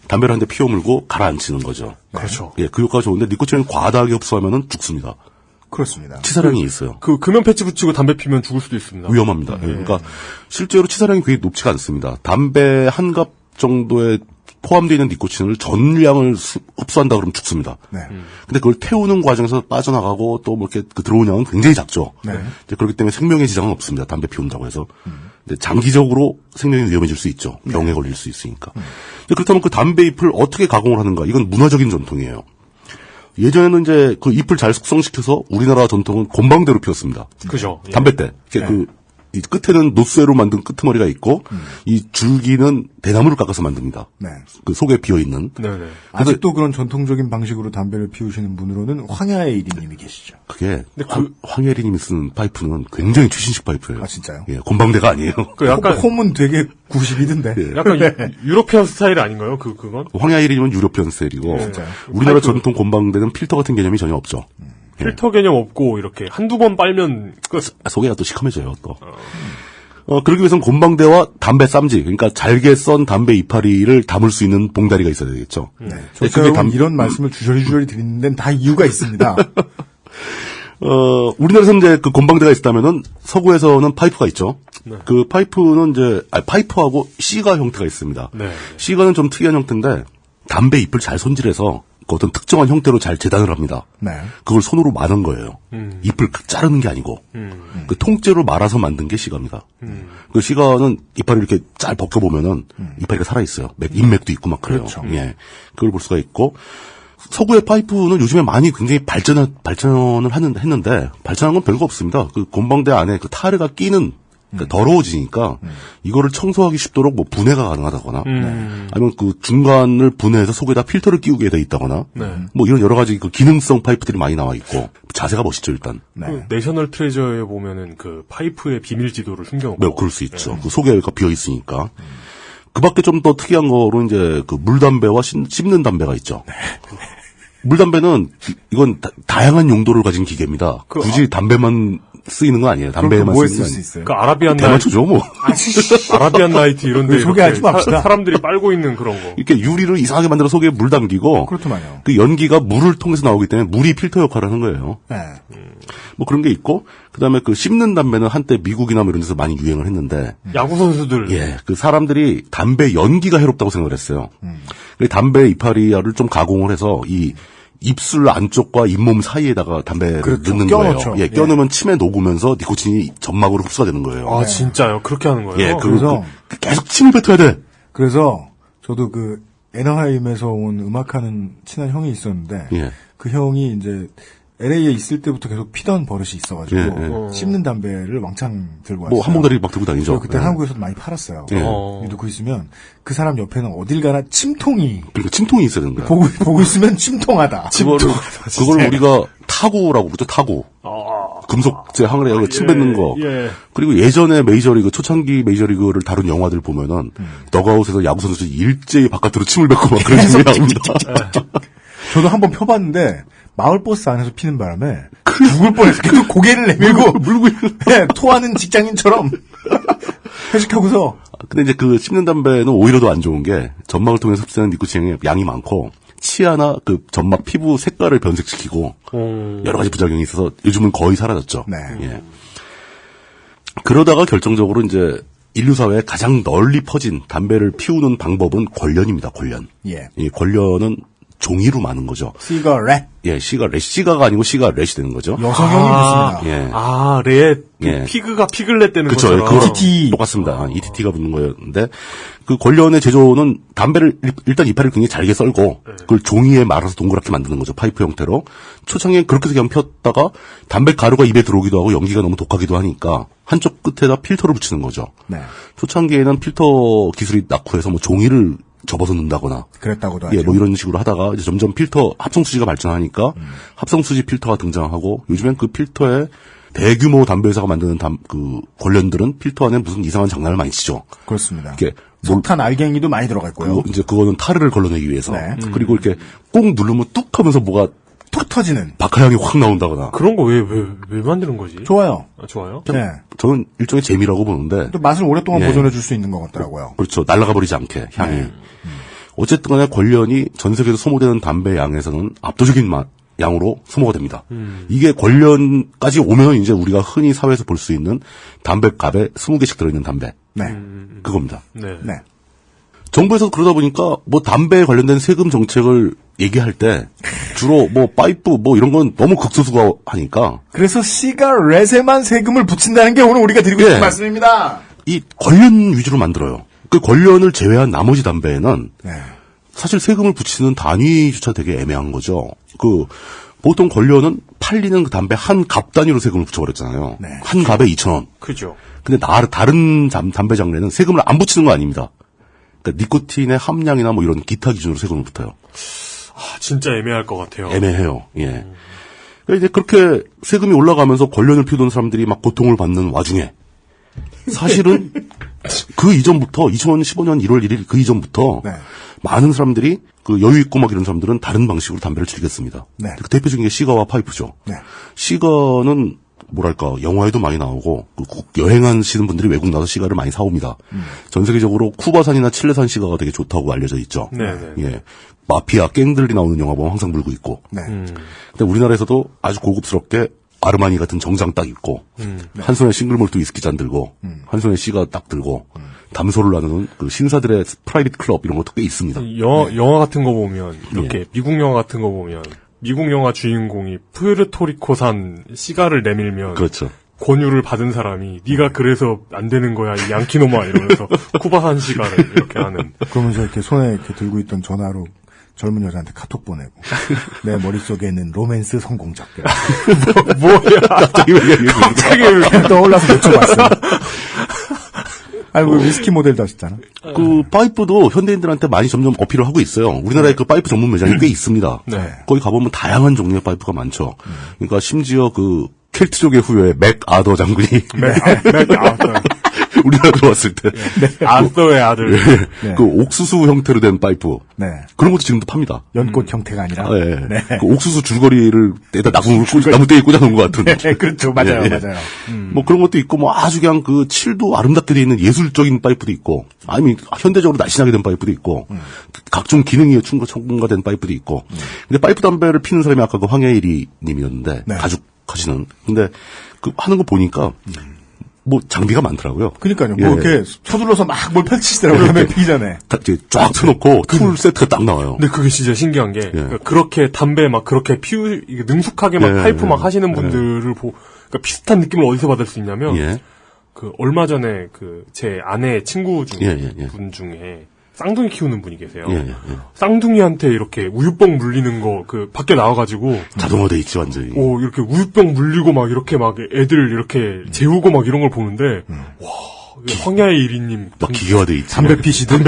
S4: 담배를 한 대 피워물고 가라앉히는 거죠.
S3: 그렇죠.
S4: 예, 그 효과가 좋은데 니코틴을 과다하게 흡수하면은 죽습니다.
S2: 그렇습니다.
S4: 치사량이 있어요.
S3: 그 금연 패치 붙이고 담배 피면 죽을 수도 있습니다.
S4: 위험합니다. 예, 그러니까 실제로 치사량이 굉장히 높지가 않습니다. 담배 한 갑 정도에 포함되어 있는 니코틴을 전량을 흡수한다 그러면 죽습니다. 근데 그걸 태우는 과정에서 빠져나가고 또 뭐 이렇게 들어오는 양은 굉장히 작죠. 이제 그렇기 때문에 생명의 지장은 없습니다. 담배 피운다고 해서. 근데 장기적으로 생명이 위험해질 수 있죠. 병에 걸릴 수 있으니까. 그렇다면 그 담배 잎을 어떻게 가공을 하는가? 이건 문화적인 전통이에요. 예전에는 이제 그 잎을 잘 숙성시켜서 우리나라 전통은 곰방대로 피웠습니다.
S3: 그죠.
S4: 담배 때. 이 끝에는 노쇠로 만든 끄트머리가 있고 이 줄기는 대나무를 깎아서 만듭니다. 그 속에 비어있는.
S2: 아직도 그런 전통적인 방식으로 담배를 피우시는 분으로는 황야의 1인님이 계시죠.
S4: 그게 황예리님이 쓰는 파이프는 굉장히 최신식 파이프예요.
S2: 아 진짜요?
S4: 예, 곰방대가 아니에요.
S3: 그 약간
S2: 홈은 되게 90이던데.
S3: 약간 유로피안 스타일 아닌가요? 그건?
S4: 황야예리님은 유로피안 스타일이고 우리나라 전통 곰방대는 필터 같은 개념이 전혀 없죠.
S3: 필터 개념 없고 이렇게 한두 번 빨면 끝.
S4: 속에가 또 시커매져요 또. 그러기 위해서는 곰방대와 담배 쌈지, 그러니까 잘게 썬 담배 이파리를 담을 수 있는 봉다리가 있어야 되겠죠.
S2: 그게 이런 말씀을 주저리 드리는 데는 다 이유가 있습니다.
S4: 우리나라에서는 이제 그 곰방대가 있다면은 서구에서는 파이프가 있죠. 그 파이프는 이제 파이프하고 시가 형태가 있습니다. 시가는 좀 특이한 형태인데 담배 잎을 잘 손질해서 그 어떤 특정한 형태로 잘 재단을 합니다. 그걸 손으로 마는 거예요. 잎을 자르는 게 아니고 그 통째로 말아서 만든 게 시가입니다. 그 시가는 이파리를 이렇게 잘 벗겨보면은 이파리가 살아있어요. 잎맥도 있고 막 그래요.
S2: 그렇죠.
S4: 예, 그걸 볼 수가 있고 서구의 파이프는 요즘에 많이 굉장히 발전을 했는데 발전한 건 별거 없습니다. 그 곰방대 안에 그 타르가 끼는 그러니까 더러워지니까 이거를 청소하기 쉽도록 뭐 분해가 가능하다거나 아니면 그 중간을 분해해서 속에다 필터를 끼우게 돼 있다거나 뭐 이런 여러 가지 그 기능성 파이프들이 많이 나와 있고 자세가 멋있죠 일단.
S3: 그 내셔널 트레저에 보면은 그 파이프의 비밀 지도를 숨겨놓고.
S4: 네, 그럴 수 있죠. 그 속에가 비어 있으니까. 그 밖에 좀 더 특이한 거로 이제 그 물담배와 씹는 담배가 있죠. 물담배는 이건 다양한 용도를 가진 기계입니다. 굳이 담배만 쓰이는 거 아니에요. 담배에만 쓰이는 거 아니에요.
S3: 그 아라비안
S4: 대마초죠 뭐.
S3: 아라비안 나이트 이런데
S2: 소개하지 맙시다.
S3: 사람들이 빨고 있는 그런 거.
S4: 이렇게 유리를 이상하게 만들어 속에 물 담기고
S2: 그렇더만요.
S4: 그 연기가 물을 통해서 나오기 때문에 물이 필터 역할을 하는 거예요. 뭐 그런 게 있고 그다음에 그 씹는 담배는 한때 미국이나 뭐 이런 데서 많이 유행을 했는데
S3: 야구 선수들
S4: 그 사람들이 담배 연기가 해롭다고 생각을 했어요. 담배 이파리를 좀 가공을 해서 이 입술 안쪽과 잇몸 사이에다가 담배를 넣는
S2: 껴놓죠.
S4: 거예요. 껴놓으면 침에 녹으면서 니코틴이 점막으로 흡수가 되는 거예요.
S3: 아 진짜요? 그렇게 하는 거예요?
S4: 그래서 계속 침을 뱉어야 돼.
S2: 그래서 저도 그 애너하임에서 온 음악하는 친한 형이 있었는데 그 형이 이제 LA에 있을 때부터 계속 피던 버릇이 있어가지고 씹는 담배를 왕창 들고 왔어요.
S4: 뭐 한 봉다리 막 들고 다니죠.
S2: 그때 한국에서도 많이 팔았어요. 넣고 있으면 그 사람 옆에는 어딜 가나 침통이.
S4: 그러니까 침통이 있어야 되는 거야.
S2: 보고 있으면 침통하다.
S4: 그걸 우리가 타구라고 그러죠. 타구. 금속재 항아리에 침 뱉는 거.
S3: 예.
S4: 그리고 예전에 메이저리그, 초창기 메이저리그를 다룬 영화들 보면은, 더그아웃에서 야구선수들이 일제히 바깥으로 침을 뱉고 막 그런 장면이 나옵니다.
S2: 저도 한번 펴봤는데, 마을버스 안에서 피는 바람에, 죽을 뻔했어요. 계속 고개를 내밀고, 물고 네, 토하는 직장인처럼. 회식하고서.
S4: 근데 이제 그 씹는 담배는 오히려 더 안 좋은 게, 점막을 통해서 흡수하는 니코틴의 양이 많고, 치아나 그 점막 피부 색깔을 변색시키고 여러 가지 부작용이 있어서 요즘은 거의 사라졌죠.
S2: 네.
S4: 예. 그러다가 결정적으로 이제 인류 사회에 가장 널리 퍼진 담배를 피우는 방법은 권련입니다. 권련.
S2: 예.
S4: 이 권련은 종이로 많은 거죠.
S2: 시가렛.
S4: 예, 시가렛. 시가가 아니고 시가렛이 되는 거죠.
S2: 여성형이 붙습니다.
S4: 예.
S3: 렛.
S4: 예.
S3: 피그가 피글렛 되는
S4: 그쵸,
S3: 거죠.
S4: ETT. 똑같습니다. ETT가 붙는 거였는데, 그 권련의 제조는 담배를, 일단 이파리를 굉장히 잘게 썰고, 그걸 종이에 말아서 동그랗게 만드는 거죠. 파이프 형태로. 초창기엔 그렇게 그냥 폈다가, 담배 가루가 입에 들어오기도 하고, 연기가 너무 독하기도 하니까, 한쪽 끝에다 필터를 붙이는 거죠.
S2: 네.
S4: 초창기에는 필터 기술이 낙후해서 뭐 종이를 접어서 넣는다거나.
S2: 그랬다고도 하죠.
S4: 예, 뭐 이런 식으로 하다가, 이제 점점 필터, 합성수지가 발전하니까, 합성수지 필터가 등장하고, 요즘엔 그 필터에, 대규모 담배 회사가 만드는 그 권련들은 필터 안에 무슨 이상한 장난을 많이 치죠.
S2: 그렇습니다.
S4: 이렇게
S2: 석탄 알갱이도 많이 들어가 있고요.
S4: 이제 그거는 타르를 걸러내기 위해서.
S2: 네.
S4: 그리고 이렇게 꼭 누르면 뚝 하면서 뭐가
S2: 툭 터지는
S4: 박하향이 확 나온다거나.
S3: 그런 거 왜 만드는 거지?
S2: 좋아요.
S3: 좋아요?
S2: 네.
S4: 저는 일종의 재미라고 보는데.
S2: 또 맛을 오랫동안
S4: 예.
S2: 보존해 줄 수 있는 것 같더라고요.
S4: 그렇죠. 날아가 버리지 않게 향이. 어쨌든 간에 권련이 전 세계에서 소모되는 담배 양에서는 압도적인 양으로 소모가 됩니다. 이게 권련까지 오면 이제 우리가 흔히 사회에서 볼 수 있는 담배갑에 20개씩 들어있는 담배.
S2: 네.
S4: 그겁니다.
S3: 네.
S2: 네.
S4: 정부에서 그러다 보니까 뭐 담배에 관련된 세금 정책을 얘기할 때 주로 뭐 파이프 뭐 이런 건 너무 극소수가 하니까.
S2: 그래서 시가렛에만 세금을 붙인다는 게 오늘 우리가 드리고 싶은 말씀입니다.
S4: 이 권련 위주로 만들어요. 그 권련을 제외한 나머지 담배에는 사실 세금을 붙이는 단위조차 되게 애매한 거죠. 보통 권련은 팔리는 그 담배 한 갑 단위로 세금을 붙여버렸잖아요. 한 갑에 2,000원.
S3: 그죠.
S4: 근데 다른 담배 장르에는 세금을 안 붙이는 거 아닙니다. 그러니까 니코틴의 함량이나 뭐 이런 기타 기준으로 세금을 붙어요.
S3: 진짜 애매할 것 같아요.
S4: 애매해요. 예. 그러니까 이제 그렇게 세금이 올라가면서 권련을 피우던 사람들이 막 고통을 받는 와중에 사실은 그 이전부터 2015년 1월 1일 그 이전부터 많은 사람들이 그 여유 있고 막 이런 사람들은 다른 방식으로 담배를 즐겼습니다. 그 대표적인 게 시가와 파이프죠. 시가는 뭐랄까 영화에도 많이 나오고 여행하시는 분들이 외국 나서 시가를 많이 사옵니다. 전 세계적으로 쿠바산이나 칠레산 시가가 되게 좋다고 알려져 있죠. 예. 마피아 갱들이 나오는 영화 보면 항상 물고 있고. 근데 우리나라에서도 아주 고급스럽게 아르마니 같은 정장 딱 입고 한 손에 싱글몰트 위스키 잔 들고 한 손에 시가 딱 들고 담소를 나누는 그 신사들의 프라이빗 클럽 이런 것도 꽤 있습니다.
S3: 영화 같은 거 보면 이렇게 미국 영화 같은 거 보면 미국 영화 주인공이 푸에르토리코산 시가를 내밀면
S4: 그렇죠.
S3: 권유를 받은 사람이 네가 그래서 안 되는 거야 이 양키노마 이러면서 쿠바산 시가를 이렇게 하는.
S2: 그러면서 이렇게 손에 이렇게 들고 있던 전화로 젊은 여자한테 카톡 보내고 내 머릿속에는 로맨스 성공작.
S3: 뭐야?
S2: 갑자기 왜 떠올라서 여쭤봤어. 아이고 위스키 모델도 하셨잖아.
S4: 그 파이프도 현대인들한테 많이 점점 어필을 하고 있어요. 우리나라에 그 파이프 전문 매장이 꽤 있습니다. 거기 가보면 다양한 종류의 파이프가 많죠. 그러니까 심지어 그 켈트족의 후예의 맥 아더 장군이
S3: 맥 아더
S4: 우리나라 들어왔을 때
S3: 아더의 아들
S4: 그 옥수수 형태로 된 파이프 그런 것도 지금도 팝니다.
S2: 연꽃 형태가 아니라
S4: 그 옥수수 줄거리를 떼다 나무떼에 꽂아놓은 것 같은.
S2: 그렇죠. 맞아요. 맞아요.
S4: 뭐 그런 것도 있고 뭐 아주 그냥 그 칠도 아름답게 돼 있는 예술적인 파이프도 있고 아니면 현대적으로 날씬하게 된 파이프도 있고 각종 기능이 첨가된 파이프도 있고. 근데 파이프 담배를 피는 사람이 아까 그 황혜일이 님이었는데 가죽하시는. 근데 그 하는 거 보니까 뭐 장비가 많더라고요.
S2: 그러니까요. 뭐 이렇게 서둘러서 막 뭘 펼치시더라고요. 담배 피기 전에.
S4: 쫙 펴놓고 툴 세트가 딱 나와요.
S3: 근데 그게 진짜 신기한 게 그렇게 담배 막 그렇게 능숙하게 막 파이프 막 하시는 분들을 그러니까 비슷한 느낌을 어디서 받을 수 있냐면 그 얼마 전에 그 제 아내 친구 분 중에 쌍둥이 키우는 분이 계세요. 쌍둥이한테 이렇게 우유병 물리는 거 그 밖에 나와가지고
S4: 자동화돼 있지 완전히.
S3: 이렇게 우유병 물리고 막 이렇게 막 애들 이렇게 재우고 막 이런 걸 보는데 와 황야의 1위님.
S4: 막 기계화돼 있지.
S2: 담배 피시든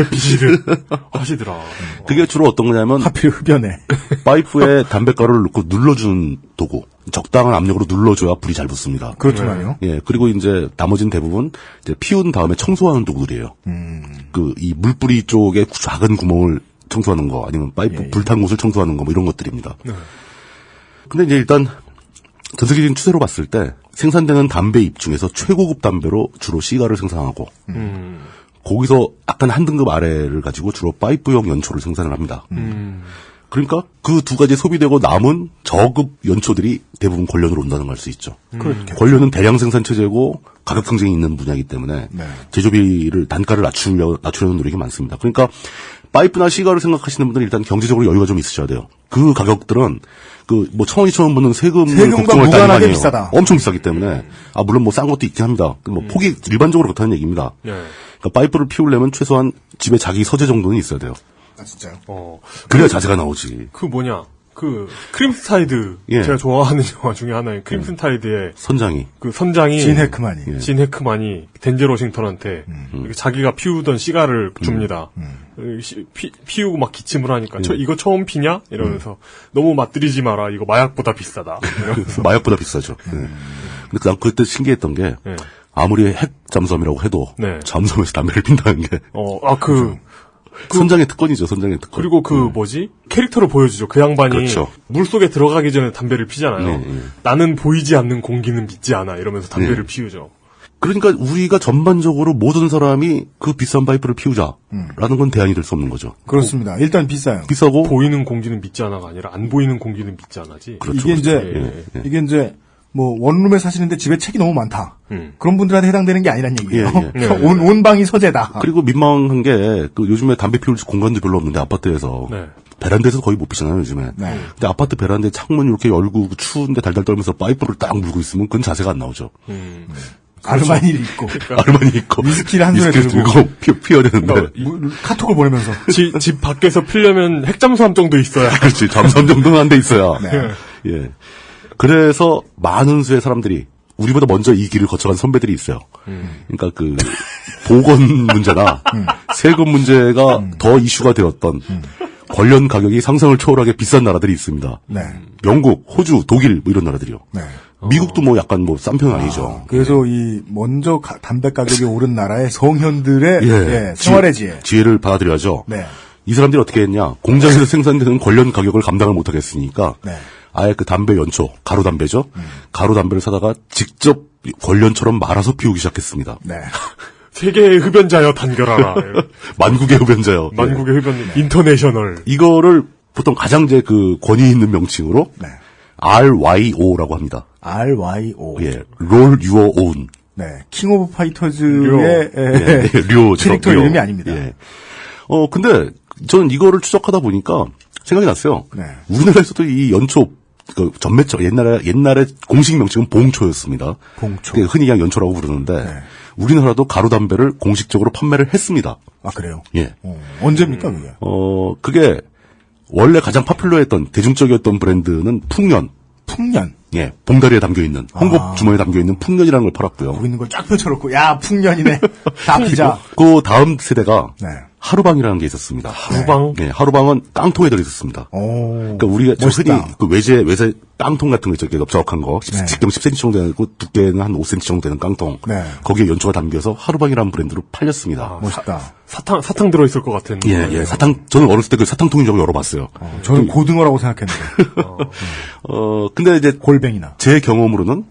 S3: 하시더라.
S4: 그게 주로 어떤 거냐면.
S2: 하필 흡연해.
S4: 파이프에 담배가루를 넣고 눌러주는 도구. 적당한 압력으로 눌러줘야 불이 잘 붙습니다.
S2: 그렇지만요.
S4: 예, 그리고 이제 나머지는 대부분 이제 피운 다음에 청소하는 도구들이에요. 이 물뿌리 쪽에 작은 구멍을 청소하는 거, 아니면 파이프 불탄 곳을 청소하는 거, 뭐 이런 것들입니다. 근데 이제 일단 전 세계적인 추세로 봤을 때 생산되는 담배 잎 중에서 최고급 담배로 주로 시가를 생산하고, 거기서 약간 한 등급 아래를 가지고 주로 파이프용 연초를 생산을 합니다. 그러니까 그 두 가지 소비되고 남은 저급 연초들이 대부분 관련으로 온다는 걸 알 수 있죠. 관련은 대량 생산 체제고 가격 경쟁이 있는 분야이기 때문에 제조비를 단가를 낮추려는 노력이 많습니다. 그러니까 파이프나 시가를 생각하시는 분들은 일단 경제적으로 여유가 좀 있으셔야 돼요. 그 가격들은 뭐 1,000원, 2,000원 붙는 세금을 걱정할 따위 아니에요. 비싸다. 엄청 비싸기 때문에 물론 뭐 싼 것도 있긴 합니다. 뭐 폭이 일반적으로 그렇다는 얘기입니다. 그러니까 파이프를 피우려면 최소한 집에 자기 서재 정도는 있어야 돼요.
S2: 아, 진짜요?
S4: 그래야 자세가 나오지.
S3: 크림스타이드. 제가 좋아하는 영화 중에 하나인 크림스타이드의
S4: 선장이.
S3: 진
S2: 헤크만이
S3: 덴젤 워싱턴한테 자기가 피우던 시가를 줍니다. 피우고 막 기침을 하니까 이거 처음 피냐? 이러면서 너무 맛들이지 마라. 이거 마약보다 비싸다.
S4: 마약보다 비싸죠. 근데 난 그때 신기했던 게 아무리 핵 잠수함이라고 해도 잠수함에서 담배를 핀다는 게. 선장의 특권이죠, 선장의 특권.
S3: 그리고 캐릭터로 보여주죠. 그 양반이 물속에 들어가기 전에 담배를 피잖아요. 나는 보이지 않는 공기는 믿지 않아. 이러면서 담배를 피우죠.
S4: 그러니까 우리가 전반적으로 모든 사람이 그 비싼 파이프를 피우자라는 건 대안이 될 수 없는 거죠.
S2: 그렇습니다. 일단 비싸요.
S4: 비싸고
S3: 보이는 공기는 믿지 않아가 아니라 안 보이는 공기는 믿지 않아지.
S2: 그렇죠. 이게 이제 뭐 원룸에 사시는데 집에 책이 너무 많다. 그런 분들한테 해당되는 게 아니란 얘기예요. 온 방이 서재다.
S4: 그리고 민망한 게 요즘에 담배 피울 공간도 별로 없는데 아파트에서 베란다에서 거의 못 피잖아요, 요즘에. 근데 아파트 베란다에 창문 이렇게 열고 추운데 달달 떨면서 파이프를 딱 물고 있으면 그건 자세가 안 나오죠.
S2: 아르마니를 입고.
S4: 아르마니 입고.
S2: 위스키를 한 손에 들고.
S4: 피워야 되는데.
S2: 카톡을 보내면서.
S3: 집 밖에서 피려면 핵잠수함 정도 있어야.
S4: 그렇지. 잠수함 정도는 한 대 있어야. 예. 그래서 많은 수의 사람들이 우리보다 먼저 이 길을 거쳐간 선배들이 있어요. 그러니까 보건 문제나 세금 문제가 더 이슈가 되었던 관련 가격이 상상을 초월하게 비싼 나라들이 있습니다. 영국, 호주, 독일 뭐 이런 나라들이요. 미국도 뭐 약간 싼 편은 아니죠.
S2: 그래서 먼저 담배 가격이 오른 나라의 성현들의 생활의
S4: 지혜를 받아들여야죠. 이 사람들이 어떻게 했냐? 공장에서 생산되는 관련 가격을 감당을 못 하겠으니까 아예 담배 연초, 가루 담배죠. 가루 담배를 사다가 직접 관련처럼 말아서 피우기 시작했습니다.
S3: 세계의 흡연자여 단결하라.
S4: 만국의 흡연자여.
S3: 만국의 흡연 인터내셔널.
S4: 이거를 보통 가장 권위 있는 명칭으로 RYO라고 합니다.
S2: RYO.
S4: Roll Your Own.
S2: 킹 오브 파이터즈의 캐릭터 이름이 아닙니다.
S4: 근데 저는 이거를 추적하다 보니까 생각이 났어요. 우리나라에서도 이 연초 전매처 옛날에 공식 명칭은 봉초였습니다.
S2: 봉초.
S4: 흔히 그냥 연초라고 부르는데 우리나라도 가루 담배를 공식적으로 판매를 했습니다.
S2: 아 그래요?
S4: 예.
S2: 언제입니까 그게?
S4: 그게 원래 가장 파퓰러했던 대중적이었던 브랜드는 풍년. 예, 봉다리에 담겨있는, 홍보 주머니에 담겨있는 풍년이라는 걸 팔았고요.
S2: 보이는 걸 쫙 펼쳐놓고, 야, 풍년이네. 다 피자.
S4: 그 다음 세대가, 하루방이라는 게 있었습니다.
S3: 하루방?
S4: 네, 하루방은 깡통에 들어있었습니다. 그러니까 우리가 흔히 외세 깡통 같은 거 있죠. 넓적한 거. 직경 10cm 정도 되고, 두께는 한 5cm 정도 되는 깡통. 거기에 연초가 담겨서 하루방이라는 브랜드로 팔렸습니다.
S2: 멋있다.
S3: 사탕 들어있을 것 같은.
S4: 예, 사탕, 저는 어렸을 때 그 사탕통인 줄 열어봤어요.
S2: 저는 고등어라고 생각했는데.
S4: 근데 이제
S2: 골뱅이나.
S4: 제 경험으로는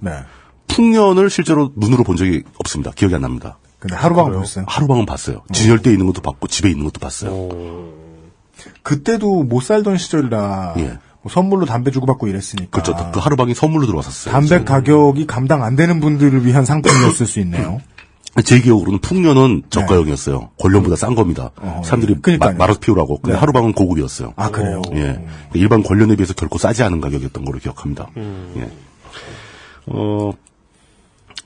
S4: 풍년을 실제로 눈으로 본 적이 없습니다. 기억이 안 납니다.
S2: 근데 하루방은 보셨어요?
S4: 하루방은 봤어요. 진열대에 있는 것도 봤고 집에 있는 것도 봤어요.
S2: 그때도 못 살던 시절이라 선물로 담배 주고받고 이랬으니까.
S4: 그렇죠. 그 하루방이 선물로 들어왔었어요.
S2: 담배 가격이 감당 안 되는 분들을 위한 상품이었을 수 있네요.
S4: 제 기억으로는 풍년은 저가형이었어요. 권련보다 싼 겁니다. 사람들이 말아서 피우라고. 근데 하루방은 고급이었어요.
S2: 아, 그래요?
S4: 예. 일반 권련에 비해서 결코 싸지 않은 가격이었던 걸로 기억합니다. 예.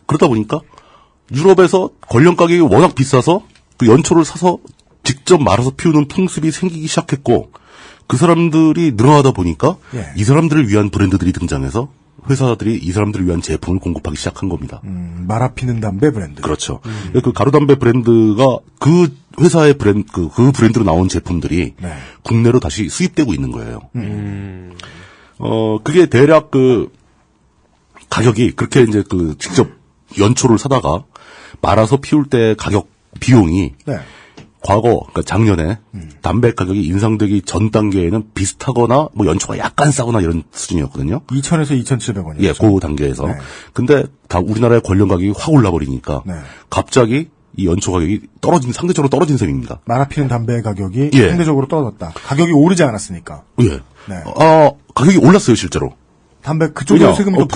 S4: 그러다 보니까 유럽에서 권련 가격이 워낙 비싸서 그 연초를 사서 직접 말아서 피우는 풍습이 생기기 시작했고 그 사람들이 늘어나다 보니까 이 사람들을 위한 브랜드들이 등장해서 회사들이 이 사람들을 위한 제품을 공급하기 시작한 겁니다.
S2: 말아 피는 담배 브랜드.
S4: 그렇죠. 그 가루담배 브랜드가 그 회사의 그 브랜드로 나온 제품들이
S2: 네.
S4: 국내로 다시 수입되고 있는 거예요. 그게 대략 그 가격이 그렇게 이제 그 직접 연초를 사다가 말아서 피울 때 가격 비용이
S2: 네.
S4: 과거 그러니까 작년에 담배 가격이 인상되기 전 단계에는 비슷하거나 뭐 연초가 약간 싸거나 이런 수준이었거든요.
S2: 2,000에서 2,700원이었죠.
S4: 예, 그 단계에서.
S2: 네.
S4: 근데 다 우리나라의 관련 가격이 확 올라버리니까
S2: 네.
S4: 갑자기 이 연초 가격이 상대적으로 떨어진 셈입니다.
S2: 말아 피는 담배의 가격이
S4: 예.
S2: 상대적으로 떨어졌다. 가격이 오르지 않았으니까.
S4: 예.
S2: 네.
S4: 가격이 올랐어요, 실제로.
S2: 담배 그쪽에 세금도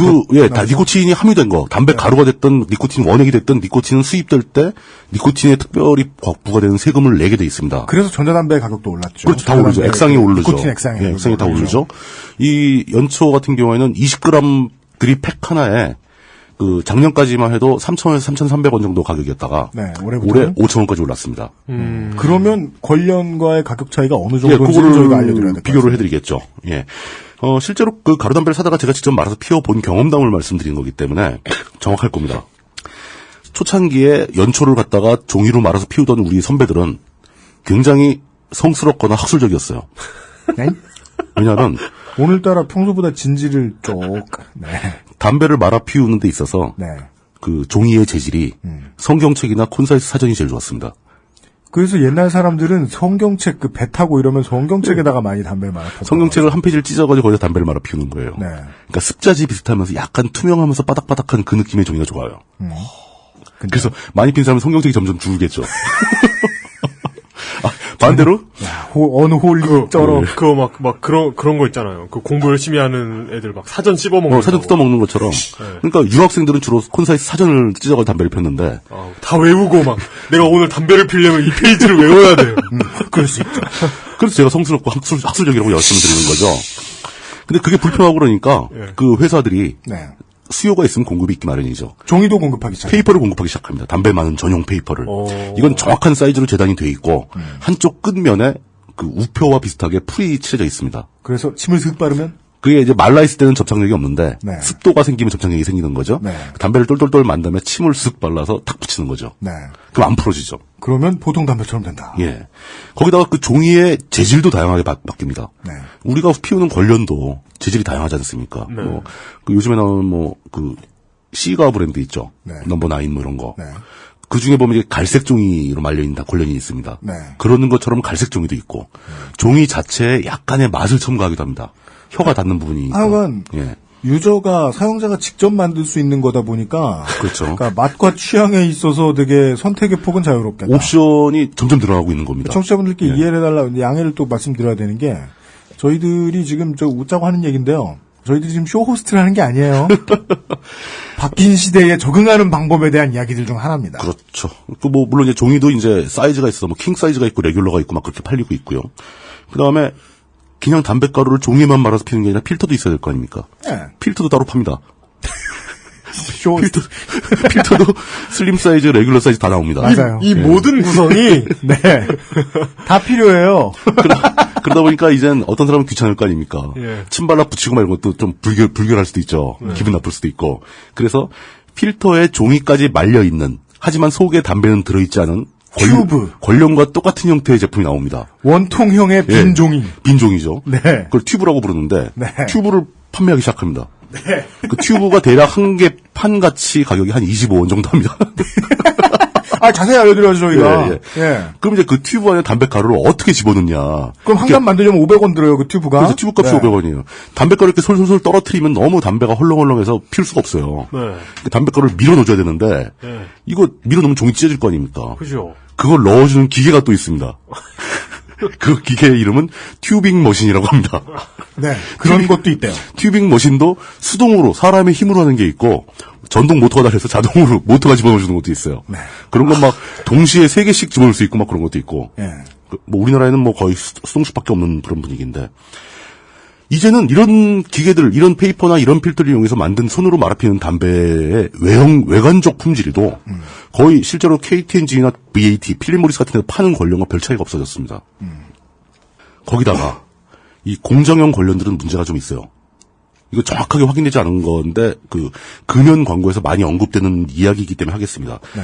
S4: 다 니코틴이 함유된 거, 담배 가루가 됐든 니코틴 원액이 됐든 니코틴은 수입될 때 니코틴에 특별히 부과되는 세금을 내게 돼 있습니다.
S2: 그래서 전자담배 가격도 올랐죠.
S4: 그렇죠, 다 오르죠. 액상이 오르죠.
S2: 니코틴 액상이.
S4: 예, 액상이 다 오르죠. 이 연초 같은 경우에는 20g들이 팩 하나에 그 작년까지만 해도 3,000원에서 3,300원 정도 가격이었다가
S2: 네,
S4: 올해
S2: 올해부터는?
S4: 5,000원까지 올랐습니다.
S2: 그러면 관련과의 가격 차이가 어느
S4: 예,
S2: 정도인지
S4: 그거를
S2: 저희가 알려드려야 될 것
S4: 비교를 해드리겠죠. 예. 실제로 그 가루담배를 사다가 제가 직접 말아서 피워본 경험담을 말씀드린 거기 때문에 정확할 겁니다. 초창기에 연초를 갖다가 종이로 말아서 피우던 우리 선배들은 굉장히 성스럽거나 학술적이었어요.
S2: 네?
S4: 왜냐하면
S2: 오늘따라 평소보다 진지를 네.
S4: 담배를 말아 피우는 데 있어서
S2: 네.
S4: 그 종이의 재질이 성경책이나 콘사이트 사전이 제일 좋았습니다.
S2: 그래서 옛날 사람들은 성경책 그 배 타고 이러면 성경책에다가 많이 담배를 말아 폈어요.
S4: 성경책을 한 페이지를 찢어가지고 거기서 담배를 말아 피우는 거예요.
S2: 네.
S4: 그러니까 습자지 비슷하면서 약간 투명하면서 바닥바닥한 그 느낌의 종이가 좋아요. 그래서 많이 핀 사람은 성경책이 점점 줄겠죠. 반대로?
S2: 어느 홀리 쩔어.
S3: 그거 막 그런 거 있잖아요. 그 공부 열심히 하는 애들 막 사전 씹어먹는
S4: 사전 뜯어먹는 것처럼. 그러니까 유학생들은 주로 콘사이트 사전을 찢어가지고 담배를 폈는데.
S3: 다 외우고 막, 내가 오늘 담배를 피려면 이 페이지를 외워야 돼요.
S2: 그럴 수 있죠.
S4: 그래서 제가 성스럽고 학술적이라고 말씀을 드리는 거죠. 근데 그게 불편하고 그러니까, 그 회사들이.
S2: 네.
S4: 수요가 있으면 공급이 있기 마련이죠.
S2: 종이도 공급하기 시작합니다.
S4: 페이퍼를 공급하기 시작합니다. 담배 많은 전용 페이퍼를. 이건 정확한 사이즈로 재단이 돼 있고 한쪽 끝면에 그 우표와 비슷하게 풀이 칠해져 있습니다.
S2: 그래서 침을 슥 바르면?
S4: 그게 이제 말라 있을 때는 접착력이 없는데
S2: 네.
S4: 습도가 생기면 접착력이 생기는 거죠.
S2: 네.
S4: 담배를 똘똘똘 만 다음에 침을 쓱 발라서 탁 붙이는 거죠.
S2: 네.
S4: 그럼 안 풀어지죠.
S2: 그러면 보통 담배처럼 된다.
S4: 예. 거기다가 그 종이의 재질도 다양하게 바뀝니다.
S2: 네.
S4: 우리가 피우는 관련도 재질이 다양하지 않습니까?
S3: 네.
S4: 그 요즘에 나오는 그 시가 브랜드 있죠.
S2: 네.
S4: 넘버 9 이런 거.
S2: 네.
S4: 그 중에 보면 이제 갈색 종이로 말려있는 다 관련이 있습니다.
S2: 네.
S4: 그러는 것처럼 갈색 종이도 있고 종이 자체에 약간의 맛을 첨가하기도 합니다. 혀가 닿는 부분이 있고.
S2: 하여간 유저가 사용자가 직접 만들 수 있는 거다 보니까
S4: 그렇죠.
S2: 그러니까 맛과 취향에 있어서 되게 선택의 폭은 자유롭겠다.
S4: 옵션이 점점 늘어나고 있는 겁니다.
S2: 청취자분들께 이해를 해달라 양해를 또 말씀드려야 되는 게 저희들이 지금 웃자고 하는 얘기인데요. 저희들이 지금 쇼 호스트를 하는 게 아니에요. 바뀐 시대에 적응하는 방법에 대한 이야기들 중 하나입니다.
S4: 그렇죠. 물론 이제 종이도 이제 사이즈가 있어서 킹 사이즈가 있고 레귤러가 있고 막 그렇게 팔리고 있고요. 그 다음에 그냥 담배가루를 종이만 말아서 피우는 게 아니라 필터도 있어야 될 거 아닙니까?
S2: 네.
S4: 필터도 따로 팝니다. 필터도 슬림 사이즈, 레귤러 사이즈 다 나옵니다.
S2: 맞아요.
S3: 이 모든 구성이
S2: 네. 다 필요해요.
S4: 그러다 보니까 이젠 어떤 사람은 귀찮을 거 아닙니까?
S3: 예.
S4: 침 발라 붙이고 말고 또 좀 불결할 수도 있죠. 기분 나쁠 수도 있고. 그래서 필터에 종이까지 말려 있는 하지만 속에 담배는 들어있지 않은
S2: 튜브.
S4: 권룡과 똑같은 형태의 제품이 나옵니다.
S2: 원통형의 빈 종이.
S4: 빈 종이죠.
S2: 네.
S4: 그걸 튜브라고 부르는데
S2: 네.
S4: 튜브를 판매하기 시작합니다.
S2: 네.
S4: 그 튜브가 대략 한 개 판같이 가격이 한 25원 정도 합니다.
S2: 자세히 알려드려야죠, 저희가.
S4: 예. 그럼 이제 그 튜브 안에 담배 가루를 어떻게 집어넣냐.
S2: 그럼 한 간 만들려면 500원 들어요, 그 튜브가.
S4: 그래서 튜브 값이 500원이에요. 담배가루 이렇게 솔솔솔 떨어뜨리면 너무 담배가 헐렁헐렁해서 피울 수가 없어요.
S3: 네.
S4: 담배가루를 밀어넣어줘야 되는데,
S3: 네.
S4: 이거 밀어넣으면 종이 찢어질 거 아닙니까?
S3: 그죠.
S4: 그걸 넣어주는 기계가 또 있습니다. 그 기계의 이름은 튜빙 머신이라고 합니다.
S2: 네, 그런 것도 있대요.
S4: 튜빙 머신도 수동으로 사람의 힘으로 하는 게 있고 전동 모터가 달려서 자동으로 모터가 집어넣어주는 것도 있어요.
S2: 네.
S4: 그런 건 막 동시에 3개씩 집어넣을 수 있고 막 그런 것도 있고.
S2: 네.
S4: 우리나라에는 거의 수동식밖에 없는 그런 분위기인데 이제는 이런 기계들, 이런 페이퍼나 이런 필터를 이용해서 만든 손으로 말아피는 담배의 외관적 품질이도 거의 실제로 KT&G나 BAT, 필립모리스 같은 데서 파는 권련과 별 차이가 없어졌습니다. 거기다가 이 공정형 권련들은 문제가 좀 있어요. 이거 정확하게 확인되지 않은 건데 그 금연 광고에서 많이 언급되는 이야기이기 때문에 하겠습니다.
S2: 네.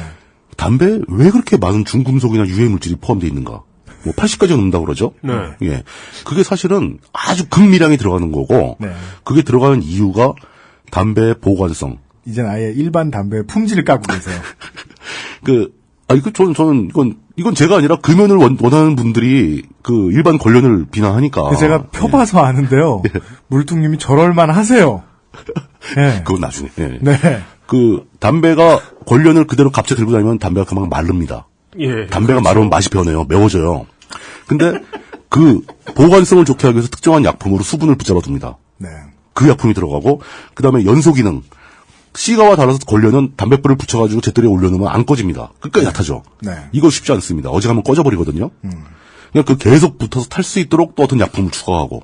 S4: 담배에 왜 그렇게 많은 중금속이나 유해 물질이 포함되어 있는가? 뭐 80까지 넘는다고 그러죠?
S3: 네.
S4: 예. 그게 사실은 아주 극미량이 들어가는 거고,
S2: 네.
S4: 그게 들어가는 이유가 담배의 보관성.
S2: 이젠 아예 일반 담배의 품질을 까고 계세요.
S4: 저는 이건 제가 아니라 금연을 원하는 분들이 그 일반 관련을 비난하니까.
S2: 제가 펴봐서 아는데요.
S4: 예.
S2: 물뚱님이 저럴만 하세요. 네.
S4: 그건 나중에. 예.
S2: 네.
S4: 그 담배가 관련을 그대로 갑자기 들고 다니면 담배가 금방 마릅니다.
S3: 예.
S4: 담배가
S3: 그렇죠.
S4: 마르면 맛이 변해요. 매워져요. 근데 그 보관성을 좋게 하기 위해서 특정한 약품으로 수분을 붙잡아 둡니다.
S2: 네.
S4: 그 약품이 들어가고 그다음에 연소 기능. 시가와 달라서 걸려는 담뱃불을 붙여가지고 재떨이에 올려놓으면 안 꺼집니다. 끝까지 얕아져.
S2: 네.
S4: 이거 쉽지 않습니다. 어지간하면 꺼져버리거든요. 그러니까 그 계속 붙어서 탈 수 있도록 또 어떤 약품을 추가하고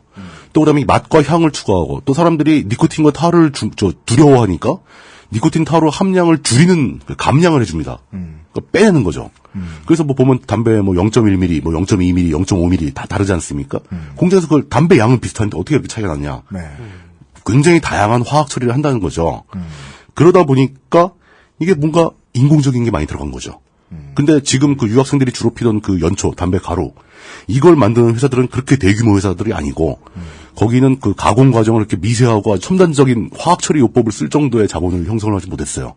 S4: 또 그다음에 맛과 향을 추가하고 또 사람들이 니코틴과 타를 두려워하니까 니코틴 타로 함량을 줄이는 감량을 해줍니다. 그러니까 빼내는 거죠. 그래서 뭐 보면 담배 뭐 0.1mm, 뭐 0.2mm, 0.5mm 다 다르지 않습니까? 공장에서 그걸 담배 양은 비슷한데 어떻게 이렇게 차이가 났냐?
S2: 네.
S4: 굉장히 다양한 화학 처리를 한다는 거죠. 그러다 보니까 이게 뭔가 인공적인 게 많이 들어간 거죠. 근데 지금 그 유학생들이 주로 피던 그 연초, 담배 가루, 이걸 만드는 회사들은 그렇게 대규모 회사들이 아니고, 거기는 그 가공 과정을 이렇게 미세하고 아주 첨단적인 화학 처리 요법을 쓸 정도의 자본을 형성을 하지 못했어요.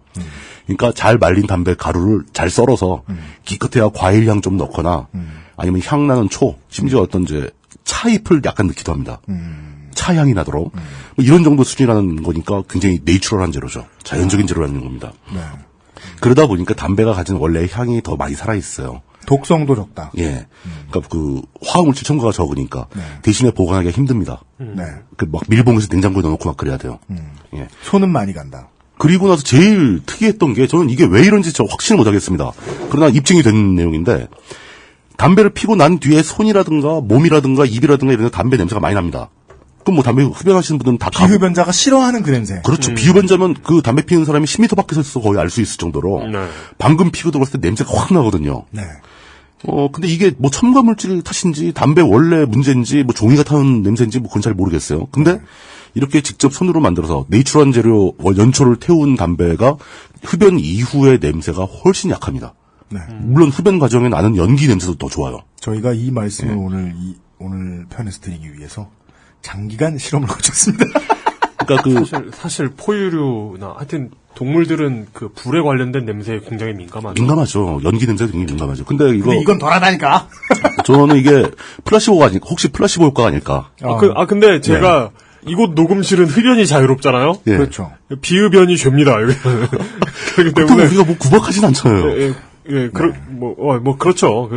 S4: 그러니까 잘 말린 담배 가루를 잘 썰어서 기껏해야 과일향 좀 넣거나 아니면 향 나는 초, 심지어 어떤 이제 차잎을 약간 넣기도 합니다. 차향이 나도록. 뭐 이런 정도 수준이라는 거니까 굉장히 내추럴한 재료죠. 자연적인 재료라는 겁니다.
S2: 네.
S4: 그러다 보니까 담배가 가진 원래의 향이 더 많이 살아있어요.
S2: 독성도 적다.
S4: 예. 그러니까 그 화학물질 첨가가 적으니까 대신에 보관하기가 힘듭니다.
S2: 네.
S4: 그 막 밀봉해서 냉장고에 넣어놓고 막 그래야 돼요. 예.
S2: 손은 많이 간다.
S4: 그리고 나서 제일 특이했던 게 저는 이게 왜 이런지 저 확신을 못하겠습니다. 그러나 입증이 된 내용인데 담배를 피고 난 뒤에 손이라든가 몸이라든가 입이라든가 이런 데 담배 냄새가 많이 납니다. 그럼 뭐 담배 흡연하시는 분들은 다
S2: 비흡연자가 싫어하는 그 냄새.
S4: 그렇죠. 비흡연자면 그 담배 피우는 사람이 10m 밖에서 있어 거의 알 수 있을 정도로 방금 피고 들어갔을 때 냄새가 확 나거든요.
S2: 네.
S4: 근데 이게 뭐 첨가물질 탓인지 담배 원래 문제인지 뭐 종이가 타는 냄새인지 뭐 그건 잘 모르겠어요. 근데 이렇게 직접 손으로 만들어서 내추럴한 재료 연초를 태운 담배가 흡연 이후의 냄새가 훨씬 약합니다.
S2: 네.
S4: 물론 흡연 과정에 나는 연기 냄새도 더 좋아요.
S2: 저희가 이 말씀을 오늘 편에서 드리기 위해서 장기간 실험을 거쳤습니다.
S4: 그러니까
S3: 사실 포유류나 하여튼 동물들은 그 불에 관련된 냄새에 굉장히 민감하죠.
S4: 민감하죠. 연기 냄새가 굉장히 민감하죠. 근데
S2: 이건 덜하다니까.
S4: 저는 이게 플라시보가 아닐까? 혹시 플라시보 효과가 아닐까?
S3: 근데 제가 이곳 녹음실은 흡연이 자유롭잖아요.
S4: 예.
S2: 그렇죠.
S3: 비흡연이 죄입니다. 그렇기 때문에
S4: 우리가 뭐 구박하진 않잖아요.
S3: 그렇죠.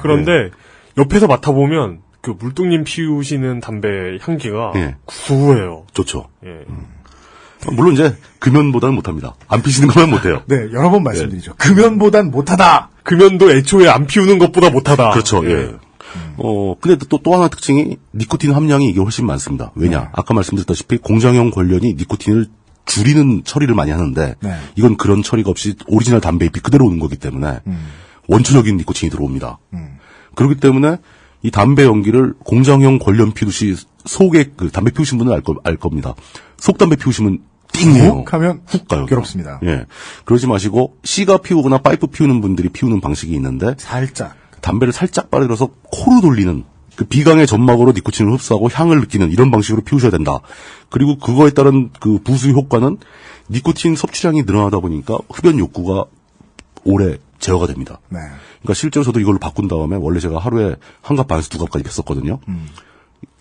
S3: 그런데 옆에서 맡아보면 그 물뚱님 피우시는 담배 향기가 구수해요.
S4: 좋죠. 예. 물론 이제 금연보다는 못합니다. 안 피시는 것만 못해요.
S2: 네, 여러 번 말씀드리죠. 금연보단 못하다.
S3: 금연도 애초에 안 피우는 것보다 못하다.
S4: 그렇죠. 예. 근데 또 하나 특징이 니코틴 함량이 이게 훨씬 많습니다. 왜냐? 아까 말씀드렸다시피 공장형 관련이 니코틴을 줄이는 처리를 많이 하는데 이건 그런 처리가 없이 오리지널 담배 잎이 그대로 오는 거기 때문에 원초적인 니코틴이 들어옵니다. 그렇기 때문에 이 담배 연기를 공장형 관련 피우듯이 속에 그 담배 피우신 분은 알 겁니다. 속 담배 피우시면 띵해요.
S2: 하면
S4: 훅 가요.
S2: 괴롭습니다.
S4: 예. 그러지 마시고 시가 피우거나 파이프 피우는 분들이 피우는 방식이 있는데
S2: 살짝
S4: 담배를 살짝 빨아들여서 코로 돌리는 그 비강의 점막으로 니코틴을 흡수하고 향을 느끼는 이런 방식으로 피우셔야 된다. 그리고 그거에 따른 그 부수 효과는 니코틴 섭취량이 늘어나다 보니까 흡연 욕구가 오래 제어가 됩니다.
S2: 네.
S4: 그러니까 실제로 저도 이걸로 바꾼 다음에 원래 제가 하루에 한 갑 반에서 두 갑까지 폈었거든요.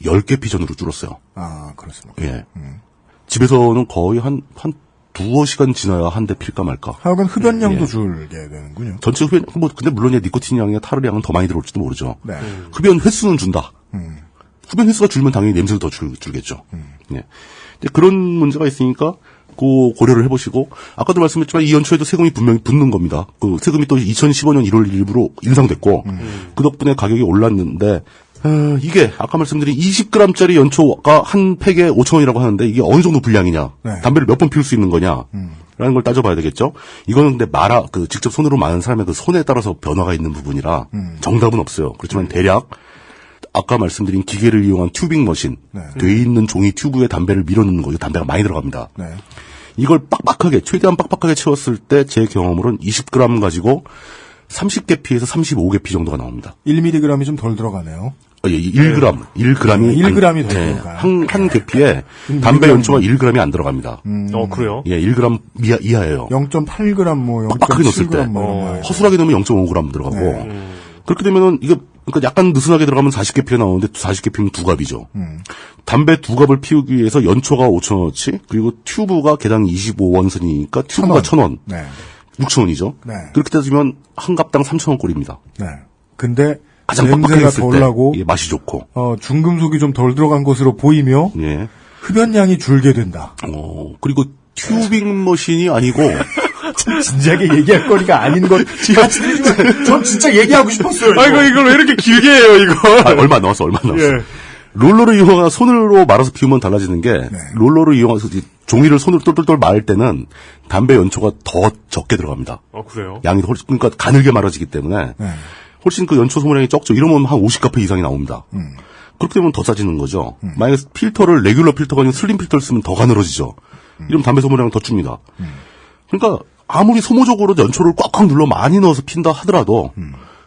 S4: 10개 피전으로 줄었어요.
S2: 아, 그렇습니까?
S4: 예. 집에서는 거의 한 두어 시간 지나야 한 대 필까 말까.
S2: 하여간 흡연량도 줄게 되는군요.
S4: 전체 흡연, 근데 물론 니코틴 양이나 타르 양은 더 많이 들어올지도 모르죠.
S2: 네.
S4: 흡연 횟수는 준다. 흡연 횟수가 줄면 당연히 냄새도 더 줄겠죠. 예. 그런 문제가 있으니까, 고려를 해보시고, 아까도 말씀했지만 이 연초에도 세금이 분명히 붙는 겁니다. 그 세금이 또 2015년 1월 1일부로 인상됐고, 그 덕분에 가격이 올랐는데, 이게 아까 말씀드린 20g짜리 연초가 한 팩에 5,000원이라고 하는데 이게 어느 정도 분량이냐, 담배를 몇 번 피울 수 있는 거냐, 라는 걸 따져봐야 되겠죠. 이거는 근데 직접 손으로 마는 사람의 그 손에 따라서 변화가 있는 부분이라 정답은 없어요. 그렇지만 대략 아까 말씀드린 기계를 이용한 튜빙 머신, 돼 있는 종이 튜브에 담배를 밀어넣는 거죠. 담배가 많이 들어갑니다.
S2: 네.
S4: 이걸 빡빡하게, 최대한 빡빡하게 채웠을 때 제 경험으로는 20g 가지고 30개피에서 35개피 정도가 나옵니다.
S2: 1mg이 좀 덜 들어가네요.
S4: 예, 1g. 1g이
S2: 더 들어가요.
S4: 한 개피에 담배 연초가 1g이 안 들어갑니다.
S3: 그래요?
S4: 예, 1g 이하예요.
S2: 0.8g 뭐
S4: 빡빡하게 넣었을 때.
S2: 0.7g
S4: 허술하게 넣으면 0.5g 들어가고. 그렇게 되면은 이게 그러니까 약간 느슨하게 들어가면 40개피가 나오는데 40개피면 2갑이죠. 담배 2갑을 피우기 위해서 연초가 5,000원어치, 그리고 튜브가 개당 25원선이니까 튜브가 1,000원.
S2: 네.
S4: 6,000원이죠.
S2: 네.
S4: 그렇게 따지면 한 갑당 3,000원 꼴입니다.
S2: 네. 근데
S4: 가장 빡빡하게
S2: 냄새가
S4: 했을
S2: 덜
S4: 때
S2: 나고
S4: 맛이 좋고
S2: 중금속이 좀 덜 들어간 것으로 보이며
S4: 예.
S2: 흡연량이 줄게 된다.
S4: 그리고 튜빙 머신이 아니고
S2: 참 진지하게 얘기할 거리가 아닌 것 같이 들리지만 전 진짜 얘기하고 싶었어요.
S3: 이걸 왜 이렇게 길게 해요, 이거?
S4: 얼마 안 나왔어.
S3: 예.
S4: 롤러를 이용한 손으로 말아서 피우면 달라지는 게 롤러를 이용해서 종이를 손으로 똘똘똘 말 때는 담배 연초가 더 적게 들어갑니다.
S3: 그래요?
S4: 양이 훨씬 그러니까 가늘게 말아지기 때문에 훨씬 그 연초 소모량이 적죠. 이러면 한 50가페 이상이 나옵니다. 그렇게 되면 더 싸지는 거죠. 만약에 필터를 레귤러 필터가 아니고 슬림 필터를 쓰면 더 가늘어지죠. 이러면 담배 소모량은 더 줍니다. 그러니까 아무리 소모적으로 연초를 꽉꽉 눌러 많이 넣어서 핀다 하더라도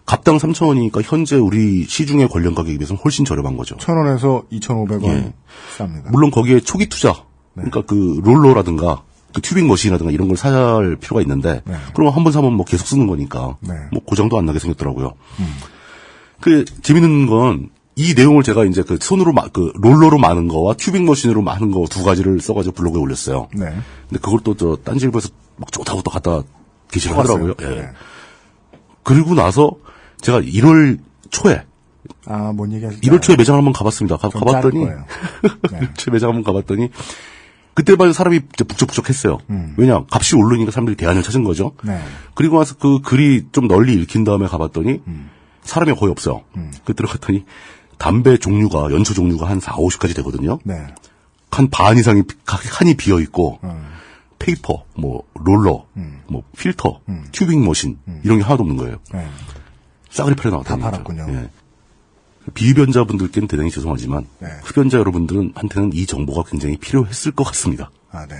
S4: 갑당 3,000원이니까 현재 우리 시중의 관련 가격에 비해서는 훨씬 저렴한 거죠.
S2: 1,000원에서 2,500원
S4: 예.
S2: 쌉니다.
S4: 물론 거기에 초기 투자, 그러니까 그 롤러라든가 그 튜빙 머신이라든가 이런 걸 살 필요가 있는데 그러면 한 번 사면 뭐 계속 쓰는 거니까 뭐 고장도 안 나게 생겼더라고요. 그 재밌는 건 이 내용을 제가 이제 그 손으로 그 롤러로 마는 거와 튜빙 머신으로 마는 거 두 가지를 써가지고 블로그에 올렸어요.
S2: 네.
S4: 근데 그걸 또 저 딴지일보에서 막 좋다고 또 갖다 게시를 하더라고요. 예.
S2: 네.
S4: 그리고 나서 제가 1월 초에
S2: 뭔 얘기하실지
S4: 1월 초에 매장을 한번 가봤습니다. 가봤더니
S2: 네.
S4: 1월 초에 매장 한번 가봤더니 그때 봐도 사람이 이제 북적북적했어요. 왜냐 값이 오르니까 사람들이 대안을 찾은 거죠.
S2: 네.
S4: 그리고 나서 그 글이 좀 널리 읽힌 다음에 가봤더니 사람이 거의 없어요. 그 들어갔더니 담배 종류가 연초 종류가 한 4, 50가지 되거든요.
S2: 네.
S4: 한 반 이상이 칸이 비어 있고 페이퍼, 뭐 롤러, 뭐 필터, 튜빙 머신 이런 게 하나도 없는 거예요.
S2: 네.
S4: 싸그리 팔려 나왔다.
S2: 다 팔았군요.
S4: 예. 비흡연자분들께는 대단히 죄송하지만 흡연자 여러분들은 한테는 이 정보가 굉장히 필요했을 것 같습니다.
S2: 네.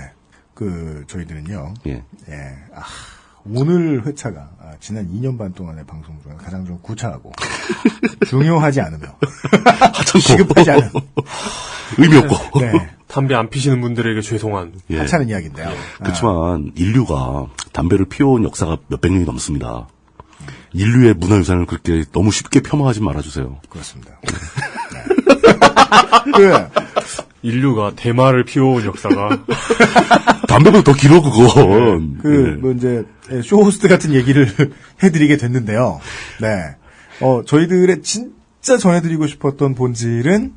S2: 저희들은요.
S4: 예.
S2: 오늘 회차가 지난 2년 반 동안의 방송 중에 가장 좀 구차하고 중요하지 않으며 시급하지 않은
S4: 의미 없고
S2: 네.
S3: 담배 안 피시는 분들에게 죄송한
S2: 하찮은 이야기인데요.
S4: 그렇지만 인류가 담배를 피워온 역사가 몇백 년이 넘습니다. 인류의 문화유산을 그렇게 너무 쉽게 폄하하지 말아주세요.
S2: 그렇습니다.
S3: 인류가 대마를 피워온 역사가
S4: 담배보다 더 길어 그건.
S2: 뭐 이제 쇼호스트 같은 얘기를 해드리게 됐는데요. 네. 저희들의 진짜 전해드리고 싶었던 본질은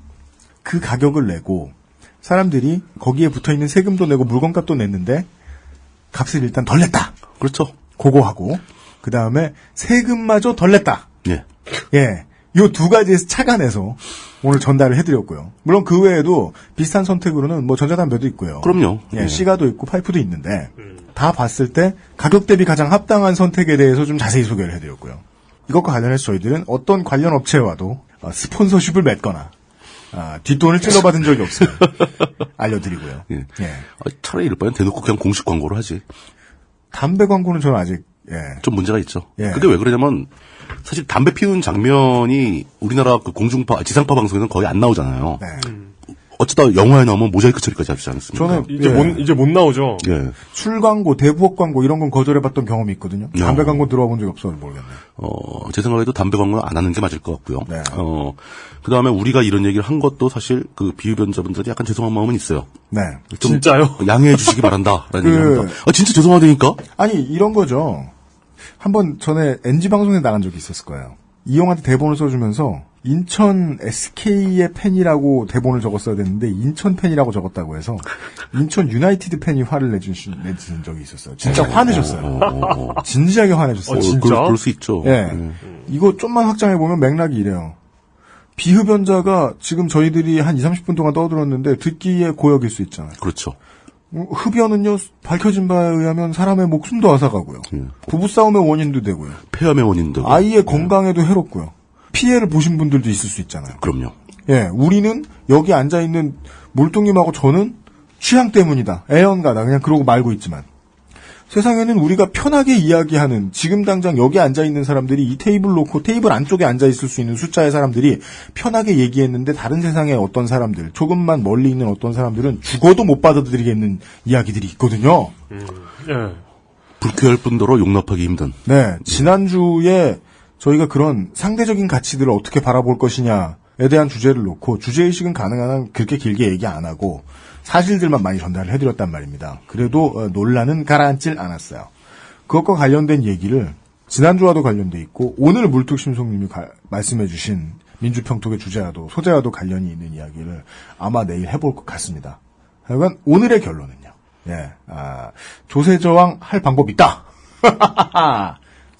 S2: 그 가격을 내고 사람들이 거기에 붙어있는 세금도 내고 물건값도 냈는데 값을 일단 덜 냈다.
S4: 그렇죠.
S2: 그거 하고 그 다음에 세금마저 덜 냈다.
S4: 예.
S2: 예. 요 두 가지에서 착안해서 오늘 전달을 해드렸고요. 물론 그 외에도 비슷한 선택으로는 뭐 전자담배도 있고요.
S4: 그럼요.
S2: 예, 시가도 있고 파이프도 있는데 다 봤을 때 가격 대비 가장 합당한 선택에 대해서 좀 자세히 소개를 해드렸고요. 이것과 관련해서 저희들은 어떤 관련 업체와도 스폰서십을 맺거나 뒷돈을 찔러받은 적이 없어요. 알려드리고요.
S4: 예. 차라리 이럴 바엔 대놓고 그냥 공식 광고를 하지.
S2: 담배 광고는 저는 아직
S4: 좀 문제가 있죠.
S2: 예.
S4: 근데 왜 그러냐면 사실 담배 피우는 장면이 우리나라 그 지상파 방송에서는 거의 안 나오잖아요. 어쩌다 영화에 나오면 모자이크 처리까지 하지 않습니까?
S2: 저는
S3: 이제 못 나오죠.
S4: 예.
S2: 술 광고, 대부업 광고 이런 건 거절해봤던 경험이 있거든요. 담배 광고 들어와 본 적이 없어서 모르겠네요.
S4: 제 생각에도 담배 광고는 안 하는 게 맞을 것 같고요.
S2: 네.
S4: 그 다음에 우리가 이런 얘기를 한 것도 사실 그 비흡연자분들이 약간 죄송한 마음은 있어요.
S2: 네.
S3: 진짜요?
S4: 양해해 주시기 바란다. 라는 얘기합니다. 진짜 죄송하다니까?
S2: 아니, 이런 거죠. 한번 전에 NG 방송에 나간 적이 있었을 거예요. 이 형한테 대본을 써주면서 인천 SK의 팬이라고 대본을 적었어야 됐는데 인천 팬이라고 적었다고 해서 인천 유나이티드 팬이 화를 내준 적이 있었어요. 진짜 화내셨어요. 진지하게 화내셨어요.
S3: 진짜?
S4: 그럴 수 있죠.
S2: 예. 이거 좀만 확장해보면 맥락이 이래요. 비흡연자가 지금 저희들이 한 20, 30분 동안 떠들었는데 듣기에 고역일 수 있잖아요.
S4: 그렇죠.
S2: 흡연은요, 밝혀진 바에 의하면 사람의 목숨도 앗아가고요. 부부싸움의 원인도 되고요.
S4: 폐암의 원인도 되고.
S2: 아이의 건강에도 해롭고요. 피해를 보신 분들도 있을 수 있잖아요.
S4: 그럼요.
S2: 예, 우리는 여기 앉아있는 물뚱님하고 저는 취향 때문이다. 애연가다. 그냥 그러고 말고 있지만. 세상에는 우리가 편하게 이야기하는, 지금 당장 여기 앉아있는 사람들이 이 테이블 놓고 테이블 안쪽에 앉아있을 수 있는 숫자의 사람들이 편하게 얘기했는데 다른 세상의 어떤 사람들, 조금만 멀리 있는 어떤 사람들은 죽어도 못 받아들이겠는 이야기들이 있거든요.
S3: 예.
S4: 불쾌할 뿐더러 용납하기 힘든.
S2: 네, 지난주에 저희가 그런 상대적인 가치들을 어떻게 바라볼 것이냐에 대한 주제를 놓고 주제의식은 가능한 한 그렇게 길게 얘기 안 하고 사실들만 많이 전달을 해드렸단 말입니다. 그래도 논란은 가라앉질 않았어요. 그것과 관련된 얘기를 지난주와도 관련돼 있고 오늘 물뚝심송님이 말씀해 주신 민주평톡의 주제와도 소재와도 관련이 있는 이야기를 아마 내일 해볼 것 같습니다. 하여간 오늘의 결론은요. 예, 조세저항 할 방법이 있다.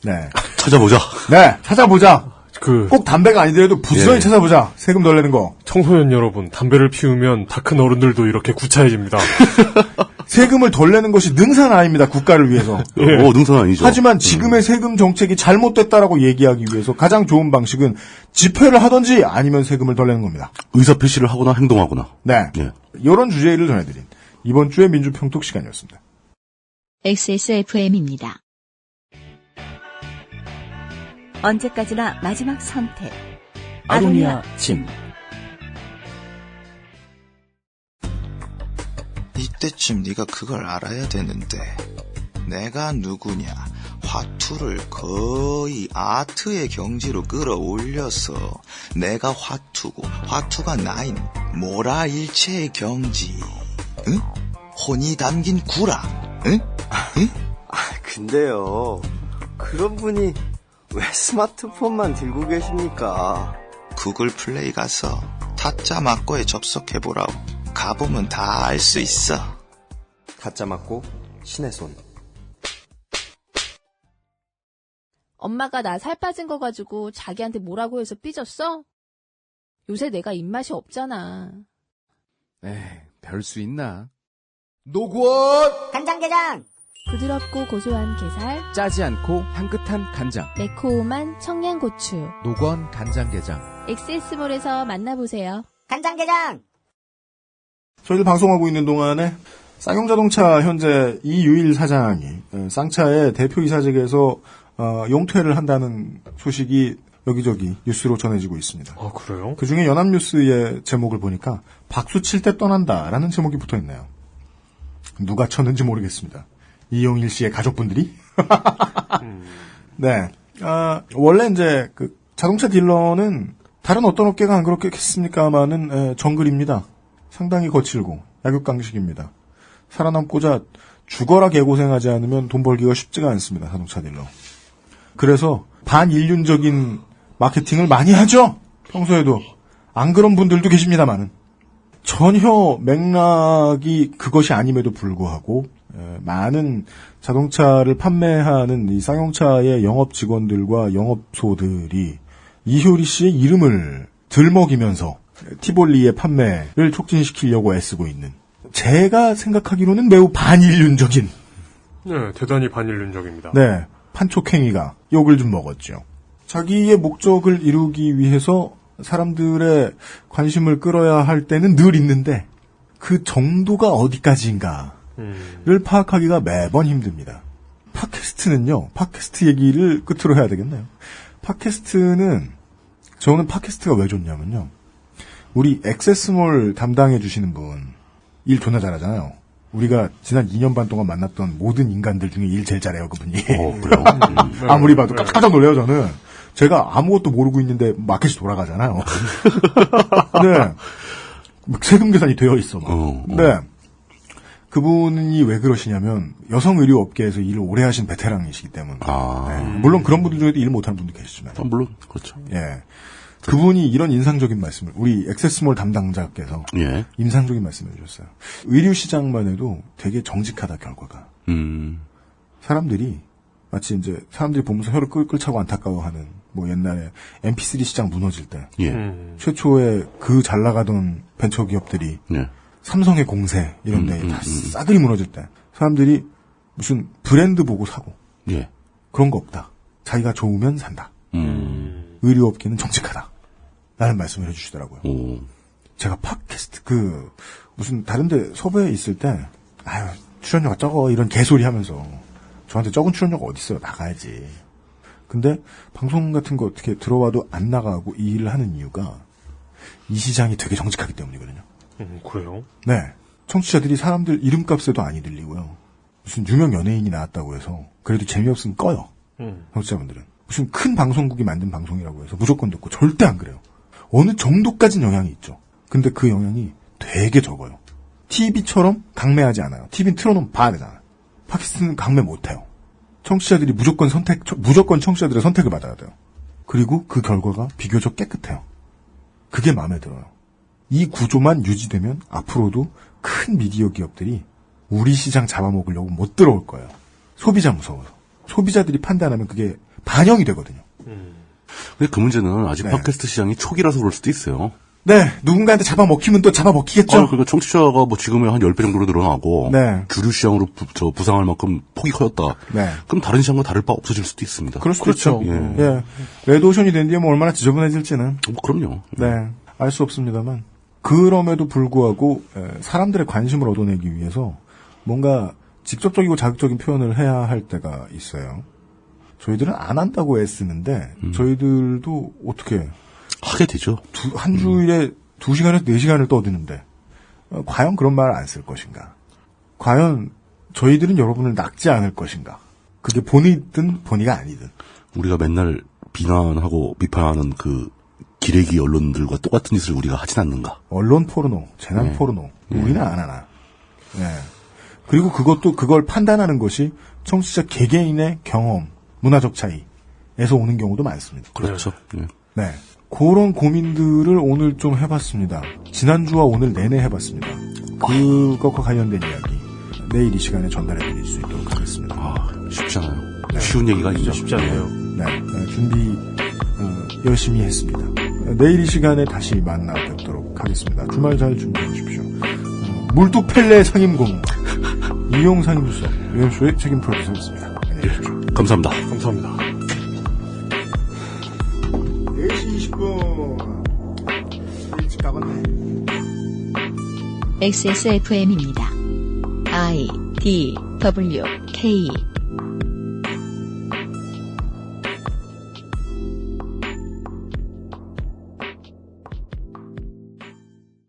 S2: 네.
S4: 찾아보자.
S2: 네, 찾아보자. 꼭 담배가 아니더라도 부지런히 찾아보자. 세금 덜 내는 거.
S3: 청소년 여러분, 담배를 피우면 다 큰 어른들도 이렇게 구차해집니다.
S2: 세금을 덜 내는 것이 능사는 아닙니다. 국가를 위해서.
S4: 능사는 아니죠.
S2: 하지만 지금의 세금 정책이 잘못됐다라고 얘기하기 위해서 가장 좋은 방식은 집회를 하든지 아니면 세금을 덜 내는 겁니다.
S4: 의사표시를 하거나 행동하거나.
S2: 네. 이런 주제를 전해드린 이번 주의 민주평톡 시간이었습니다.
S1: XSFM입니다.
S5: 언제까지나 마지막 선택.
S6: 아로니아 진.
S16: 이때쯤 네가 그걸 알아야 되는데 내가 누구냐. 화투를 거의 아트의 경지로 끌어올려서 내가 화투고 화투가 나인 모라일체의 경지. 응? 혼이 담긴 구라. 응? 응?
S9: 근데요, 그런 분이 왜 스마트폰만 들고 계십니까?
S16: 구글 플레이 가서 타짜 맞고에 접속해보라고. 가보면 다 알 수 있어.
S9: 가짜 맞고 신의 손.
S8: 엄마가 나 살 빠진 거 가지고 자기한테 뭐라고 해서 삐졌어? 요새 내가 입맛이 없잖아.
S14: 에이, 별 수 있나? 노건!
S15: 간장게장!
S8: 부드럽고 고소한 게살,
S14: 짜지 않고 향긋한 간장.
S8: 매콤한 청양고추.
S14: 노건 간장게장.
S8: 엑세스몰에서 만나보세요.
S15: 간장게장!
S2: 저희들 방송하고 있는 동안에 쌍용자동차 현재 이유일 사장이 쌍차의 대표이사직에서 용퇴를 한다는 소식이 여기저기 뉴스로 전해지고 있습니다.
S3: 아, 그래요?
S2: 그중에 연합뉴스의 제목을 보니까 박수 칠 때 떠난다라는 제목이 붙어있네요. 누가 쳤는지 모르겠습니다. 이용일 씨의 가족분들이? 네. 원래 이제 그 자동차 딜러는 다른 어떤 업계가 안 그렇겠습니까마는 정글입니다. 상당히 거칠고 약육강식입니다. 살아남고자 죽어라 개고생하지 않으면 돈 벌기가 쉽지가 않습니다. 자동차 딜러. 그래서 반인륜적인 마케팅을 많이 하죠. 평소에도. 안 그런 분들도 계십니다만은. 전혀 맥락이 그것이 아님에도 불구하고 많은 자동차를 판매하는 이 쌍용차의 영업 직원들과 영업소들이 이효리 씨의 이름을 들먹이면서 티볼리의 판매를 촉진시키려고 애쓰고 있는, 제가 생각하기로는 매우 반인륜적인,
S3: 네, 대단히 반인륜적입니다.
S2: 네, 판촉행위가 욕을 좀 먹었죠. 자기의 목적을 이루기 위해서 사람들의 관심을 끌어야 할 때는 늘 있는데 그 정도가 어디까지인가를 파악하기가 매번 힘듭니다. 팟캐스트는요, 팟캐스트 얘기를 끝으로 해야 되겠네요. 팟캐스트는, 저는 팟캐스트가 왜 좋냐면요, 우리 액세스몰 담당해 주시는 분 일 존나 잘하잖아요. 우리가 지난 2년 반 동안 만났던 모든 인간들 중에 일 제일 잘해요, 그분이.
S4: 그래요?
S2: 아무리 봐도 깜짝 놀래요, 저는. 제가 아무것도 모르고 있는데 마켓이 돌아가잖아요. 네. 세금 계산이 되어 있어. 네. 그분이 왜 그러시냐면 여성 의류 업계에서 일을 오래 하신 베테랑이시기 때문에. 네. 물론 그런 분들 중에도 일 못하는 분도 계시지만.
S4: 물론 그렇죠.
S2: 예. 그분이 이런 인상적인 말씀을, 우리 액세스몰 담당자께서 인상적인 말씀을 해주셨어요. 의류 시장만 해도 되게 정직하다, 결과가. 사람들이 마치 이제 사람들이 보면서 혀를 끌차고 안타까워하는, 뭐 옛날에 MP3 시장 무너질 때 최초에 그 잘 나가던 벤처 기업들이 삼성의 공세 이런 데 다 싸그리 무너질 때 사람들이 무슨 브랜드 보고 사고 그런 거 없다. 자기가 좋으면 산다. 의료업계는 정직하다. 라는 말씀을 해주시더라고요. 제가 팟캐스트 무슨 다른데 섭외에 있을 때 아유 출연료가 적어 이런 개소리 하면서 저한테 적은 출연료가 어딨어요. 나가야지. 근데 방송 같은 거 어떻게 들어와도 안 나가고 이 일을 하는 이유가 이 시장이 되게 정직하기 때문이거든요.
S3: 그래요?
S2: 네. 청취자들이 사람들 이름값에도 안 들리고요. 무슨 유명 연예인이 나왔다고 해서 그래도 재미없으면 꺼요. 청취자분들은. 무슨 큰 방송국이 만든 방송이라고 해서 무조건 듣고 절대 안 그래요. 어느 정도까지는 영향이 있죠. 근데 그 영향이 되게 적어요. TV처럼 강매하지 않아요. TV는 틀어놓으면 봐야 되잖아요. 팟캐스트는 강매 못해요. 청취자들이 무조건 청취자들의 선택을 받아야 돼요. 그리고 그 결과가 비교적 깨끗해요. 그게 마음에 들어요. 이 구조만 유지되면 앞으로도 큰 미디어 기업들이 우리 시장 잡아먹으려고 못 들어올 거예요. 소비자 무서워서. 소비자들이 판단하면 그게 반영이 되거든요.
S4: 근데 그 문제는 아직 팟캐스트 시장이 초기라서 그럴 수도 있어요.
S2: 네, 누군가한테 잡아먹히면 또 잡아먹히겠죠.
S4: 그러니까 청취자가 지금의 한 10배 정도로 늘어나고 주류 시장으로 부상할 만큼 폭이 커졌다.
S2: 네.
S4: 그럼 다른 시장과 다를 바 없어질 수도 있습니다.
S2: 그럴 수도 있죠. 예. 레드오션이 된 뒤에 얼마나 지저분해질지는.
S4: 그럼요.
S2: 네, 알 수 없습니다만. 그럼에도 불구하고 사람들의 관심을 얻어내기 위해서 뭔가 직접적이고 자극적인 표현을 해야 할 때가 있어요. 저희들은 안 한다고 애쓰는데 저희들도 어떻게
S4: 하게 되죠.
S2: 한 주일에 2시간에서 4시간을 떠드는데 과연 그런 말을 안 쓸 것인가? 과연 저희들은 여러분을 낚지 않을 것인가? 그게 본의든 본의가 아니든.
S4: 우리가 맨날 비난하고 비판하는 그 기레기 언론들과 똑같은 짓을 우리가 하진 않는가?
S2: 언론 포르노, 재난 포르노. 우리는 안 하나. 네. 그리고 그걸 판단하는 것이 청취자 개개인의 경험, 문화적 차이에서 오는 경우도 많습니다.
S4: 그렇죠.
S2: 네. 그런 고민들을 오늘 좀 해봤습니다. 지난주와 오늘 내내 해봤습니다. 그것과 관련된 이야기 내일 이 시간에 전달해드릴 수 있도록 하겠습니다.
S4: 쉽지 않아요. 네. 쉬운 얘기가 아니죠.
S3: 쉽지 않아요.
S2: 네. 준비 열심히 했습니다. 내일 이 시간에 다시 만나 뵙도록 하겠습니다. 주말 잘 준비하십시오. 물뚝펠레 상임고문 이용 상임수석 유현수의 책임 프로듀서였습니다. 안녕히 계십시오.
S4: 감사합니다.
S3: 감사합니다.
S2: 4시 20분 일찍 가봤네.
S1: XSFM입니다. I, D, W, K